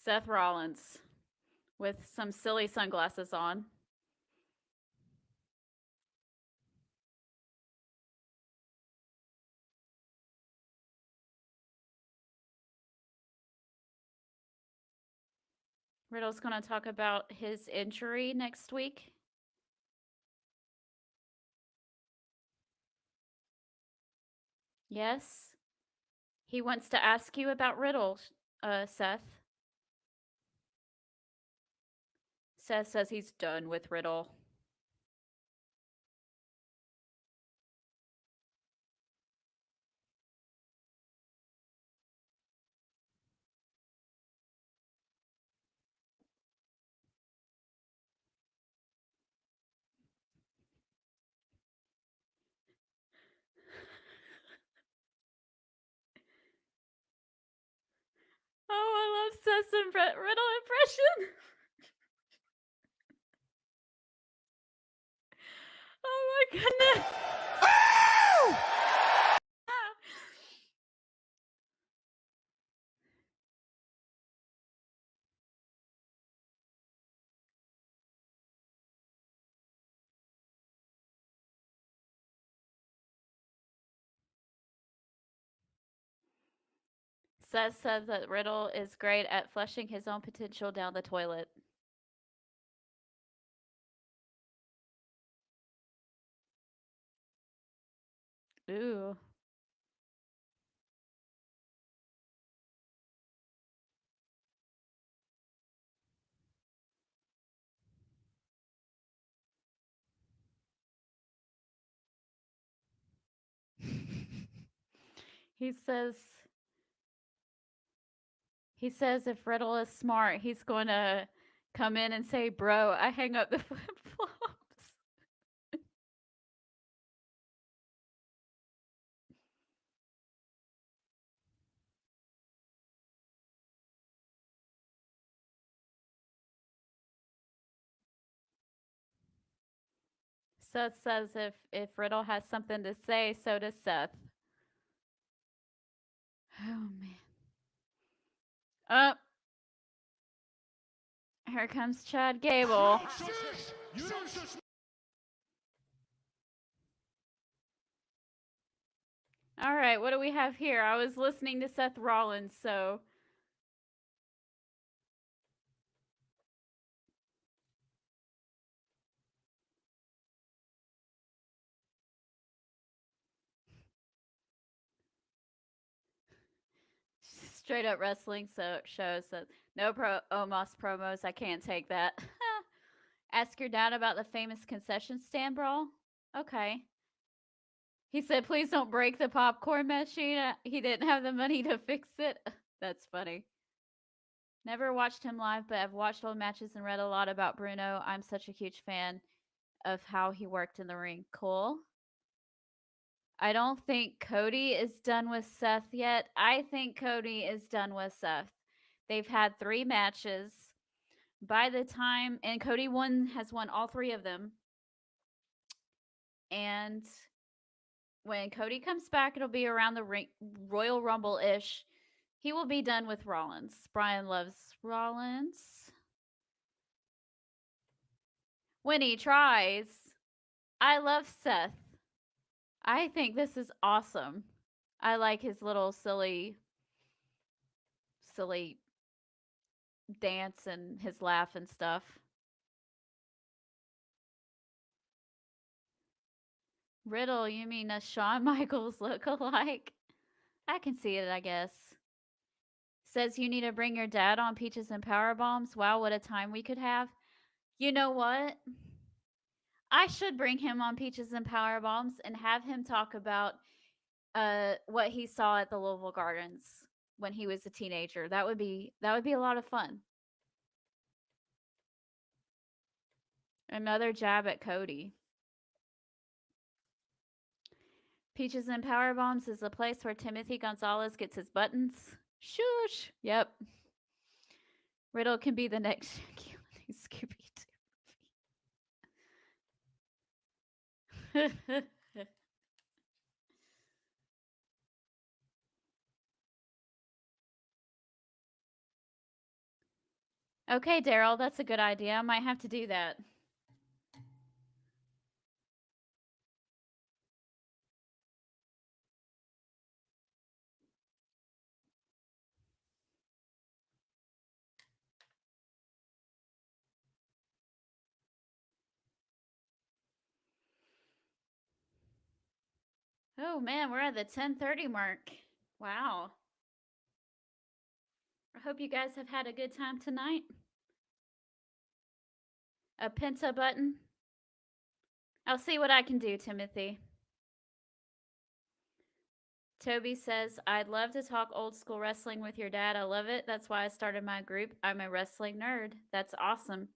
Seth Rollins with some silly sunglasses on. Riddle's going to talk about his injury next week. Yes. He wants to ask you about Riddle, Seth. Seth says he's done with Riddle. Oh, I love Seth's Riddle impression. Oh my goodness. Seth says that Riddle is great at flushing his own potential down the toilet. Ooh. He says if Riddle is smart, he's going to come in and say, "Bro, I hang up the flip-flops." Seth says if Riddle has something to say, so does Seth. Oh man. Up. Here comes Chad Gable. All right, what do we have here? I was listening to Seth Rollins, so straight up wrestling shows that no Omos promos. I can't take that. Ask your dad about the famous concession stand brawl. Okay. He said, please don't break the popcorn machine. He didn't have the money to fix it. That's funny. Never watched him live, but I've watched old matches and read a lot about Bruno. I'm such a huge fan of how he worked in the ring. Cool. I don't think Cody is done with Seth yet. I think Cody is done with Seth. They've had 3 matches. By the time, and Cody has won all 3 of them. And when Cody comes back, it'll be around the Royal Rumble-ish. He will be done with Rollins. Brian loves Rollins. When he tries, I love Seth. I think this is awesome. I like his little silly dance and his laugh and stuff. Riddle, you mean a Shawn Michaels look-alike? I can see it, I guess. Says you need to bring your dad on Peaches and Power Bombs. Wow, what a time we could have. You know what? I should bring him on Peaches and Power Bombs and have him talk about what he saw at the Louisville Gardens when he was a teenager. That would be a lot of fun. Another jab at Cody. Peaches and Power Bombs is the place where Timothy Gonzalez gets his buttons. Shush. Yep. Riddle can be the next Scooby-Doo movie. Okay, Daryl, that's a good idea. I might have to do that. Oh man, we're at the 10:30 mark. Wow. I hope you guys have had a good time tonight. A Penta button. I'll see what I can do, Timothy. Toby says, I'd love to talk old school wrestling with your dad. I love it. That's why I started my group. I'm a wrestling nerd. That's awesome.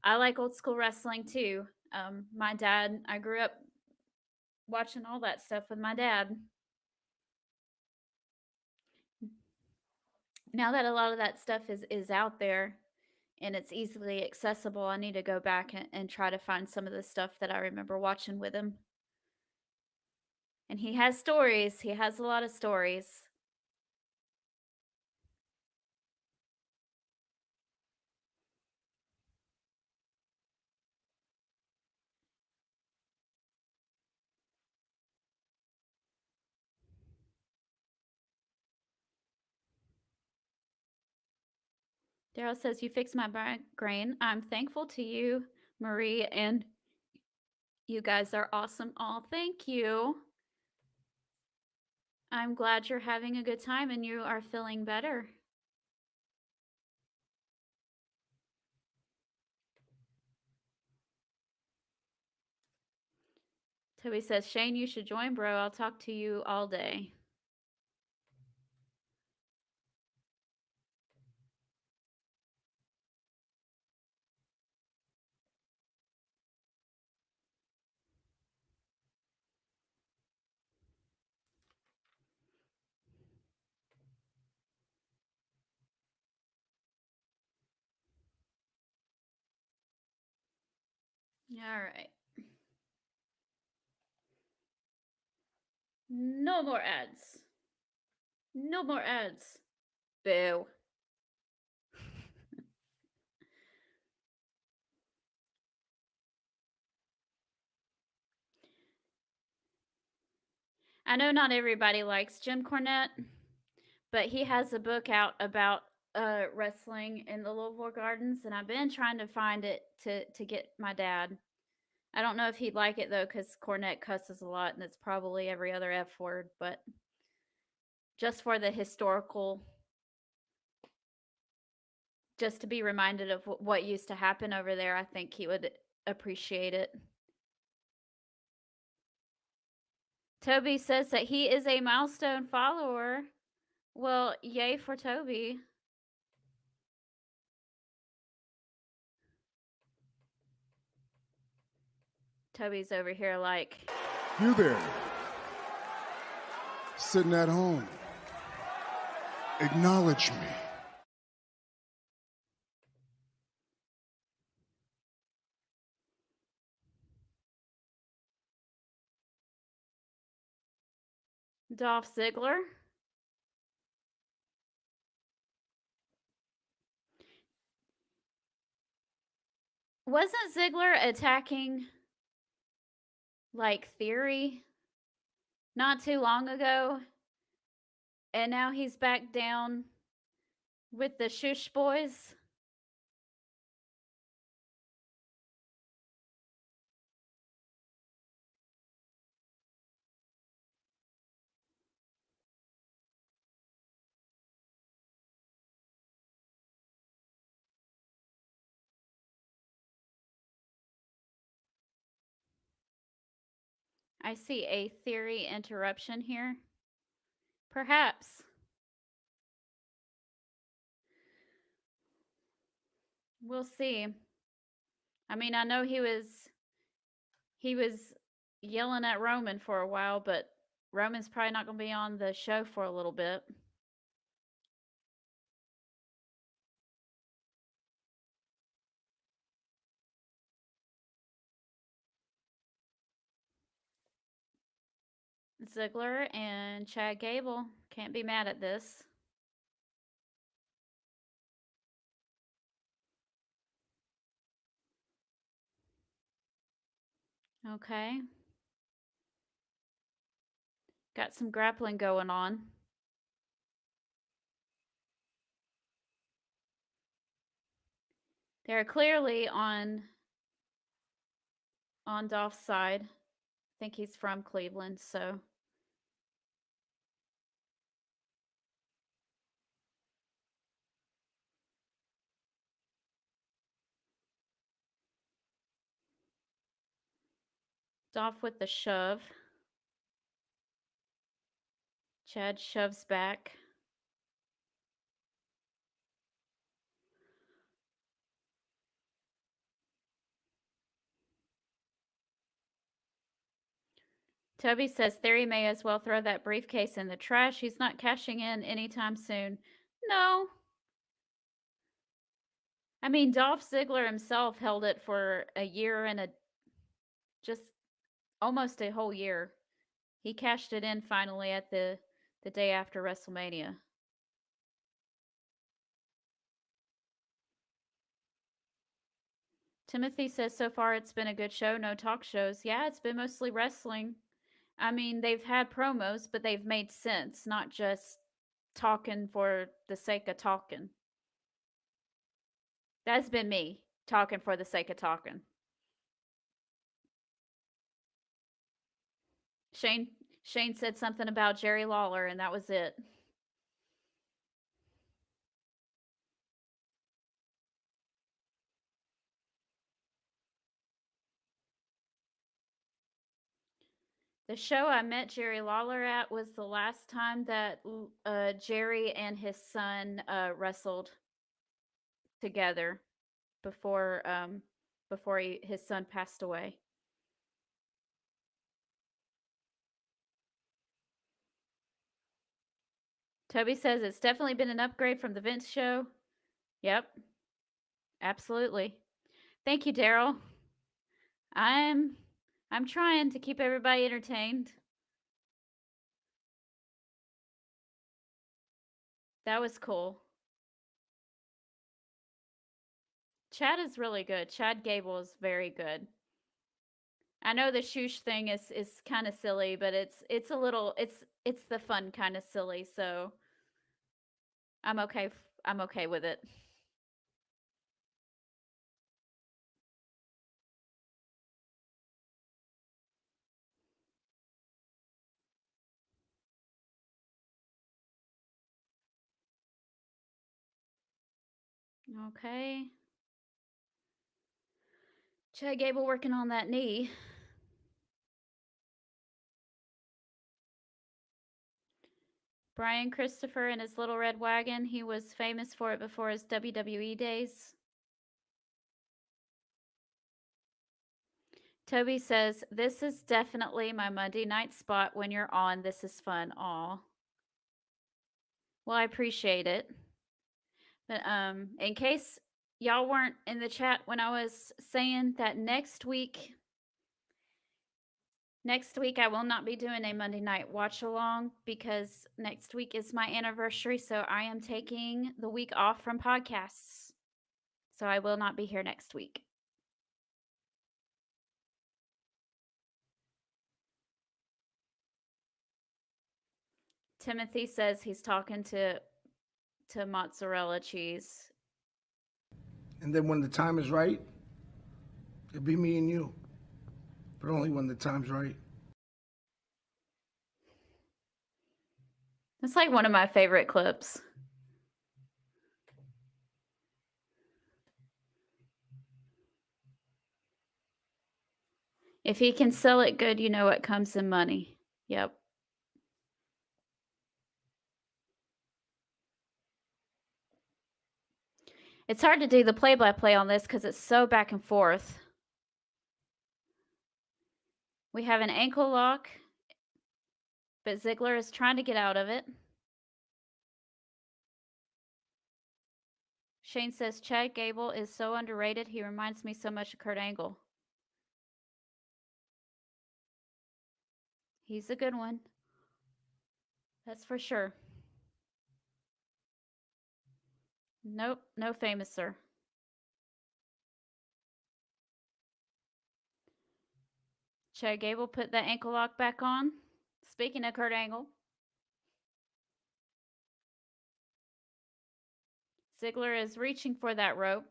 I like old school wrestling too. My dad, I grew up watching all that stuff with my dad. Now that a lot of that stuff is out there and it's easily accessible, I need to go back and try to find some of the stuff that I remember watching with him. And he has stories. He has a lot of stories. Daryl says, you fixed my migraine. I'm thankful to you, Marie, and you guys are awesome. Oh, thank you. I'm glad you're having a good time and you are feeling better. Toby says, Shane, you should join, bro. I'll talk to you all day. All right. No more ads. No more ads. Boo. I know not everybody likes Jim Cornette, but he has a book out about wrestling in the Louisville Gardens, and I've been trying to find it to get my dad. I don't know if he'd like it though, because Cornette cusses a lot, and it's probably every other F word. But just for the historical, just to be reminded of what used to happen over there, I think he would appreciate it. Toby says that he is a milestone follower. Well, yay for Toby. Toby's over here like, You there, sitting at home. Acknowledge me. Dolph Ziggler. Wasn't Ziggler attacking like Theory not too long ago? And now he's back down with the Shush Boys? I see a Theory interruption here. Perhaps. We'll see. I mean, I know he was yelling at Roman for a while, but Roman's probably not going to be on the show for a little bit. Ziggler and Chad Gable can't be mad at this. Okay. Got some grappling going on. They're clearly on Dolph's side. I think he's from Cleveland, so. Dolph with the shove. Chad shoves back. Toby says Theory may as well throw that briefcase in the trash. He's not cashing in anytime soon. No. I mean, Dolph Ziggler himself held it for a year and just almost a whole year. He cashed it in finally at the day after WrestleMania. Timothy says so far it's been a good show, no talk shows. Yeah, it's been mostly wrestling. I mean, they've had promos, but they've made sense, not just talking for the sake of talking. That's been me talking for the sake of talking. Shane said something about Jerry Lawler, and that was it. The show I met Jerry Lawler at was the last time that Jerry and his son wrestled together before his son passed away. Toby says it's definitely been an upgrade from the Vince show. Yep, absolutely. Thank you, Daryl. I'm trying to keep everybody entertained. That was cool. Chad is really good. Chad Gable is very good. I know the shoosh thing is kind of silly, but it's a little it's the fun kind of silly, so I'm okay I'm okay with it. Okay. Chad Gable working on that knee. Brian Christopher and his little red wagon. He was famous for it before his WWE days. Toby says, "This is definitely my Monday night spot when you're on. This is fun." Aw. Well, I appreciate it. But in case y'all weren't in the chat when I was saying that next week I will not be doing a Monday night watch along because next week is my anniversary, so I am taking the week off from podcasts. So I will not be here next week. Timothy says he's talking to mozzarella cheese. And then when the time is right, it'll be me and you. But only when the time's right. It's like one of my favorite clips. If he can sell it good, you know it comes in money. Yep. It's hard to do the play-by-play on this because it's so back and forth. We have an ankle lock, but Ziggler is trying to get out of it. Shane says Chad Gable is so underrated. He reminds me so much of Kurt Angle. He's a good one. That's for sure. Nope, no famous, sir. Chad Gable put that ankle lock back on. Speaking of Kurt Angle. Ziggler is reaching for that rope.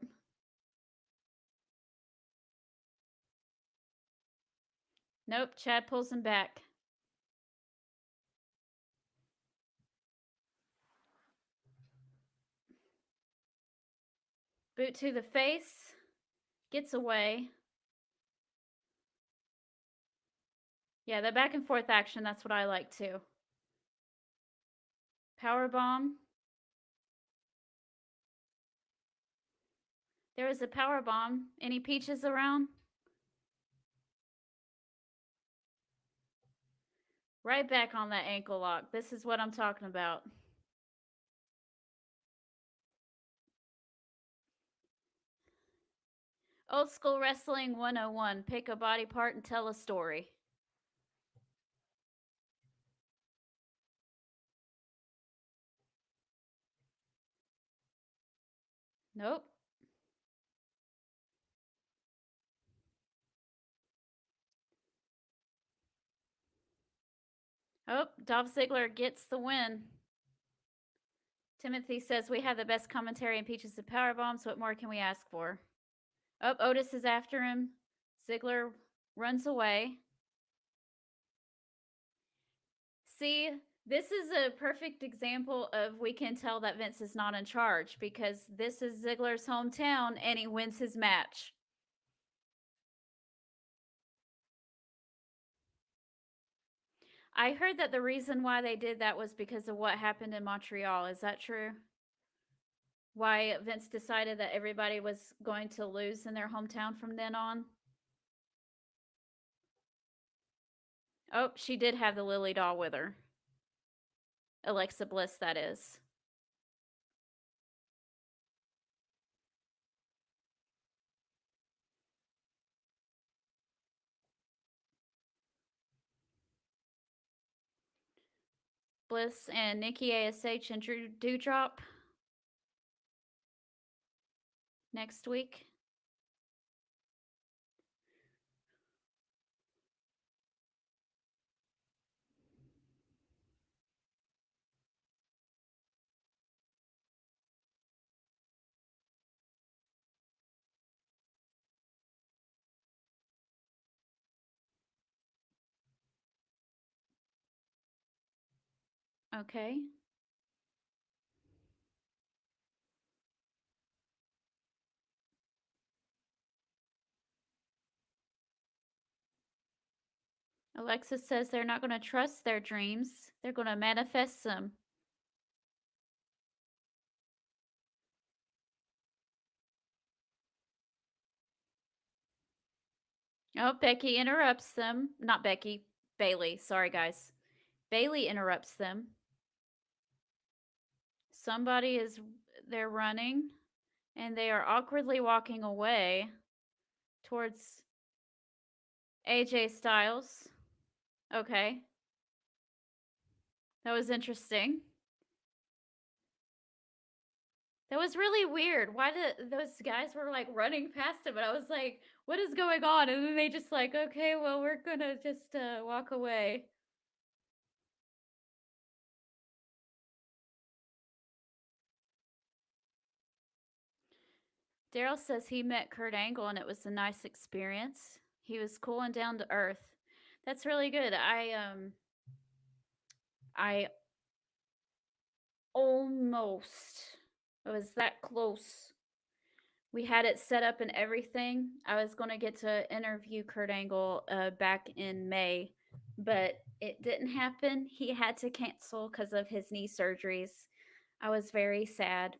Nope, Chad pulls him back. Boot to the face. Gets away. Yeah, the back and forth action, that's what I like too. Power bomb. There was a power bomb. Any peaches around? Right back on that ankle lock. This is what I'm talking about. Old School Wrestling 101. Pick a body part and tell a story. Nope. Oh, Dolph Ziggler gets the win. Timothy says we have the best commentary in Peaches and Power Bombs. What more can we ask for? Oh, Otis is after him. Ziggler runs away. See, this is a perfect example of we can tell that Vince is not in charge because this is Ziggler's hometown and he wins his match. I heard that the reason why they did that was because of what happened in Montreal. Is that true? Why Vince decided that everybody was going to lose in their hometown from then on? Oh, she did have the Lily doll with her. Alexa Bliss, that is. Bliss and Nikki ASH and Drew Dewdrop next week. Okay. Alexis says they're not going to trust their dreams. They're going to manifest them. Oh, Becky interrupts them. Not Becky, Bailey. Sorry, guys. Bailey interrupts them. Somebody is, they're running, and they are awkwardly walking away towards AJ Styles. Okay. That was interesting. That was really weird. Why did those guys were like running past him, and I was like, what is going on? And then they just like, okay, well, we're gonna just walk away. Daryl says he met Kurt Angle and it was a nice experience. He was cool and down to earth. That's really good. I almost, I was that close. We had it set up and everything. I was going to get to interview Kurt Angle back in May, but it didn't happen. He had to cancel because of his knee surgeries. I was very sad,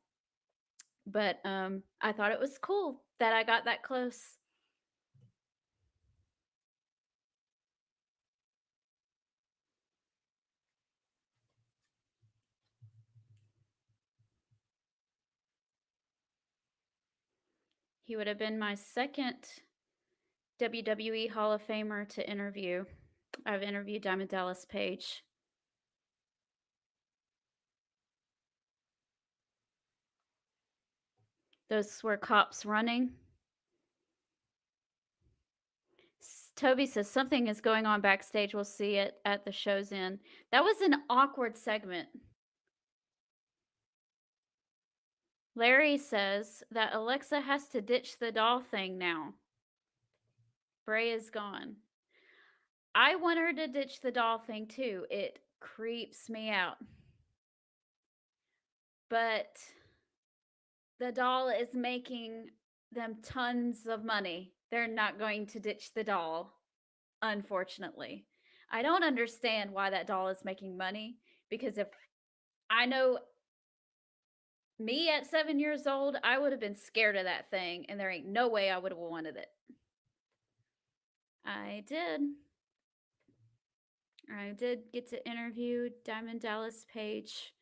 but I thought it was cool that I got that close. He would have been my second WWE Hall of Famer to interview. I've interviewed Diamond Dallas Page. Those were cops running. Toby says something is going on backstage. We'll see it at the show's end. That was an awkward segment. Larry says that Alexa has to ditch the doll thing now. Bray is gone. I want her to ditch the doll thing too. It creeps me out. But the doll is making them tons of money. They're not going to ditch the doll, unfortunately. I don't understand why that doll is making money, because if I know me at 7 years old, I would have been scared of that thing, and there ain't no way I would have wanted it. I did get to interview Diamond Dallas Page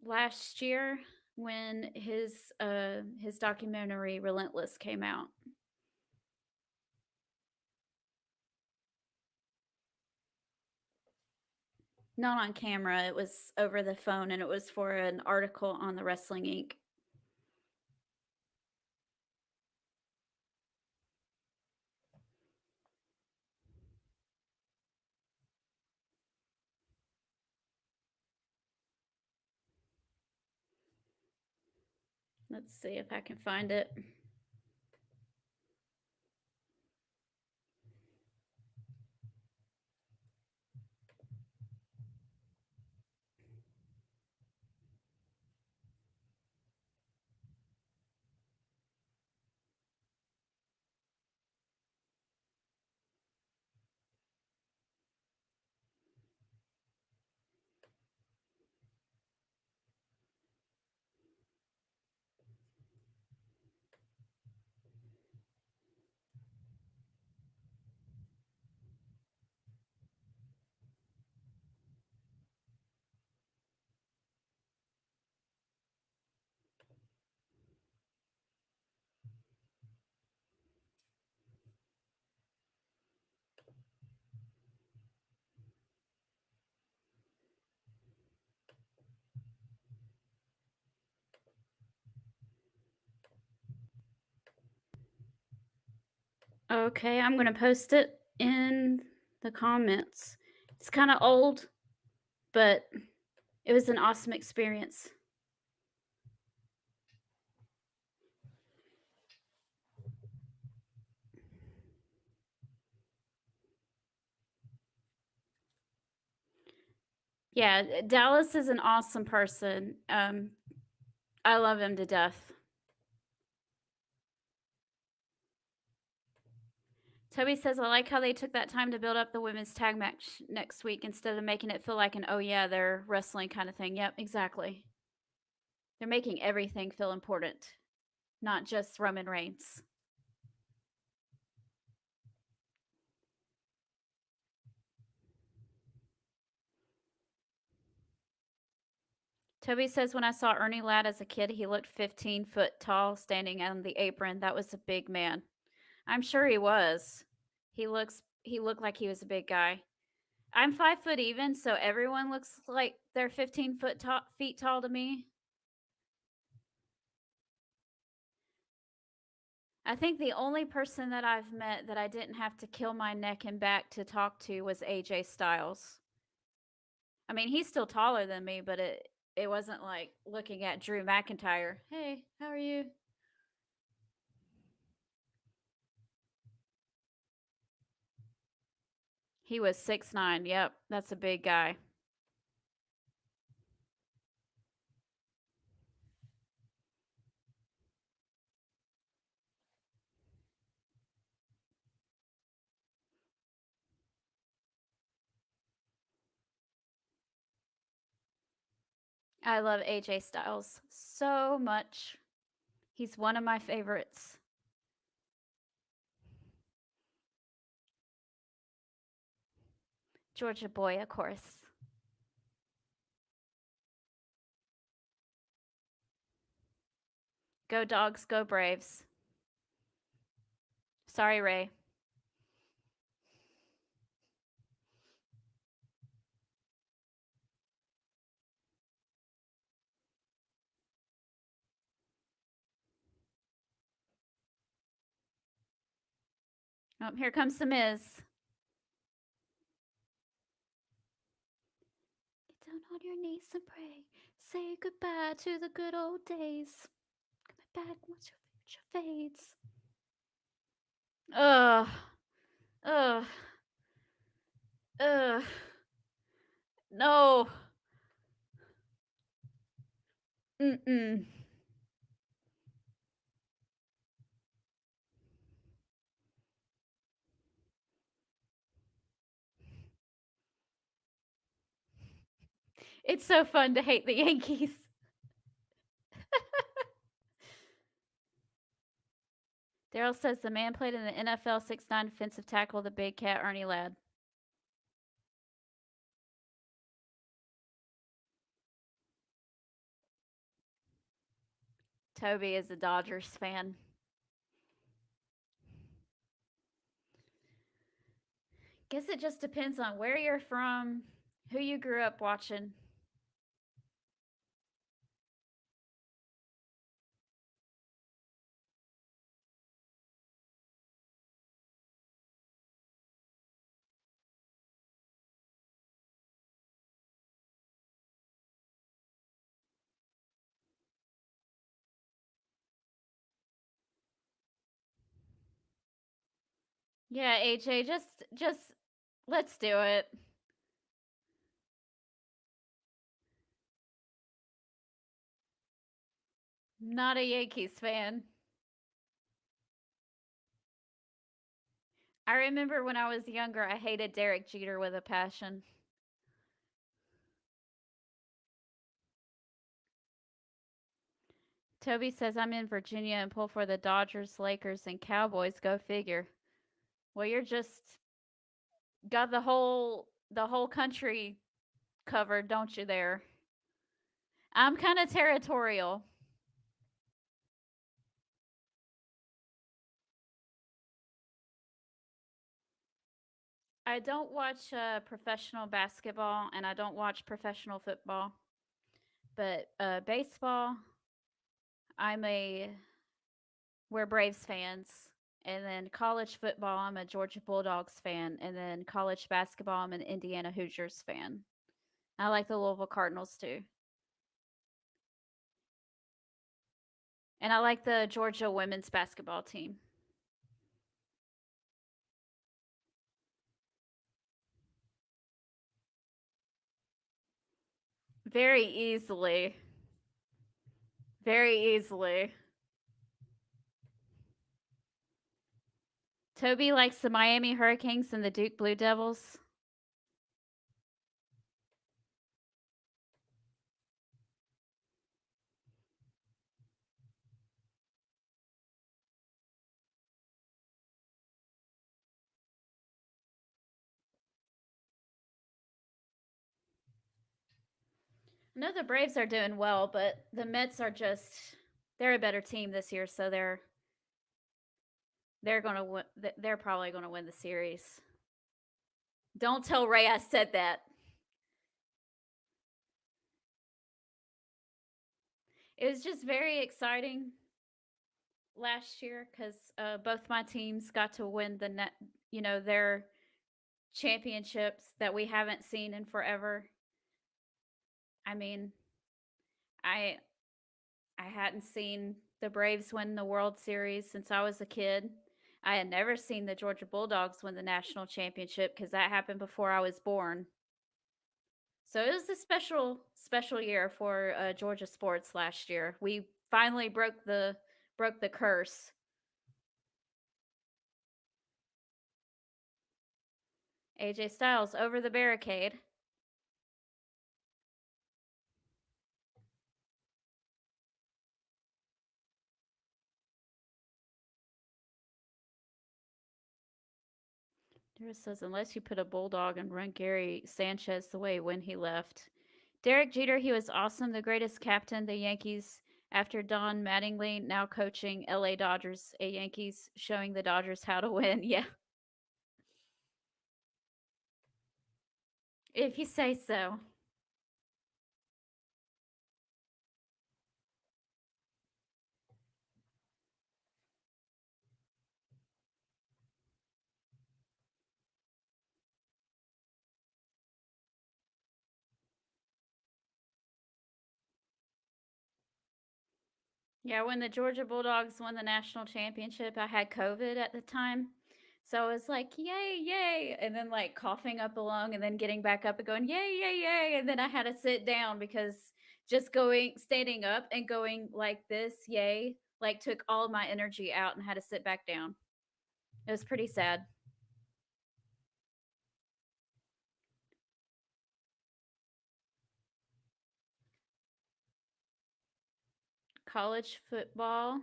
last year when his documentary Relentless came out. Not on camera, it was over the phone, and it was for an article on the Wrestling Inc. Let's see if I can find it. Okay, I'm going to post it in the comments. It's kind of old, but it was an awesome experience. Yeah, Dallas is an awesome person. I love him to death. Toby says, I like how they took that time to build up the women's tag match next week instead of making it feel like an, oh yeah, they're wrestling kind of thing. Yep, exactly. They're making everything feel important, not just Roman Reigns. Toby says, when I saw Ernie Ladd as a kid, he looked 15 foot tall standing on the apron. That was a big man. I'm sure he was. He looked like he was a big guy. I'm 5 foot even, so everyone looks like they're 15 feet tall to me. I think the only person that I've met that I didn't have to kill my neck and back to talk to was AJ Styles. I mean, he's still taller than me, but it wasn't like looking at Drew McIntyre. Hey, how are you? He was 6'9". Yep, that's a big guy. I love AJ Styles so much. He's one of my favorites. Georgia boy, of course. Go Dogs, go Braves. Sorry, Ray. Oh, here comes the Miz. Get down on your knees and pray. Say goodbye to the good old days. Coming back once your future fades. Ugh. Ugh. Ugh. No. Mm-mm. It's so fun to hate the Yankees. Daryl says the man played in the NFL 6'9" defensive tackle, the big cat, Ernie Ladd. Toby is a Dodgers fan. Guess it just depends on where you're from, who you grew up watching. Yeah, AJ, just let's do it. Not a Yankees fan. I remember when I was younger, I hated Derek Jeter with a passion. Toby says I'm in Virginia and pull for the Dodgers, Lakers, and Cowboys. Go figure. Well, you're just got the whole country covered, don't you there? I'm kind of territorial. I don't watch professional basketball and I don't watch professional football, but baseball, I'm a we're Braves fans. And then college football, I'm a Georgia Bulldogs fan. And then college basketball, I'm an Indiana Hoosiers fan. I like the Louisville Cardinals too. And I like the Georgia women's basketball team. Very easily. Very easily. Toby likes the Miami Hurricanes and the Duke Blue Devils. I know the Braves are doing well, but the Mets are they're a better team this year, so they're probably going to win the series. Don't tell Ray I said that. It was just very exciting last year because both my teams got to win their championships that we haven't seen in forever. I mean, I I hadn't seen the Braves win the World Series since I was a kid. I had never seen the Georgia Bulldogs win the national championship because that happened before I was born. So it was a special year for Georgia sports last year. We finally broke the curse. AJ Styles over the barricade. Dara says, unless you put a bulldog and run Gary Sanchez the way when he left. Derek Jeter, he was awesome, the greatest captain the Yankees after Don Mattingly, now coaching LA Dodgers, a Yankees showing the Dodgers how to win. Yeah. If you say so. Yeah, when the Georgia Bulldogs won the national championship, I had COVID at the time. So I was like, yay, yay. And then like coughing up a lung and then getting back up and going, yay, yay, yay. And then I had to sit down because standing up and going like this, yay, like took all my energy out and had to sit back down. It was pretty sad. College football,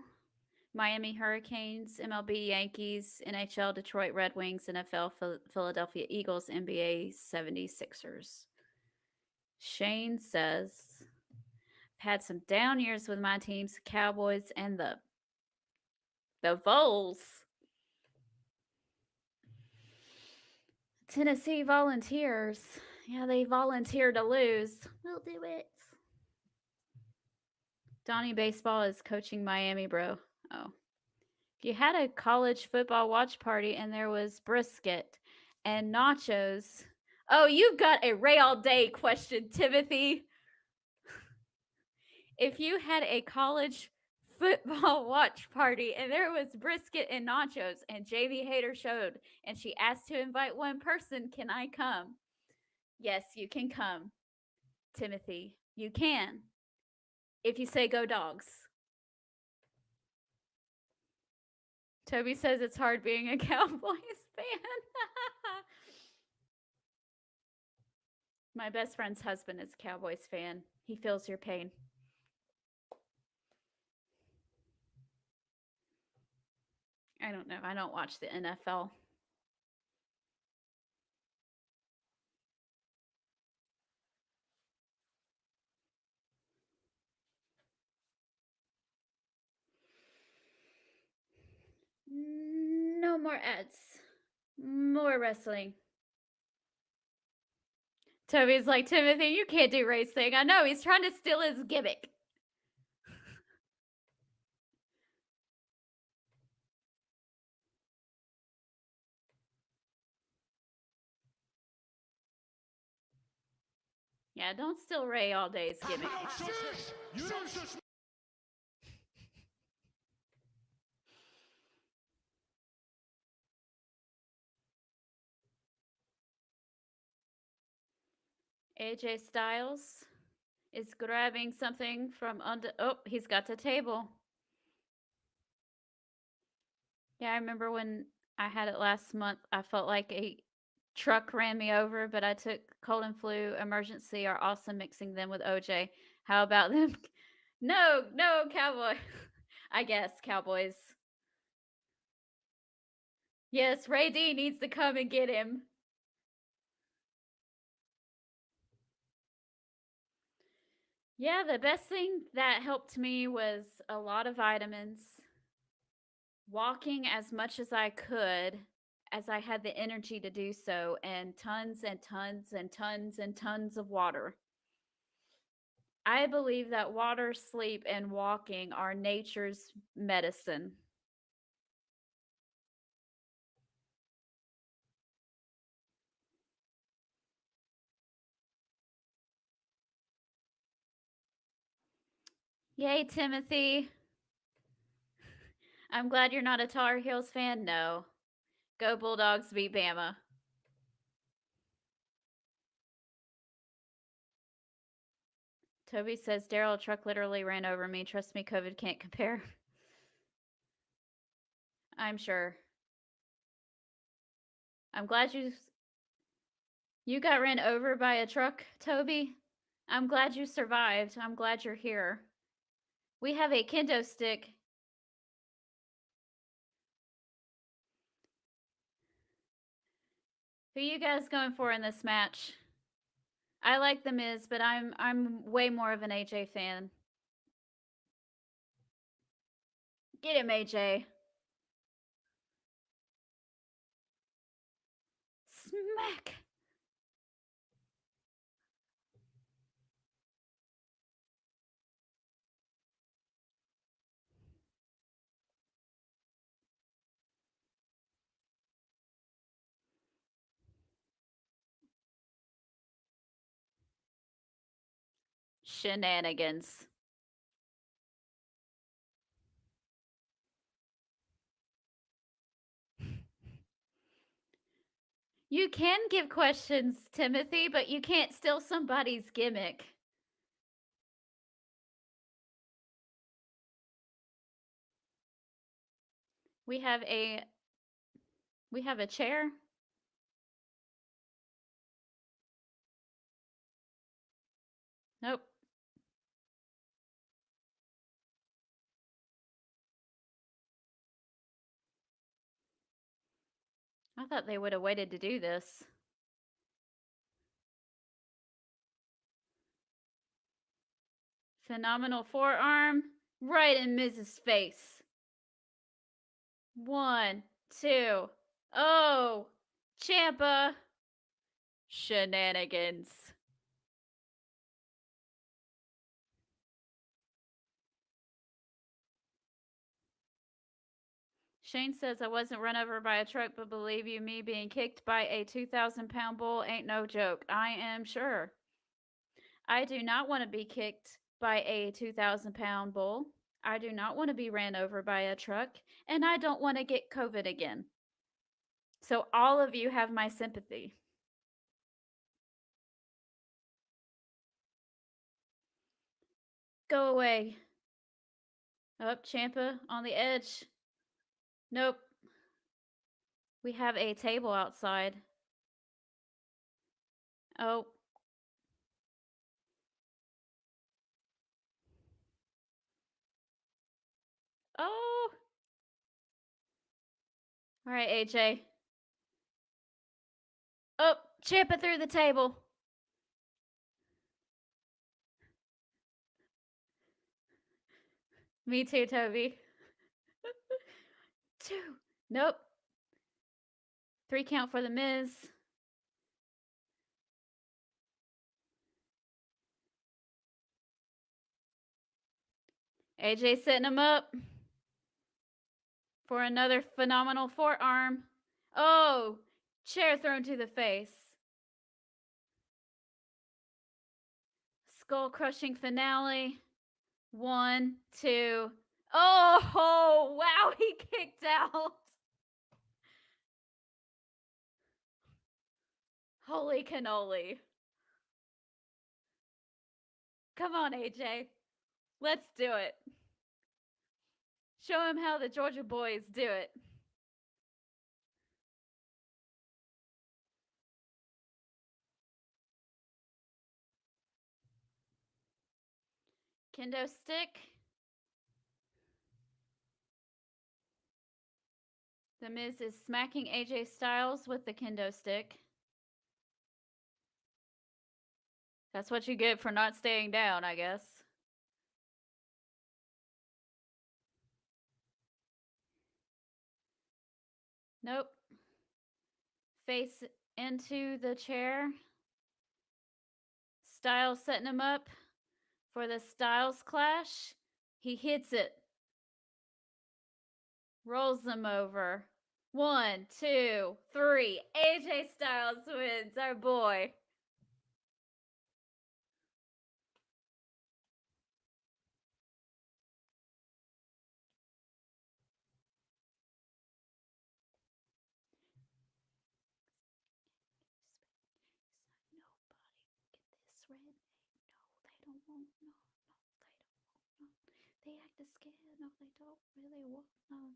Miami Hurricanes, MLB Yankees, NHL Detroit Red Wings, NFL Philadelphia Eagles, NBA 76ers. Shane says, I've had some down years with my teams, Cowboys and the Vols. Tennessee Volunteers. Yeah, they volunteer to lose. We'll do it. Donnie Baseball is coaching Miami, bro. Oh. If you had a college football watch party and there was brisket and nachos. Oh, you've got a Ray all day question, Timothy. If you had a college football watch party, and there was brisket and nachos, and Jamie Hayter showed, and she asked to invite one person. Can I come? Yes, you can come, Timothy. You can. If you say go dogs. Toby says it's hard being a Cowboys fan. My best friend's husband is a Cowboys fan. He feels your pain. I don't know. I don't watch the NFL. No more ads. More wrestling. Toby's like, Timothy, you can't do race thing. I know, he's trying to steal his gimmick. Yeah, don't steal Ray all day's gimmick. You don't shush. AJ Styles is grabbing something from under. Oh, he's got the table. Yeah, I remember when I had it last month, I felt like a truck ran me over, but I took cold and flu emergency are awesome mixing them with OJ. How about them? No, cowboy. I guess cowboys. Yes, Ray D needs to come and get him. Yeah, the best thing that helped me was a lot of vitamins, walking as much as I could, as I had the energy to do so, and tons and tons and tons and tons of water. I believe that water, sleep, and walking are nature's medicine. Yay, Timothy. I'm glad you're not a Tar Heels fan. No. Go Bulldogs, beat Bama. Toby says, Daryl, truck literally ran over me. Trust me, COVID can't compare. I'm sure. I'm glad you got ran over by a truck, Toby. I'm glad you survived. I'm glad you're here. We have a kendo stick. Who you guys going for in this match? I like The Miz, but I'm way more of an AJ fan. Get him, AJ. Smack. Shenanigans. You can give questions, Timothy, but you can't steal somebody's gimmick. We have a chair. Nope. I thought they would have waited to do this. Phenomenal forearm right in Miz's face. 1, 2. Oh, Champa. Shenanigans. Shane says I wasn't run over by a truck, but believe you me, being kicked by a 2,000-pound bull ain't no joke. I am sure. I do not want to be kicked by a 2,000-pound bull. I do not want to be ran over by a truck, and I don't want to get COVID again. So all of you have my sympathy. Go away. Up, Ciampa on the edge. Nope. We have a table outside. Oh. Oh. All right, AJ. Oh, Ciampa through the table. Me too, Toby. 2. Nope. 3 count for the Miz. AJ setting him up for another phenomenal forearm. Oh, chair thrown to the face. Skull crushing finale. 1, 2. Oh, wow, he kicked out. Holy cannoli. Come on, AJ. Let's do it. Show him how the Georgia boys do it. Kendo stick. The Miz is smacking AJ Styles with the kendo stick. That's what you get for not staying down, I guess. Nope. Face into the chair. Styles setting him up for the Styles clash. He hits it. Rolls them over. 1, 2, 3. AJ Styles wins, our boy. They act scared. No, they don't really want none.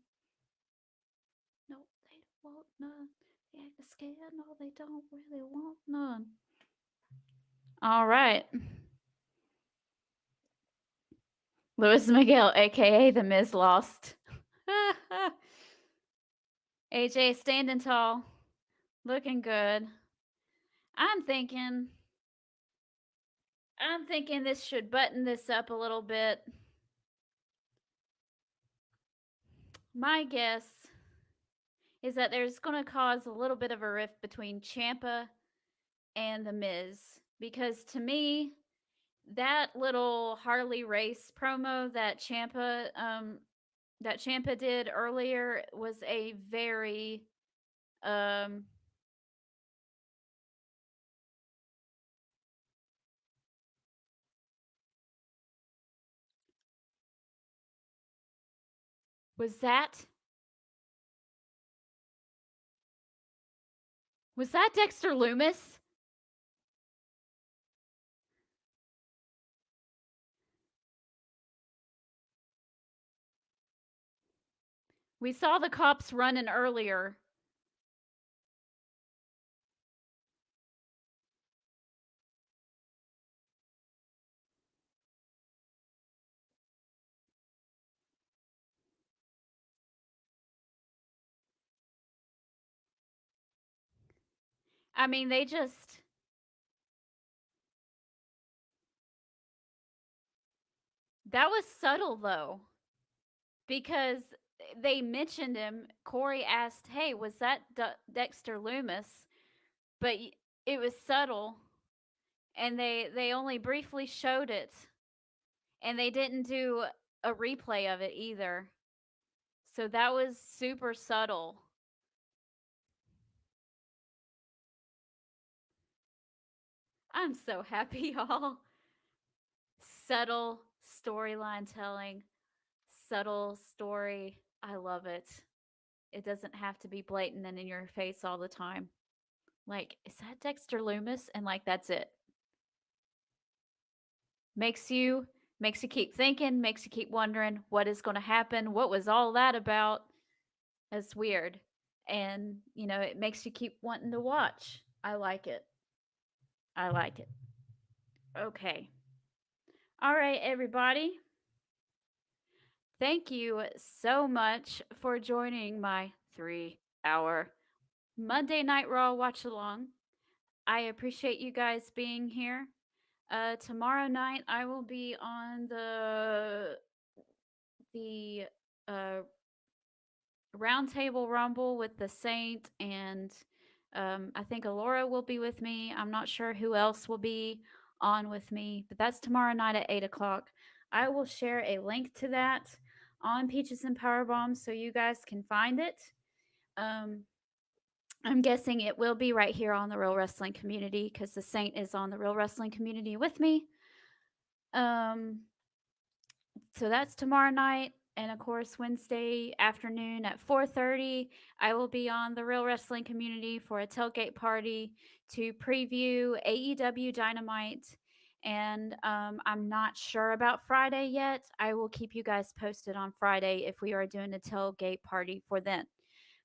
No, they don't want none. They act scared. No, they don't really want none. All right. Luis Miguel, aka The Miz, lost. AJ standing tall, looking good. I'm thinking this should button this up a little bit. My guess is that there's going to cause a little bit of a rift between Ciampa and The Miz. Because to me, that little Harley race promo that Ciampa did earlier was a very was that Dexter Lumis? We saw the cops running earlier. I mean, they just... That was subtle, though. Because they mentioned him. Corey asked, hey, was that Dexter Lumis? But it was subtle. And they only briefly showed it. And they didn't do a replay of it either. So that was super subtle. I'm so happy, y'all. Subtle storyline telling. subtle story. I love it. It doesn't have to be blatant and in your face all the time. Like, is that Dexter Loomis? And like, that's it. Makes you keep thinking, makes you keep wondering what is going to happen. What was all that about? It's weird. And, it makes you keep wanting to watch. I like it. I like it. Okay. All right, everybody. Thank you so much for joining my 3-hour Monday Night Raw watch along. I appreciate you guys being here. Tomorrow night I will be on the Roundtable Rumble with the Saint, and I think Alora will be with me. I'm not sure who else will be on with me, but that's tomorrow night at 8 o'clock. I will share a link to that on Peaches and Power Bombs so you guys can find it. I'm guessing it will be right here on the Real Wrestling Community because the Saint is on the Real Wrestling Community with me. So that's tomorrow night. And of course, Wednesday afternoon at 4:30, I will be on the Real Wrestling Community for a tailgate party to preview AEW Dynamite. And I'm not sure about Friday yet. I will keep you guys posted on Friday if we are doing a tailgate party for then.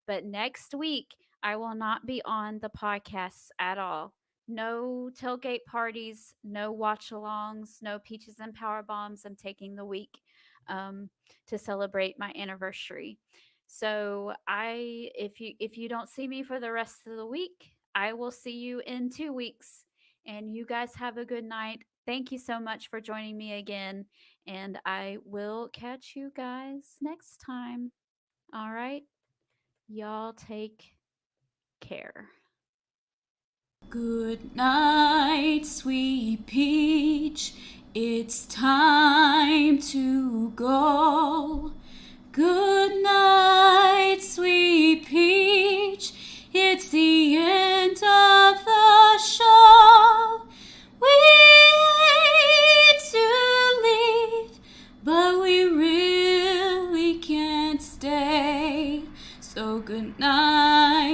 But next week, I will not be on the podcasts at all. No tailgate parties, no watch alongs, no Peaches and Power Bombs. I'm taking the week to celebrate my anniversary. So if you don't see me for the rest of the week, I will see you in 2 weeks. And you guys have a good night. Thank you so much for joining me again. And I will catch you guys next time. All right. Y'all take care. Good night, sweet peach. It's time to go. Good night.